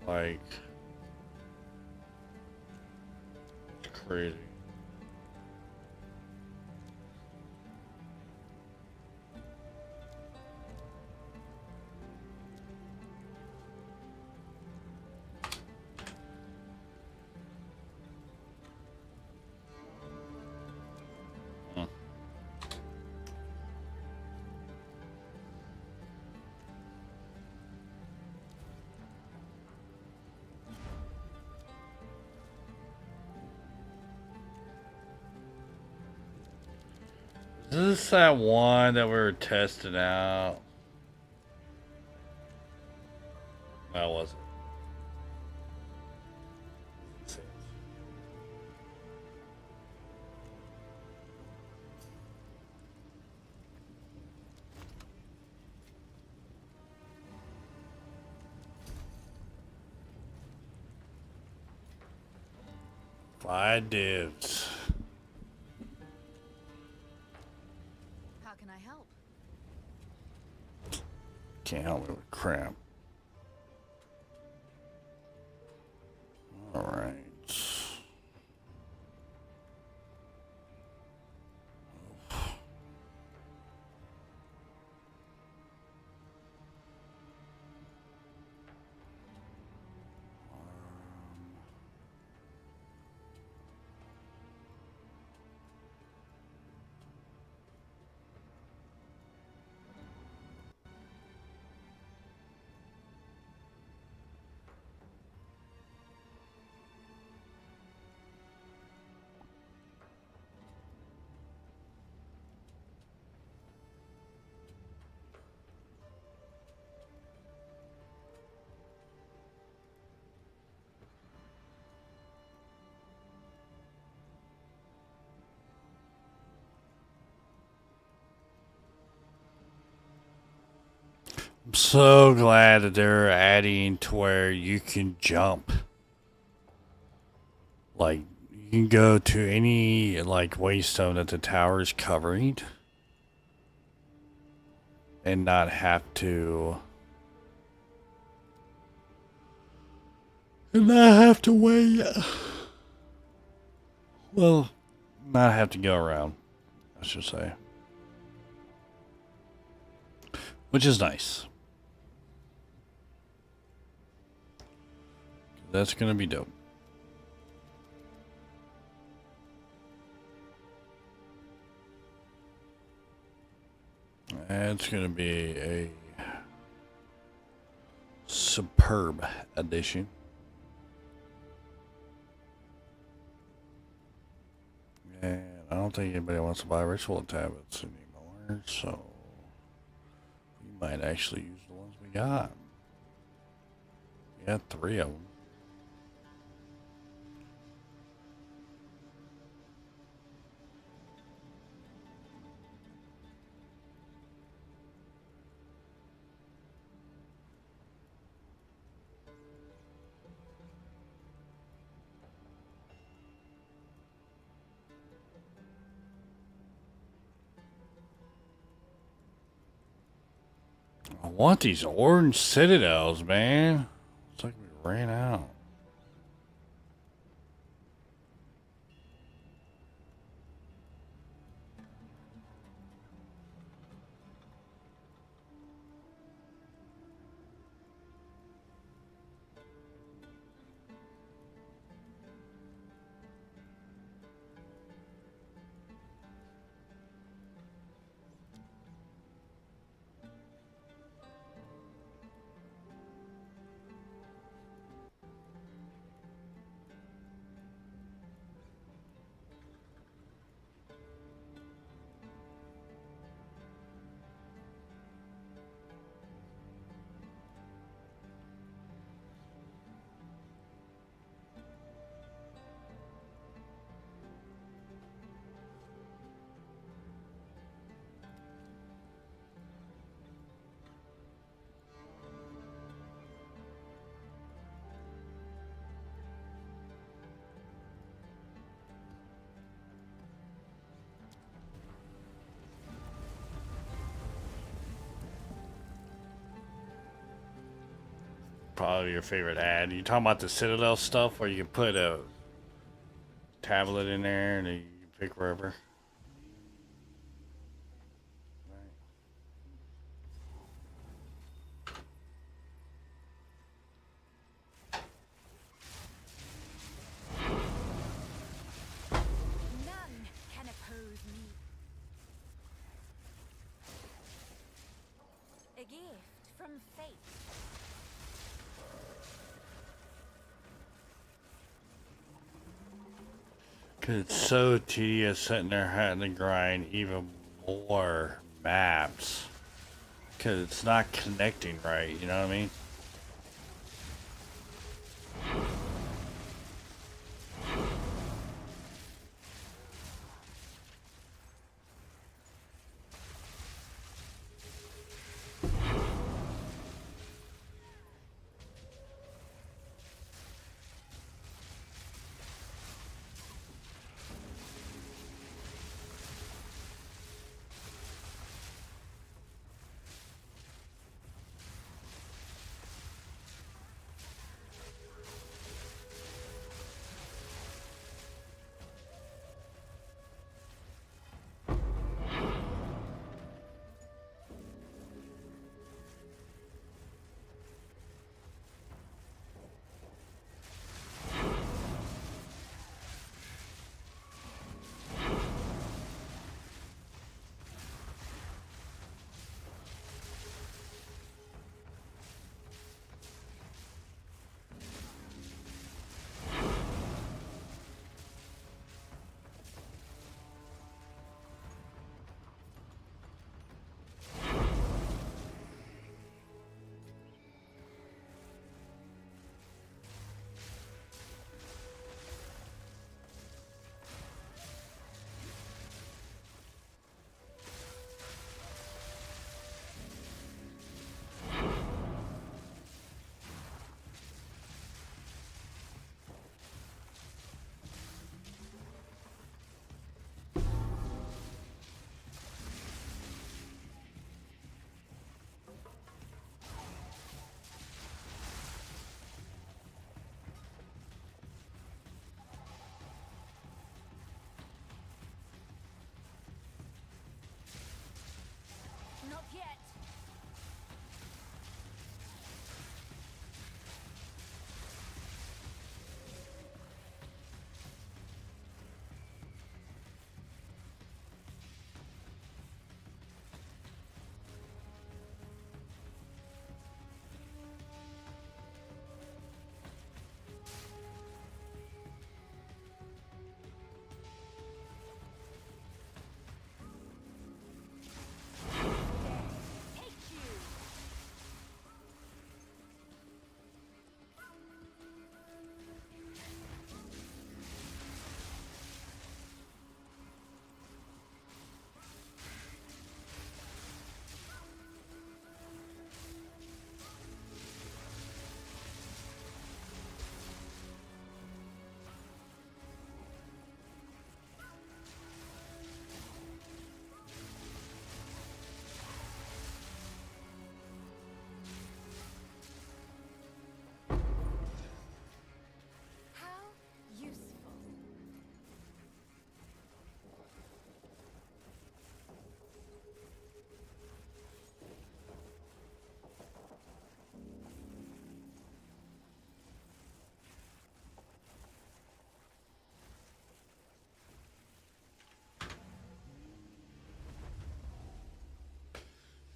Hello. Like, it's crazy. Is this that one that we were testing out? That wasn't. Five divs. How can I help? Can't help me with crap. Alright. I'm so glad that they're adding to where you can jump. Like, you can go to any, like, waystone that the tower is covering and not have to... And not have to wait. Well, not have to go around, I should say. Which is nice. That's gonna be dope. It's gonna be a superb addition. And I don't think anybody wants to buy ritual tablets anymore, so we might actually use the ones we got. We got 3 of them. I want these orange citadels, man. It's like we ran out. Probably your favorite ad. You talking about the Citadel stuff where you can put a tablet in there and you can pick wherever? None can oppose me. A gift from fate. Cause it's so tedious sitting there having to grind even more maps. Cause it's not connecting right, you know what I mean?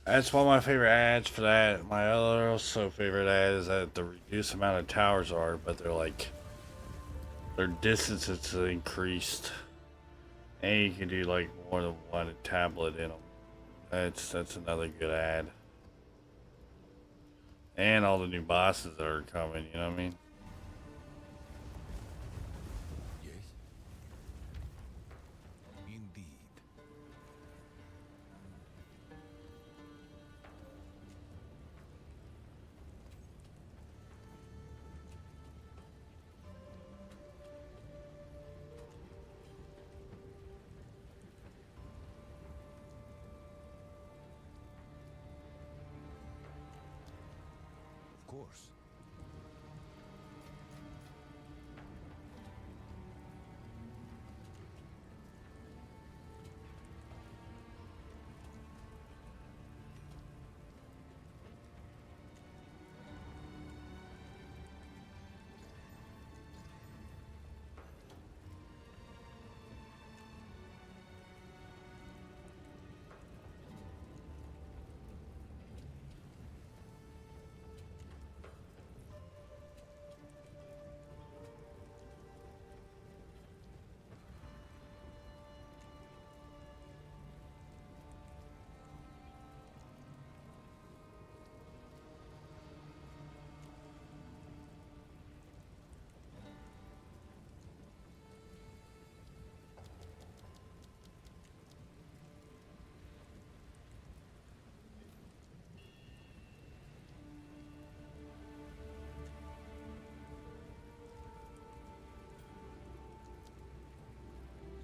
That's one of my favorite ads for that. My other also favorite ad is that the reduced amount of towers are, but they're like their distances increased, and you can do like more than one tablet in them. That's another good ad. And all the new bosses that are coming, you know what I mean? Yes. Indeed. Of course.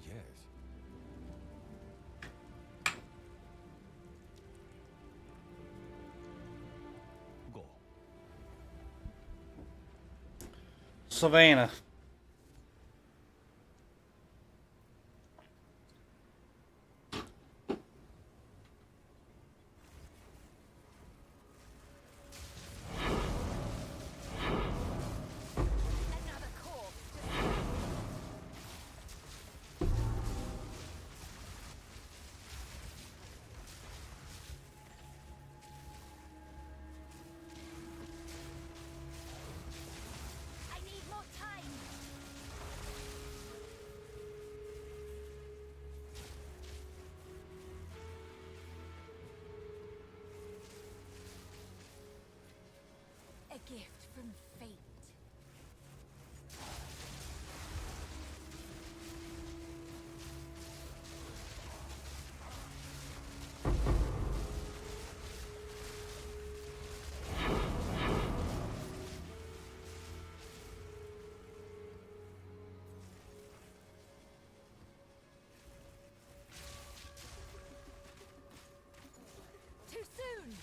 Yes. Go. Savannah. Another corpse. I need more time. A gift from fate. Too soon.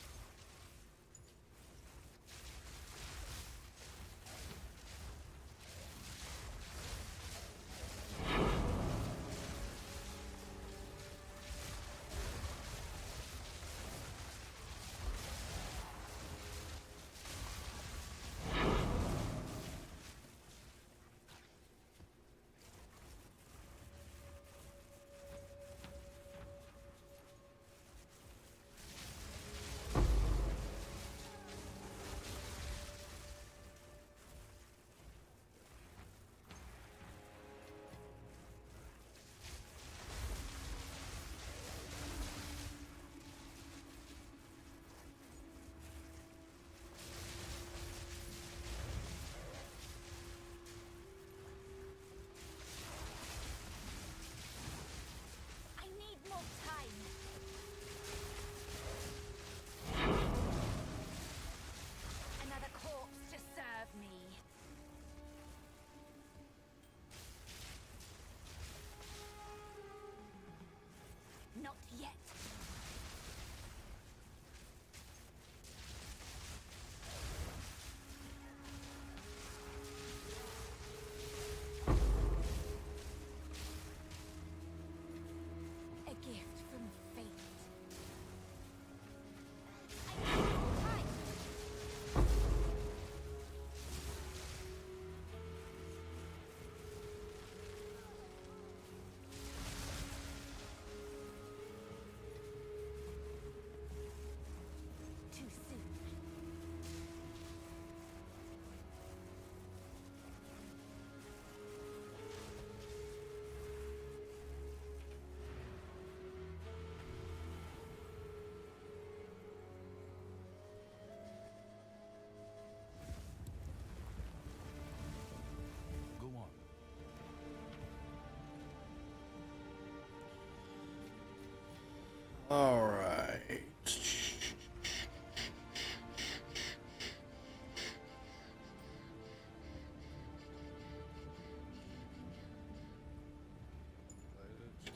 All right. Let's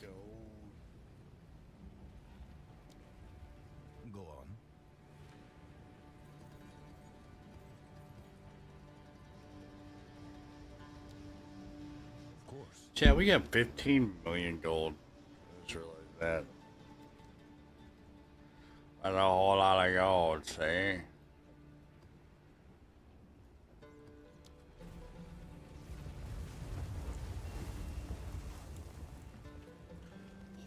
go. Go on. Of course. Chat, we got 15 million gold. I just realized that. That's a whole lot of gold, see?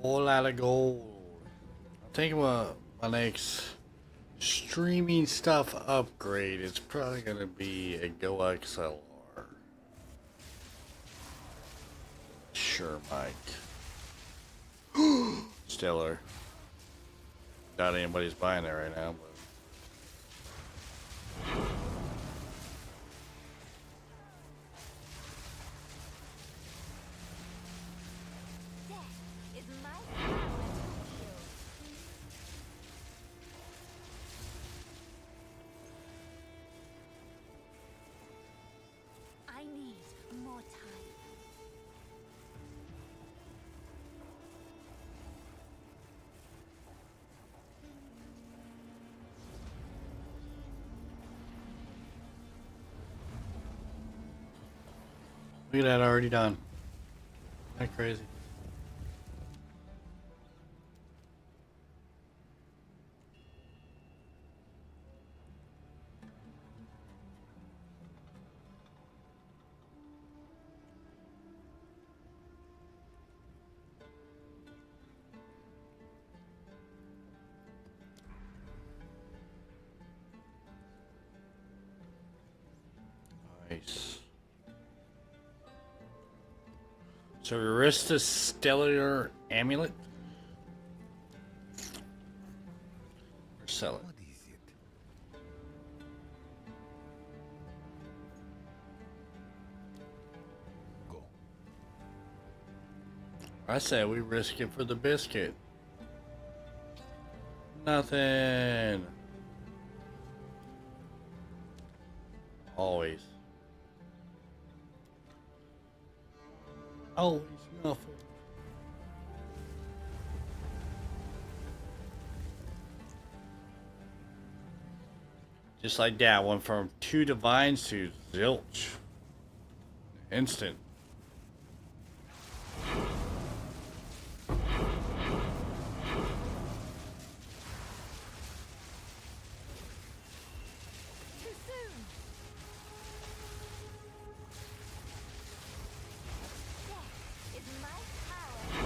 Whole lot of gold. I'm thinking about my next streaming stuff upgrade. It's probably gonna be a Go XLR. Sure, Mike. Stellar. Doubt anybody's buying it right now, but Death is my power to heal. I need more time. look at that already done. Isn't that crazy? Nice. So Arista Stellar Amulet. Or sell it. What is it? Go. I say we risk it for the biscuit. Nothing. Always. Always nothing. Just like that, went from 2 divines to zilch. Instant. Too soon. Death is my power.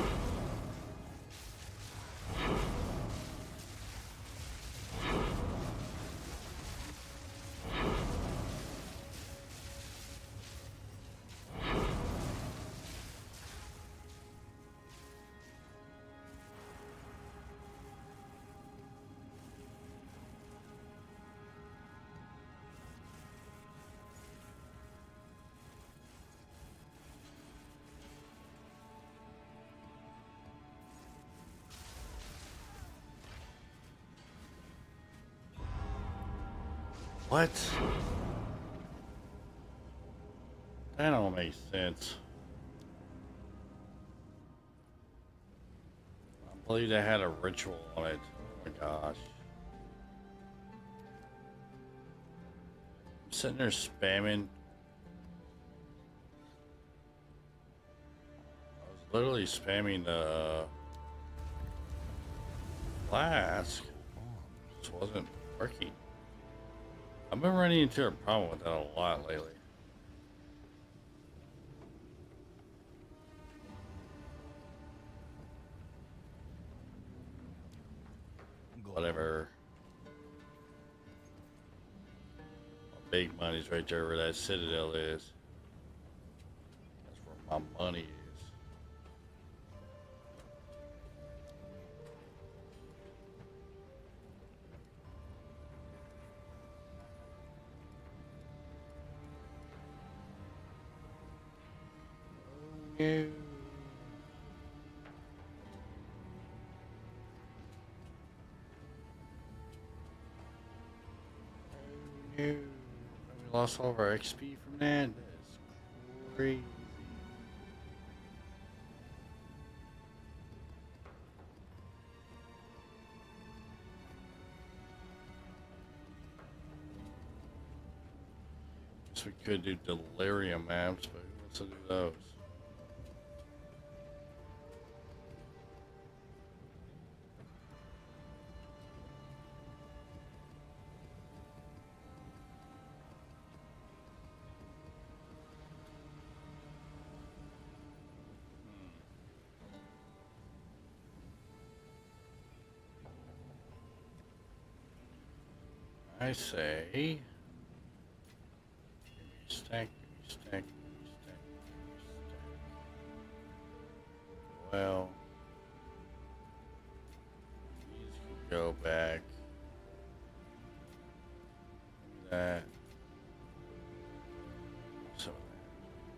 What? That don't make sense. I believe they had a ritual on it. Oh my gosh. I'm sitting there spamming. I was literally spamming the flask. This wasn't working. I've been running into a problem with that a lot lately. Go. Whatever. My big money's right there where that citadel is. That's where my money is. We lost all of our XP from that? That's crazy. Guess we could do delirium maps, but who wants to do those? I say, give me a stack, give me a stack, give me a stack, give me a stack. Well, these can go back. Give me that. So,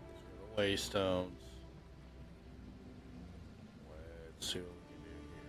let's go to waystones. Let's see what we can do here.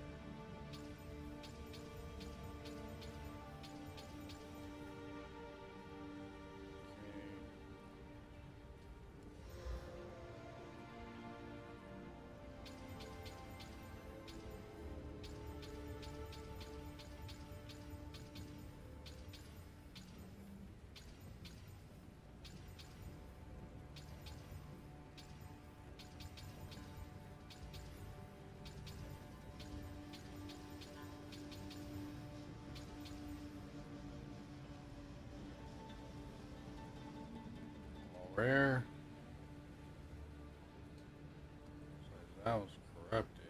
Rare. So that was corrupted.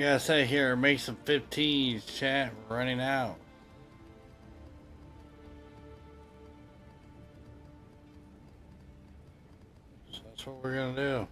gotta say here, make some 15s, chat. We're running out. So that's what we're gonna do.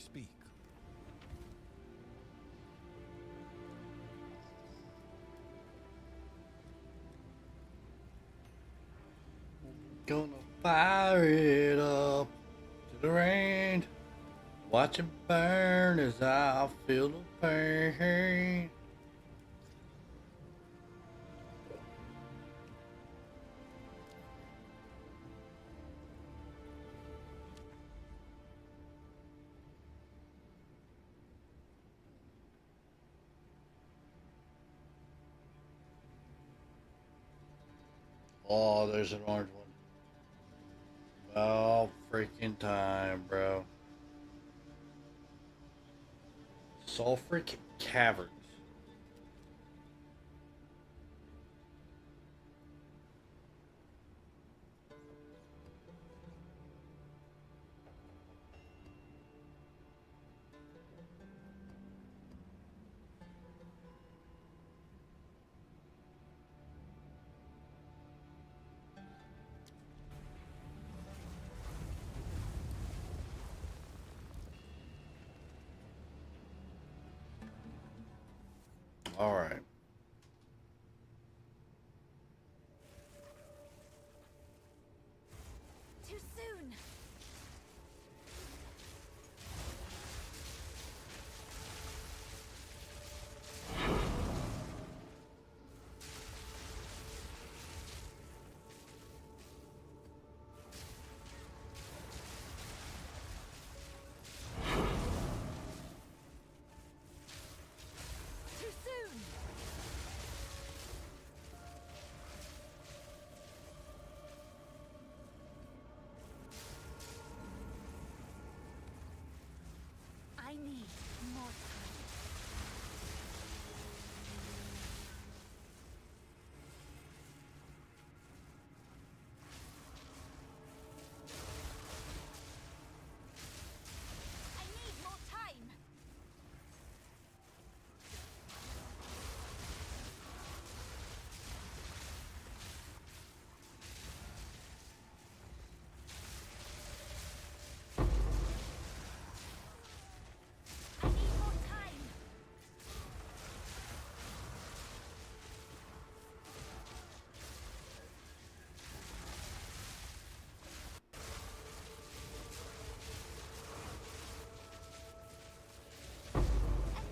speak. Gonna fire it up to the rain. Watch it burn as I feel the pain. Oh, there's an orange one. Oh, freaking time, bro. Sulfuric Caverns. All right. Too soon. Too soon. I need more time. I need more time. I need more time.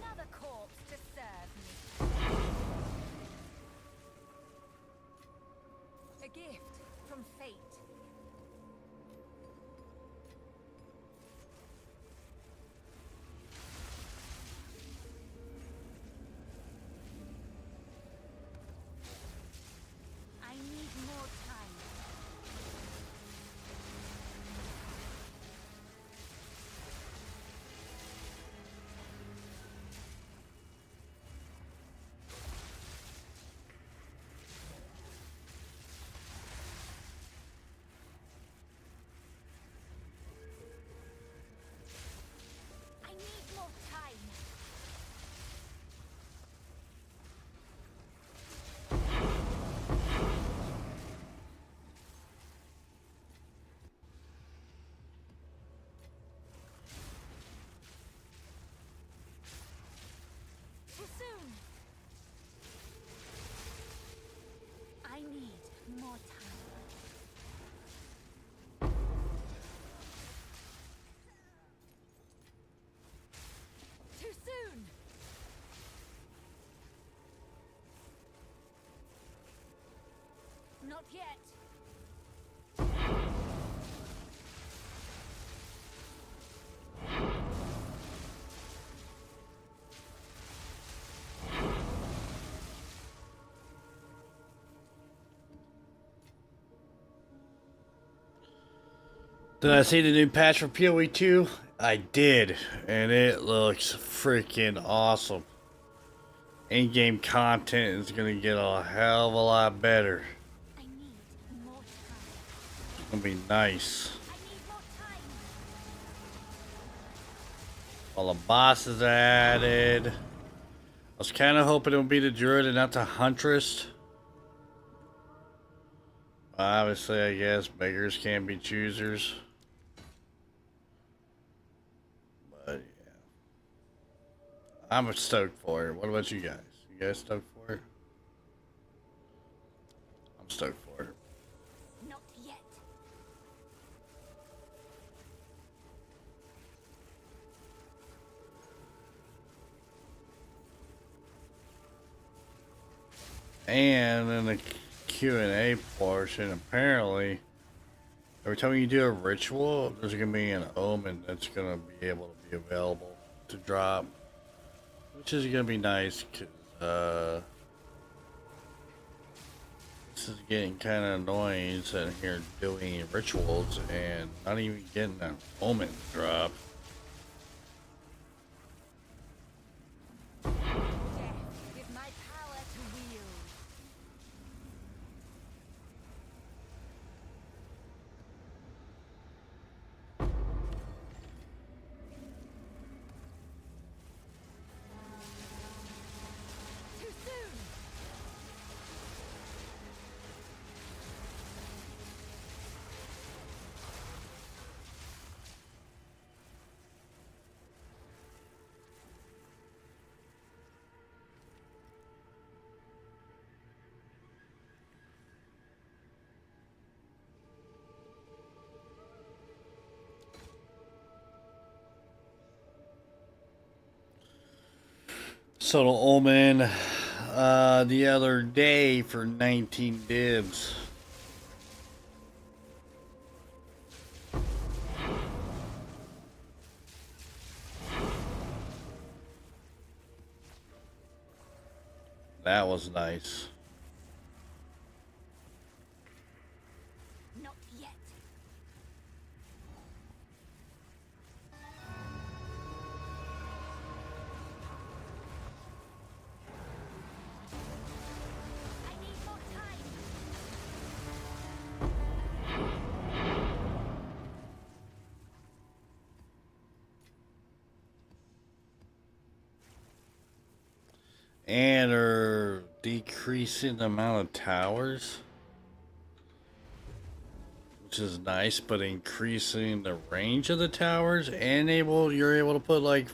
Another corpse to serve me. A gift from fate. I need more time. I need more time. Too soon. I need more time. Too soon. Not yet. Did I see the new patch for PoE 2? I did, and it looks freaking awesome. In-game content is gonna get a hell of a lot better. I need more time. It's gonna be nice. I need more time. All the bosses added. I was kind of hoping it would be the druid and not the huntress. Obviously, I guess beggars can't be choosers. But I'm stoked for it. What about you guys? You guys stoked for it? I'm stoked for it. Not yet. And in the Q&A portion, apparently, every time you do a ritual, there's going to be an omen that's going to be able to be available to drop. Which is going to be nice, because this is getting kind of annoying sitting here doing rituals and not even getting an omen drop. Death is my power to wield. Too soon. So the omen the other day for 19 dibs. That was nice. Not yet. I need more time. And are decreasing the amount of towers, which is nice, but increasing the range of the towers, and you're able to put like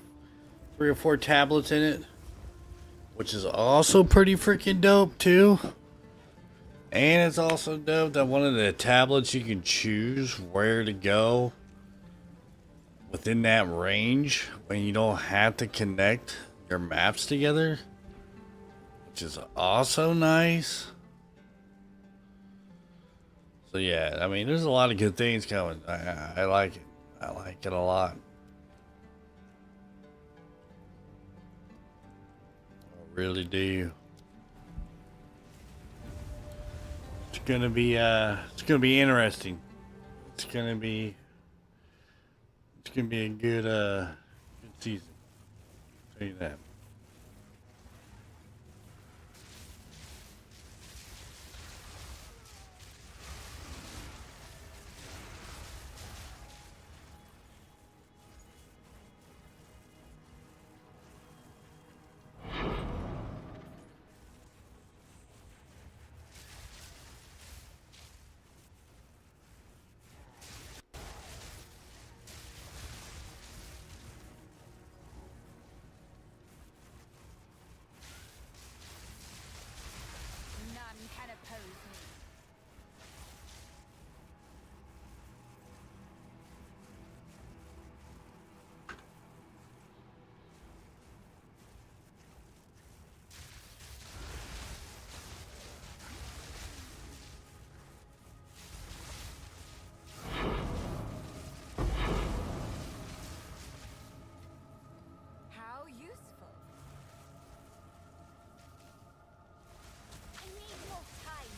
3 or 4 tablets in it, which is also pretty freaking dope too. And it's also dope that one of the tablets you can choose where to go within that range when you don't have to connect your maps together, which is also nice. So yeah, I mean, there's a lot of good things coming. I like it. I like it a lot. I really do. It's gonna be interesting. It's gonna be a good season. I'll tell you that. None can oppose me. How useful. I need more time.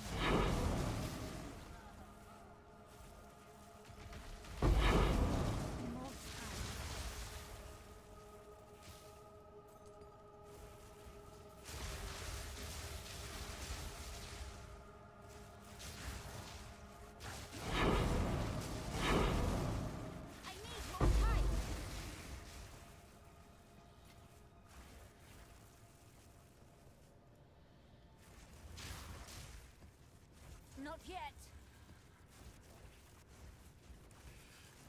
More time. I need more time. Not yet.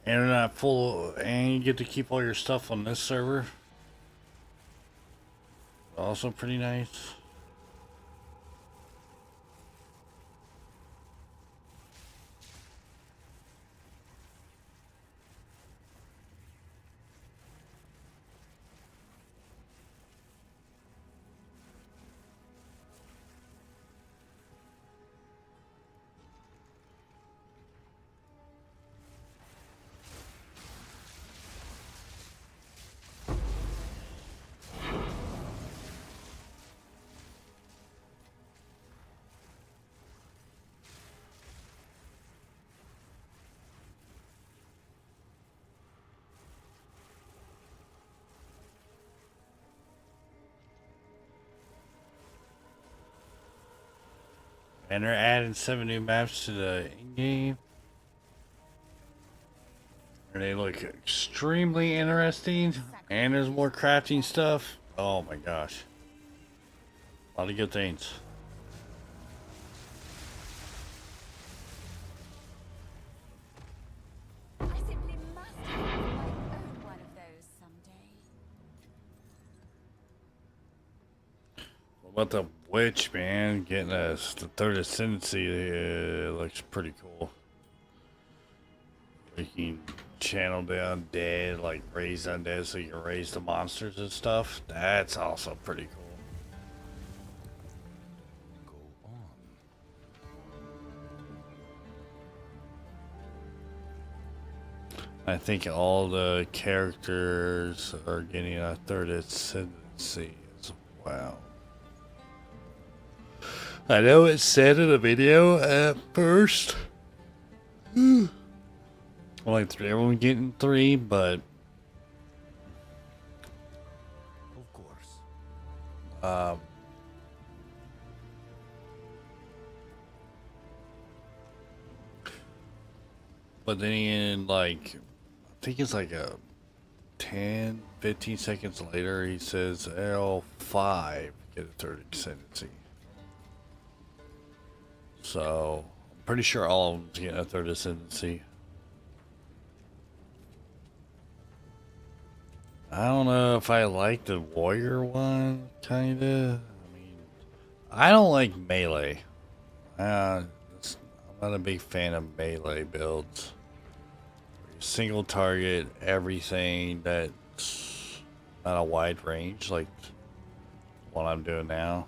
And they're not full, and you get to keep all your stuff on this server. Also pretty nice. And they're adding 7 new maps to the in-game. And they look extremely interesting. And there's more crafting stuff. Oh my gosh. A lot of good things. I simply must have my own one of those someday. What about the witch, man? Getting us the third ascendancy looks pretty cool. You can channel down dead, like raise undead, so you can raise the monsters and stuff. That's also pretty cool. Go on. I think all the characters are getting a third ascendancy as well. I know it said in the video at first. Like everyone getting 3, but Of course. but then in like, I think it's like a 10-15 seconds later, he says L5 get a third ascendancy. So I'm pretty sure all of them's getting a third ascendancy. I don't know if I like the warrior one, kinda. I mean, I don't like melee. I'm not a big fan of melee builds. Single target, everything that's not a wide range, like what I'm doing now.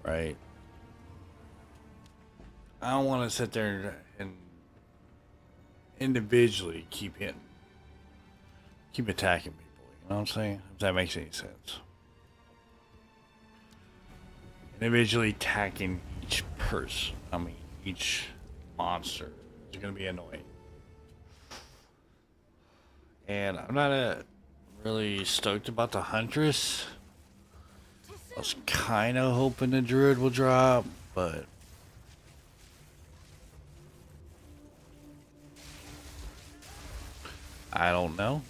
Right? I don't want to sit there and individually keep hitting. Keep attacking people, you know what I'm saying? If that makes any sense. Individually attacking each person, each monster is going to be annoying. And I'm not really stoked about the Huntress. I was kind of hoping the Druid will drop, but I don't know.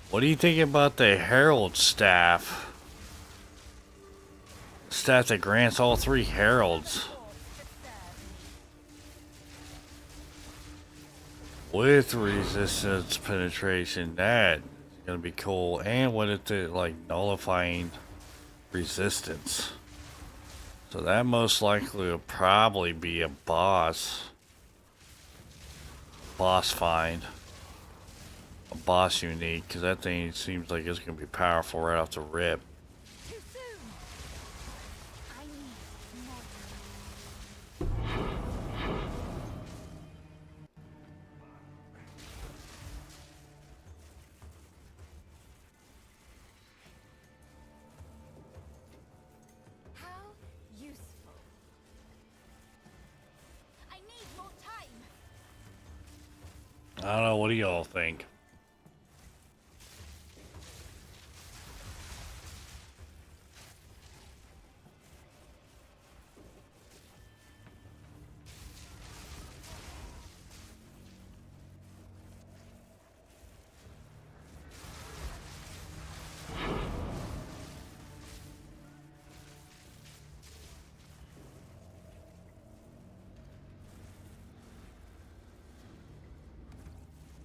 What do you think about the Herald staff? Staff that grants all 3 heralds with resistance penetration. That is gonna be cool. And what if it like nullifying resistance? So that most likely will probably be a boss find. A boss unique, because that thing seems like it's going to be powerful right off the rip. Too soon. I need more time. How useful. I need more time. I don't know, what do y'all think?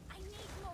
I need more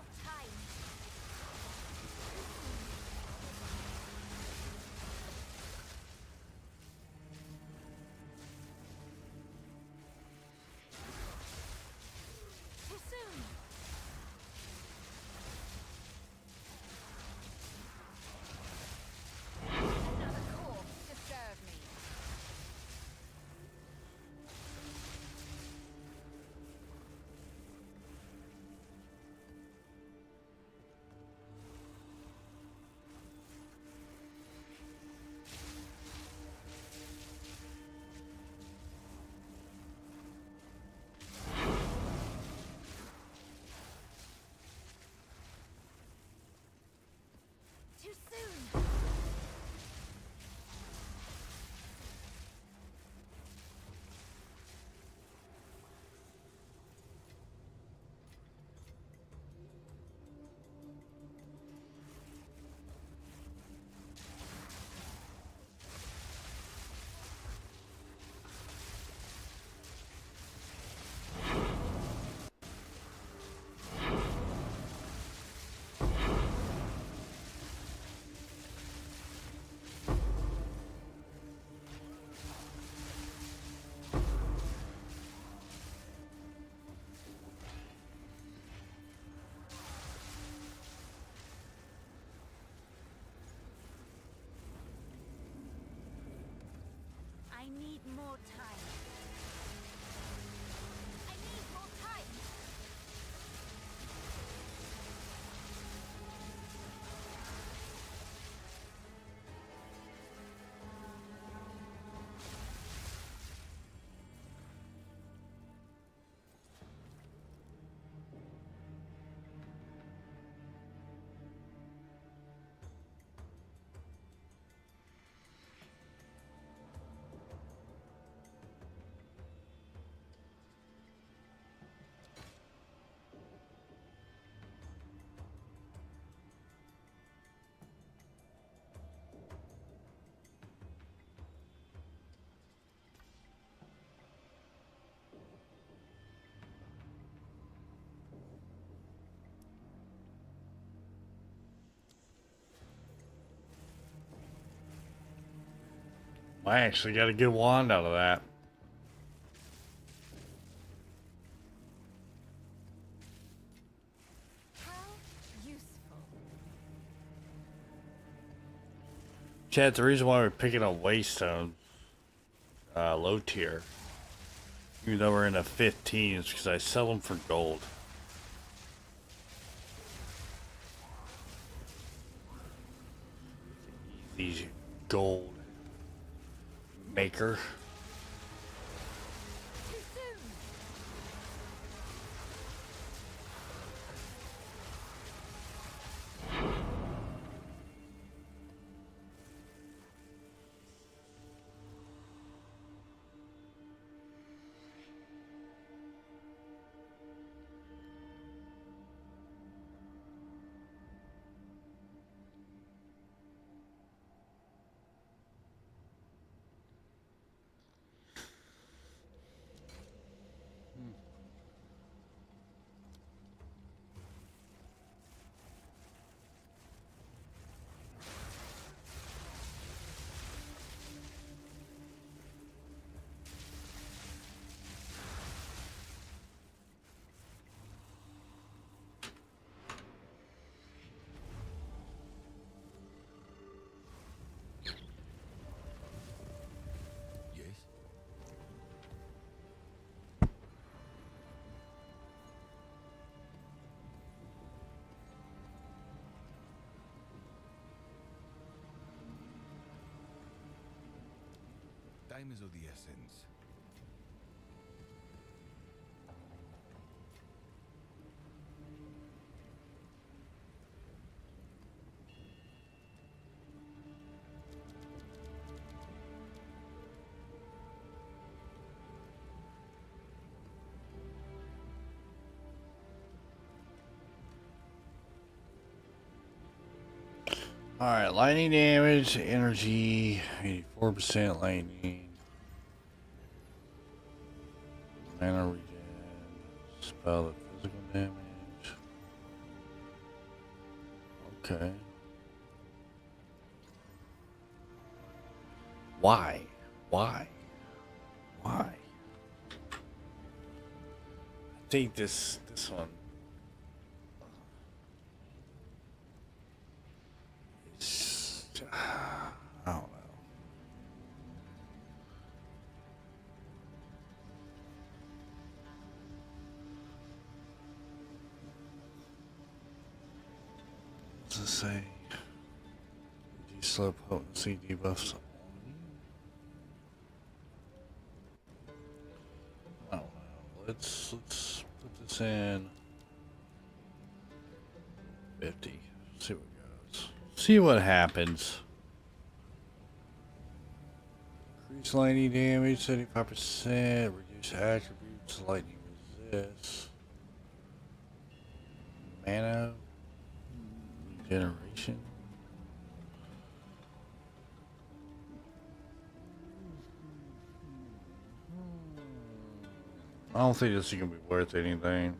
need more time. I need more time. I actually got a good wand out of that. How useful. Chad, the reason why we're picking up Waystone low tier, even though we're in a 15, is because I sell them for gold. These gold maker. Too soon. Yes? Time is of the essence. Alright, lightning damage, energy, 84% lightning. Mana regen, spell of physical damage. Okay. Why? Why? Why? I think this one. I don't know. What's it say? Reduce slow potency debuffs. I don't know. Let's put this in 50. See what goes. See what happens. Increase lightning damage, 75%. Reduce attributes, lightning resist. Mana regeneration. I don't think this is gonna be worth anything.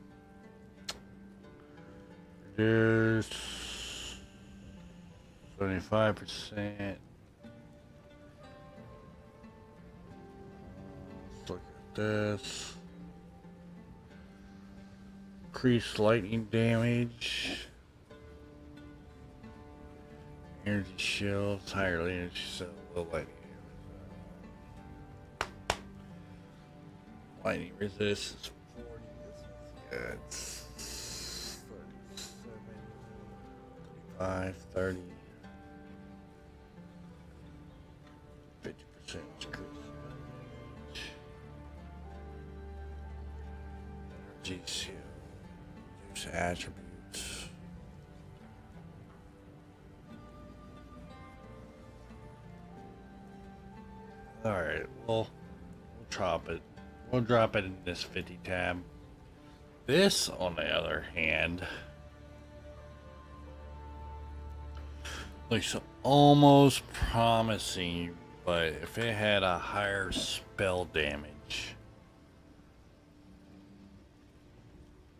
Reduce 75%. Let's look at this. Increase lightning damage. Energy shields, higher energy, so low lightning damage. Lightning resist is 40. Yeah, it's 37, 25, 30. 50% is critical damage. Energy shield. Reduce attributes. Alright, we'll drop it. We'll drop it in this 50 tab. This, on the other hand, looks almost promising, but if it had a higher spell damage,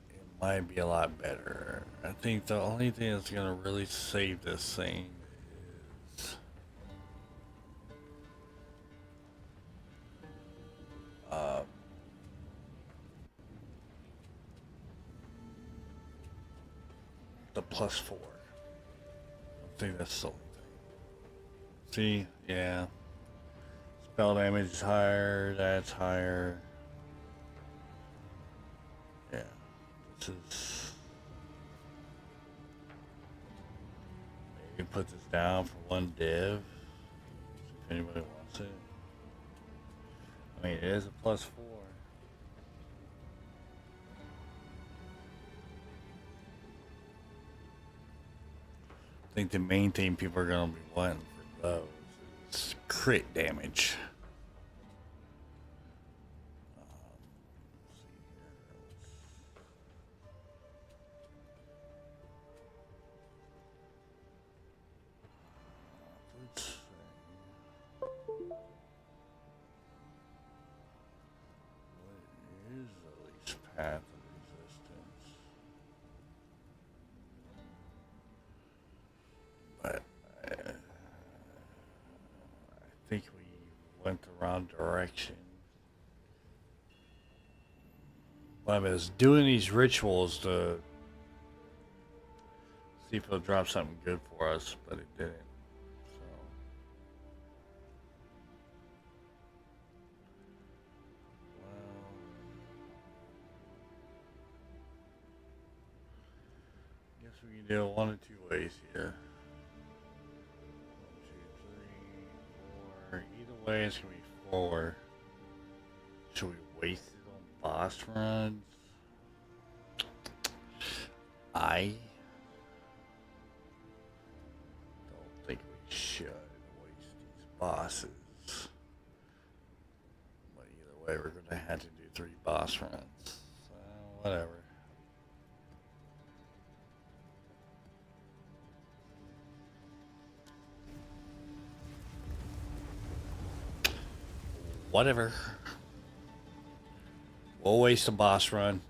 it might be a lot better. I think the only thing that's going to really save this thing is the +4. I think that's the only thing. See, yeah. Spell damage is higher, that's higher. Yeah. This is... Maybe put this down for one div. See if anybody wants it. I mean, it is a +4. I think the main thing people are going to be wanting for those is crit damage. Let's see. What is the least path of resistance? But I think we went the wrong direction. Well, I was doing these rituals to see if it'll drop something good for us, but it didn't. So, well, I guess we can do it one of two ways here. 1, 2, 3, 4. Either way, it's gonna be 4. Should we waste it on boss runs? I don't think we should waste these bosses. But either way, we're gonna have to do 3 boss runs. So, whatever. Whatever. We'll waste a boss run.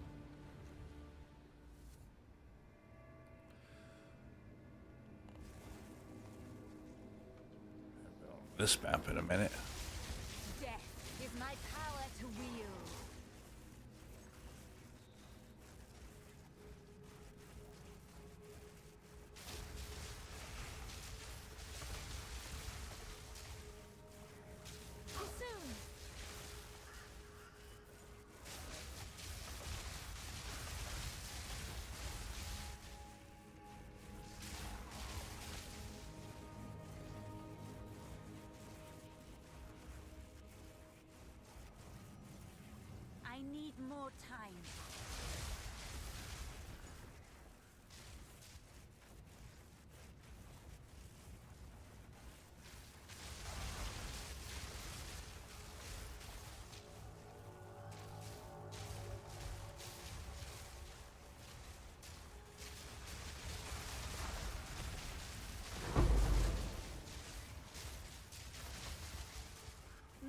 This map in a minute. Death is my power to wield. Too soon. I need more time.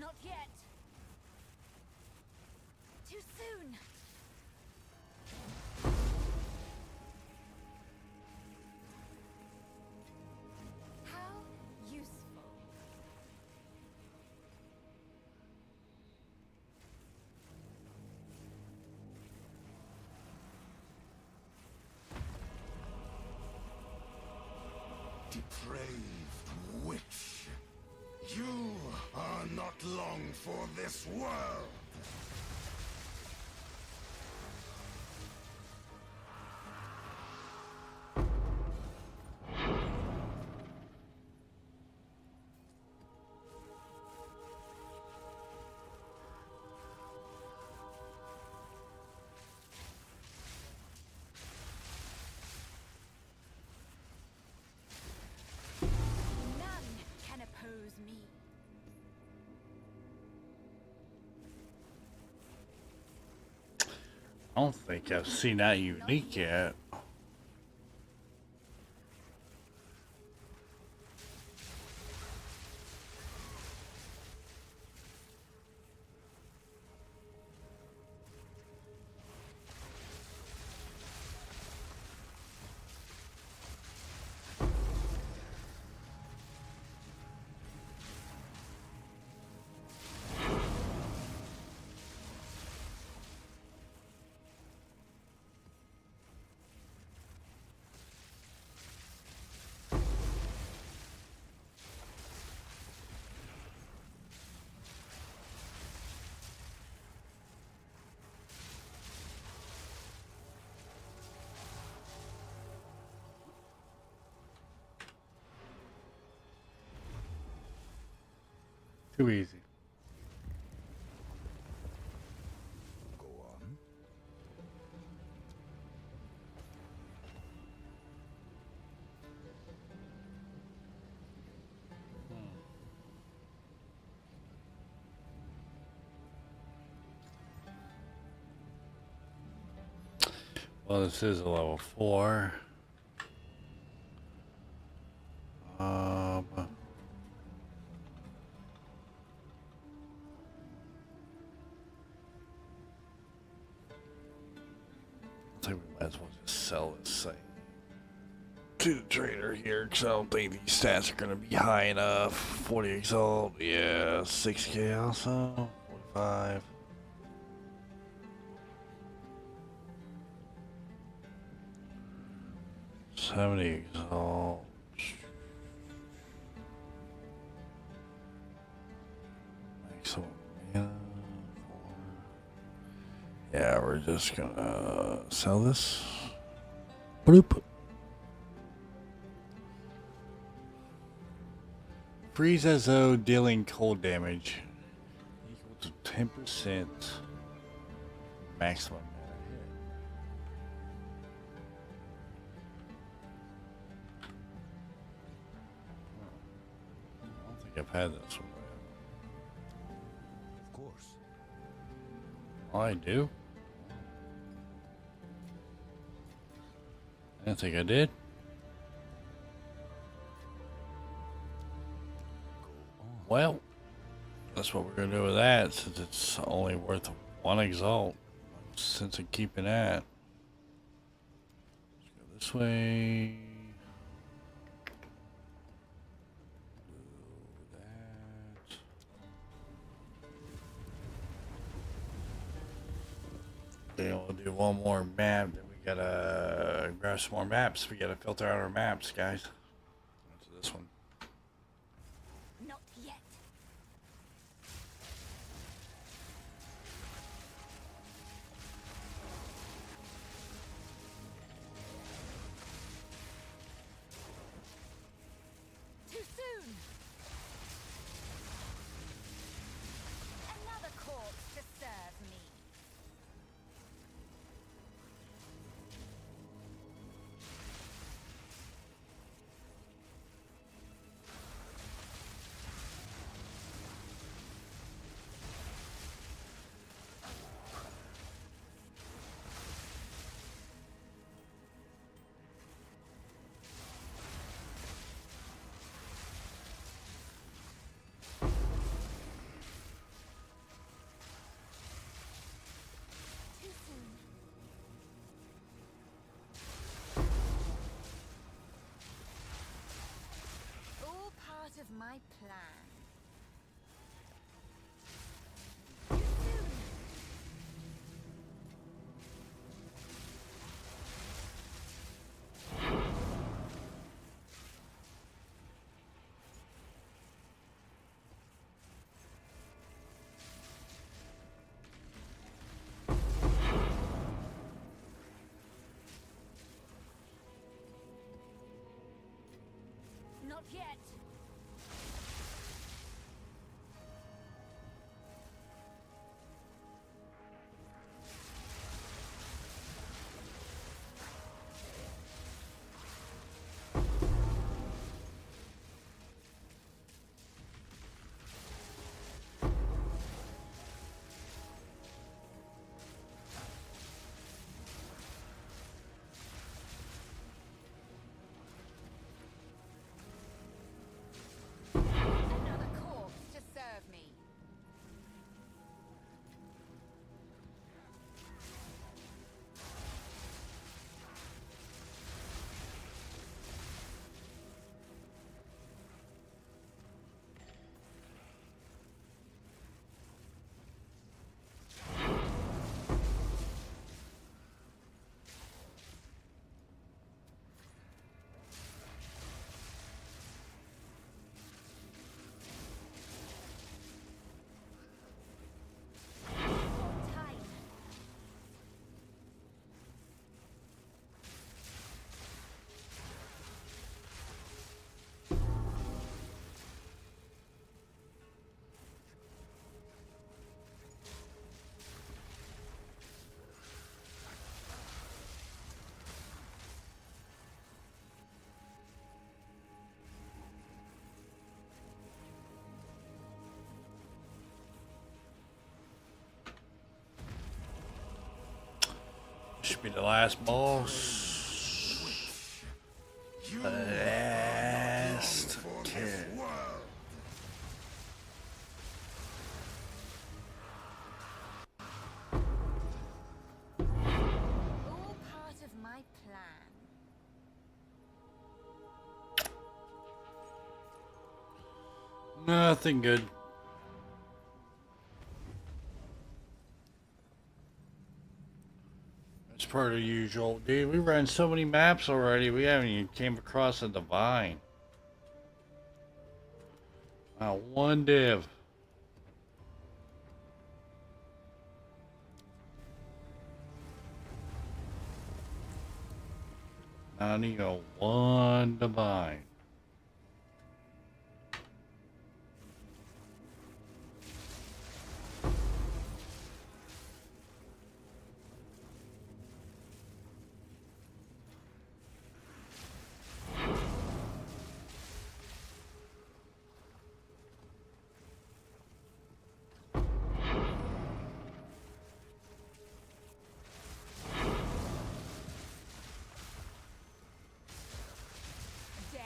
Not yet. Too soon. How useful. Depraved witch. You are not long for this world. I don't think I've seen that unique yet. Too easy. Go on. Well, this is a level 4. I think we might as well just sell this thing to the trader here, because I don't think these stats are going to be high enough. 40 exalt, yeah, 6k also, 45. $70 exalt. Maximum mana. Yeah, we're just gonna sell this. Bloop. Freeze as though dealing cold damage equal to 10% maximum mana hit. I don't think I've had this one. Of course. Oh, I do? I didn't think I did. Well, that's what we're going to do with that, since it's only worth 1 exalt. Since I'm keeping that. Let's go this way. Do that. Then we'll do one more map. Then we gotta grab some more maps. We gotta filter out our maps, guys. That's this one. Not yet. Too soon. Another corpse to serve me. Too soon. All part of my plan. Too soon. Not yet. Be the last boss. Last kid. All part of my plan. Nothing good. It's part of the usual. Dude, we ran so many maps already, we haven't even came across a divine. Not one div. Not even one divine. Death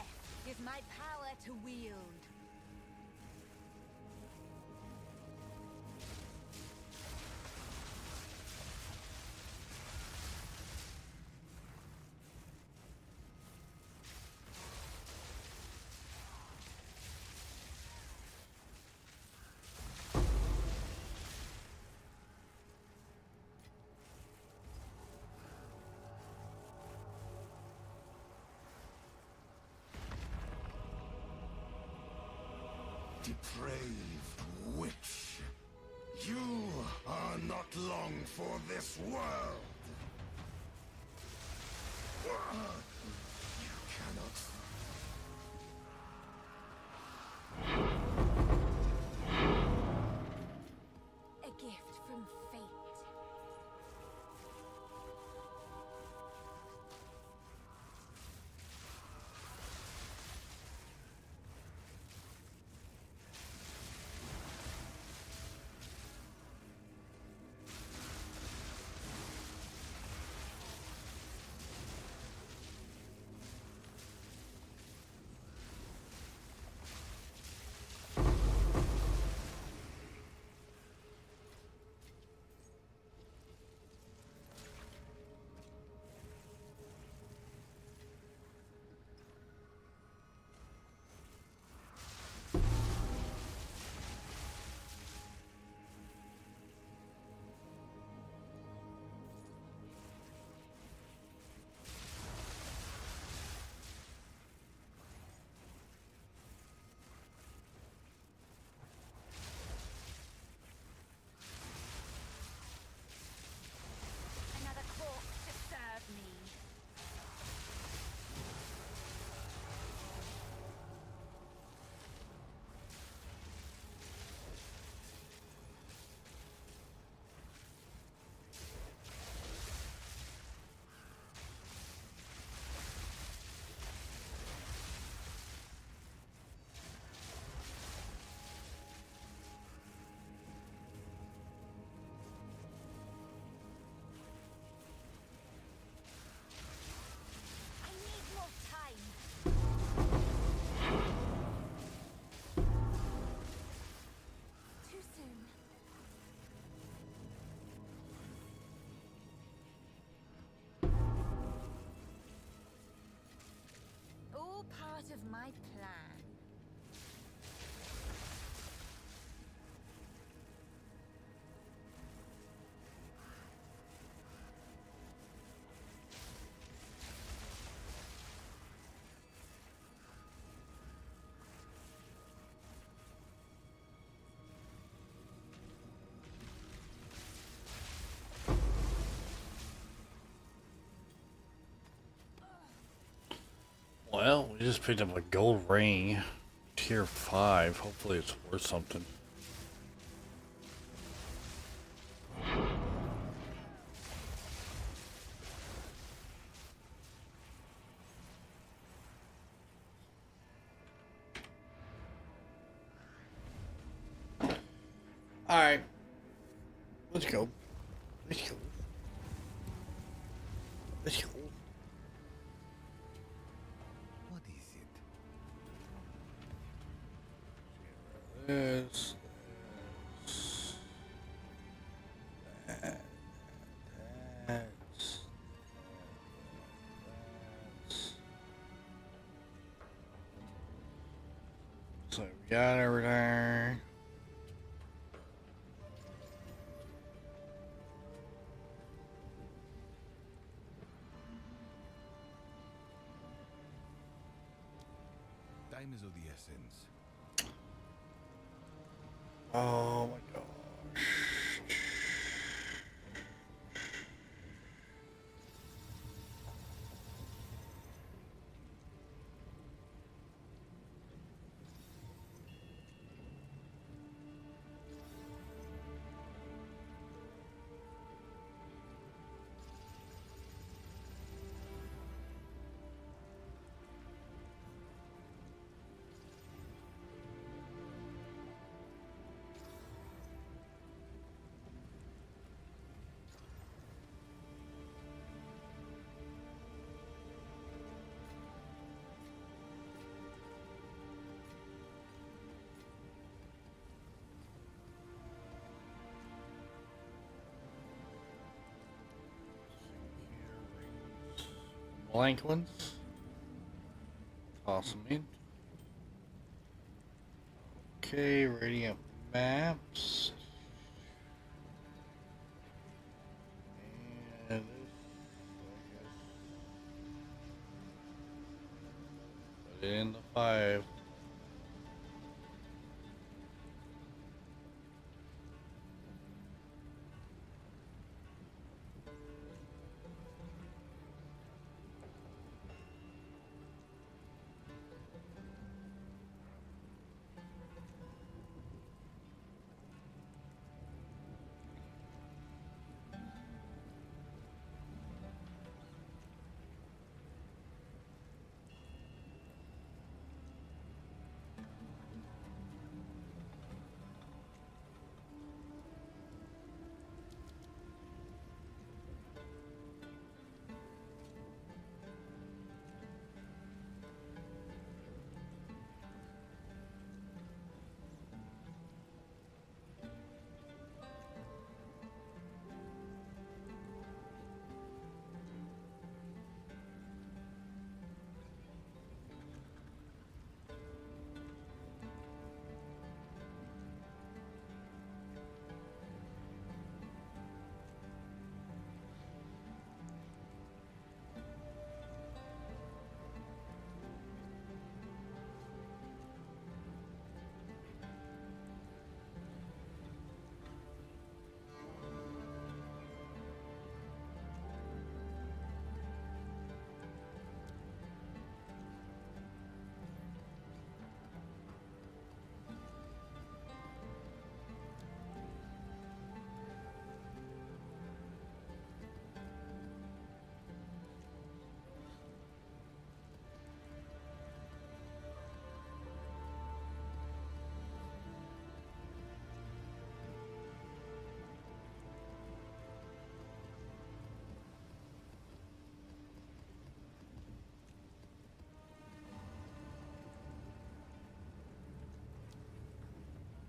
is my power to wield. Depraved witch, you are not long for this world. You cannot. A gift from fate. Another corpse to serve me. I need more time. Too soon. All part of my plan. Well, we just picked up a gold ring. Tier 5. Hopefully it's worth something. Alright. Let's go. Let's go. this, that, that's. So we got everything. Time is of the essence. Oh my gosh. Blank ones. Awesome, man. Okay, radiant maps. And this, I guess. Put it in the 5.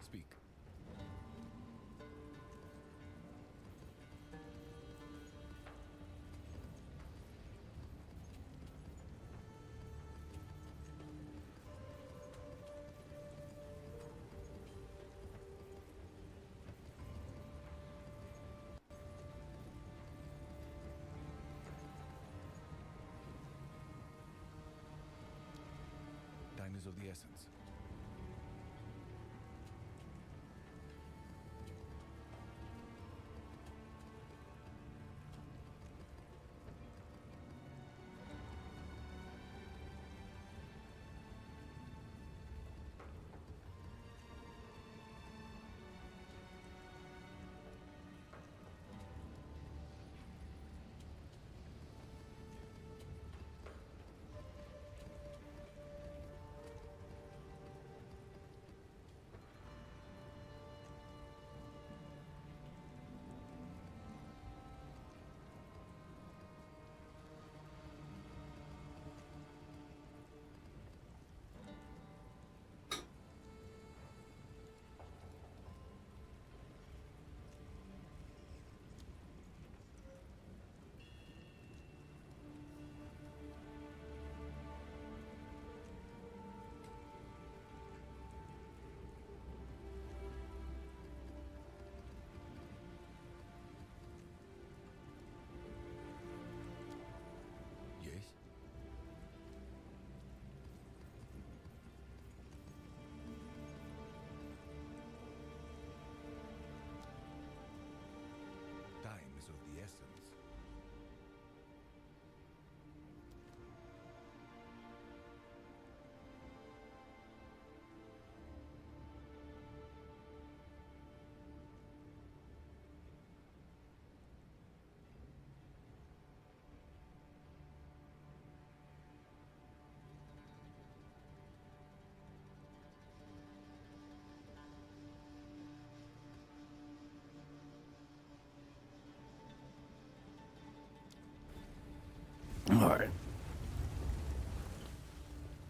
Speak. Time is of the essence.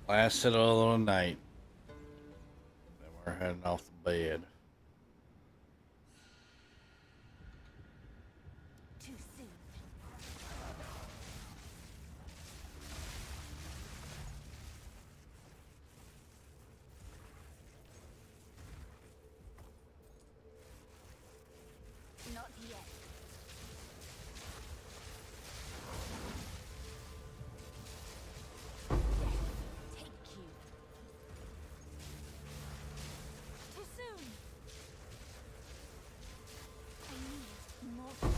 Last little night. Then we're heading off the bed. Too soon. Not yet. Take you. Too soon. I need more time.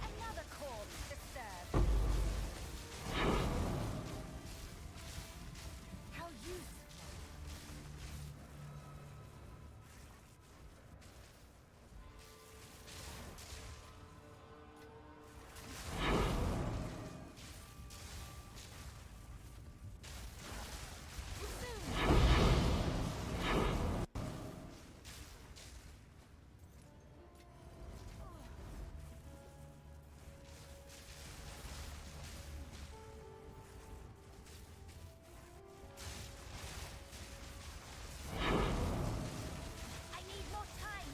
Another corpse disturbed. How useful. Too soon. I need more time.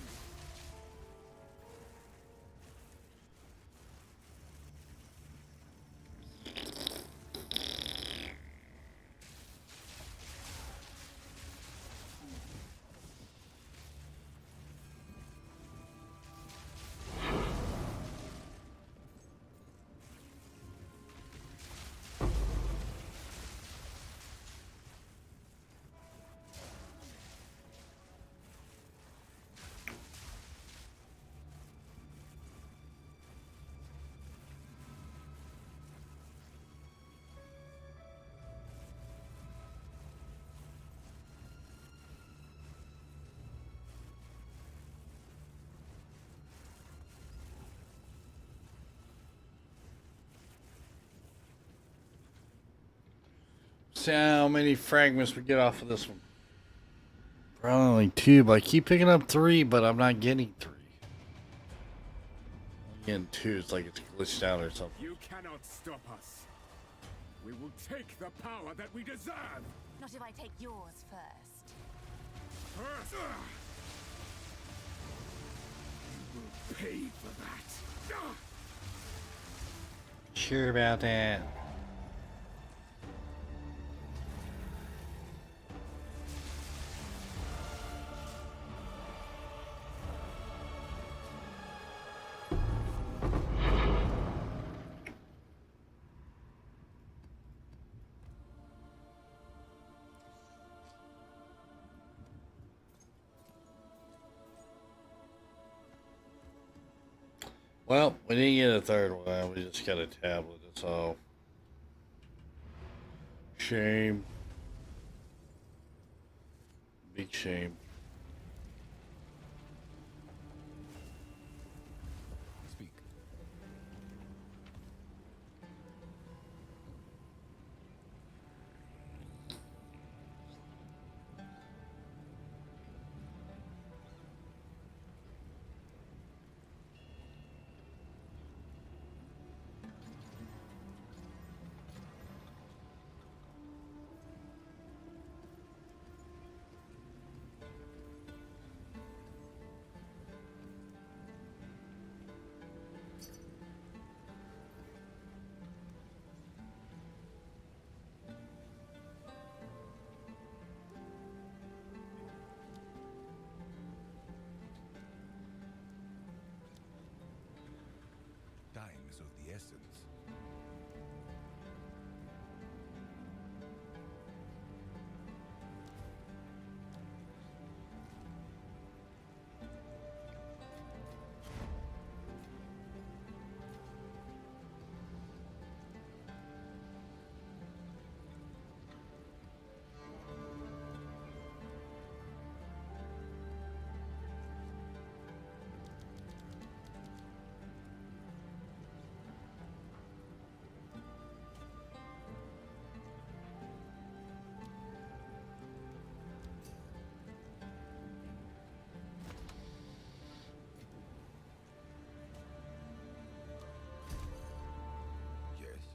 See how many fragments we get off of this one. Probably only 2, but I keep picking up 3, but I'm not getting 3. I'm getting 2. It's like it's glitched out or something. You cannot stop us. We will take the power that we deserve. Not if I take yours first. You will pay for that. Sure about that. Well, we didn't get a third one. We just got a tablet. That's all. Shame. Big shame. Speak. Time is of the essence. Yes.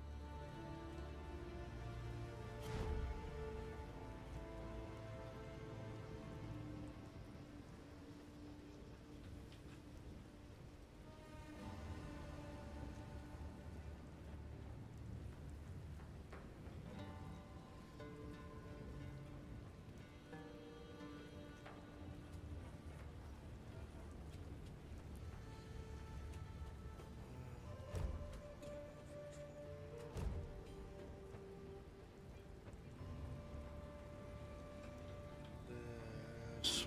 This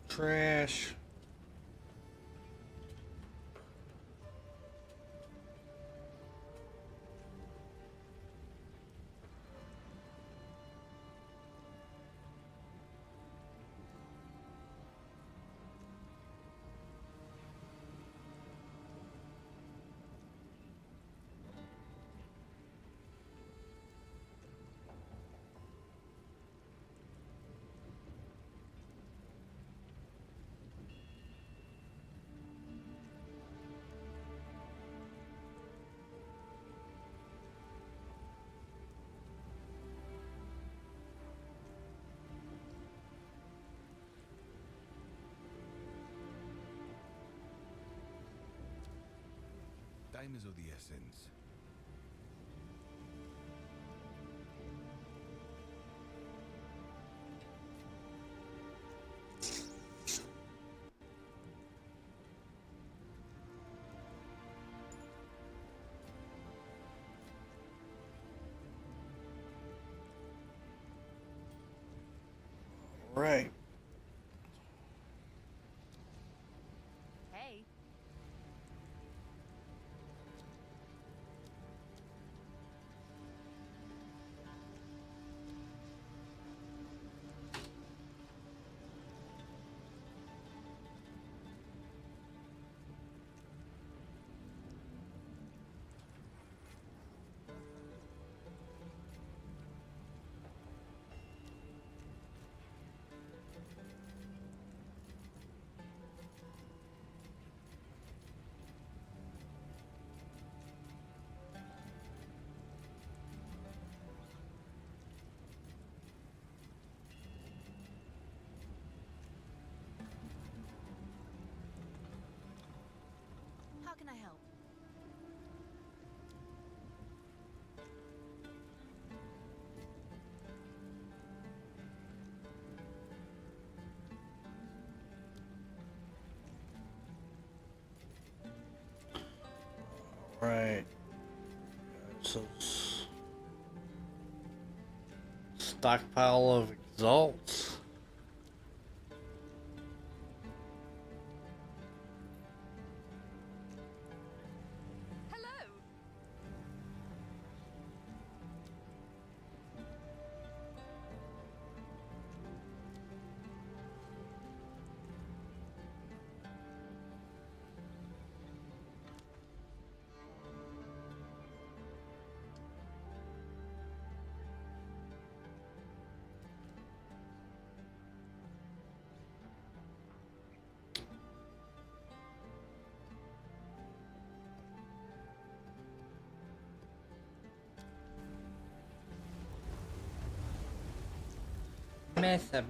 trash. Time is of the essence. Right. Hey. So stockpile of exalts.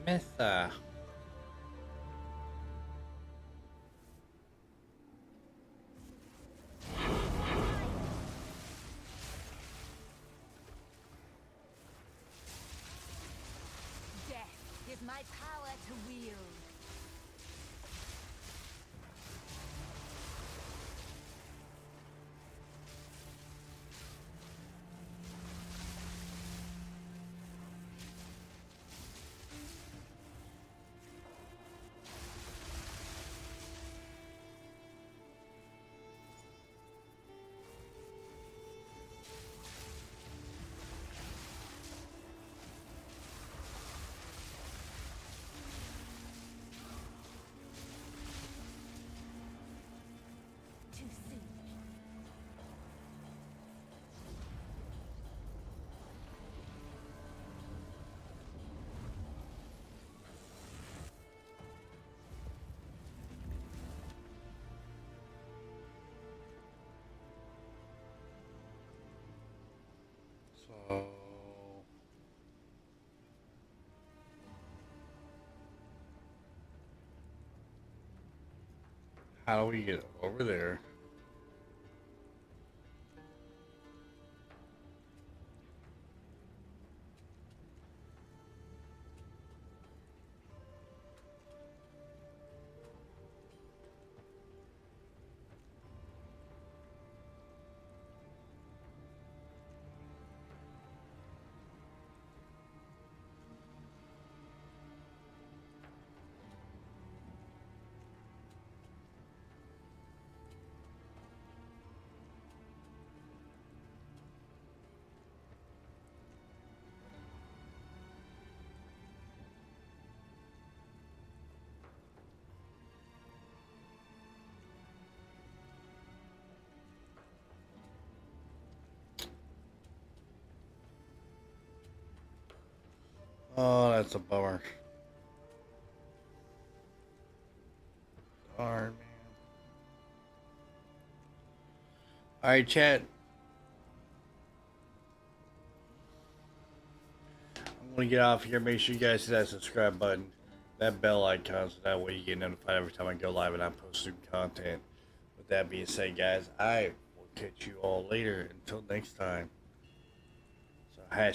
Mesa. Death is my power to wield. Too soon. So how do we get over there? Oh, that's a bummer. Darn, man. Alright, chat. I'm gonna get off here. Make sure you guys hit that subscribe button, that bell icon, so that way you get notified every time I go live and I post new content. With that being said, guys, I will catch you all later. Until next time. So, hashtag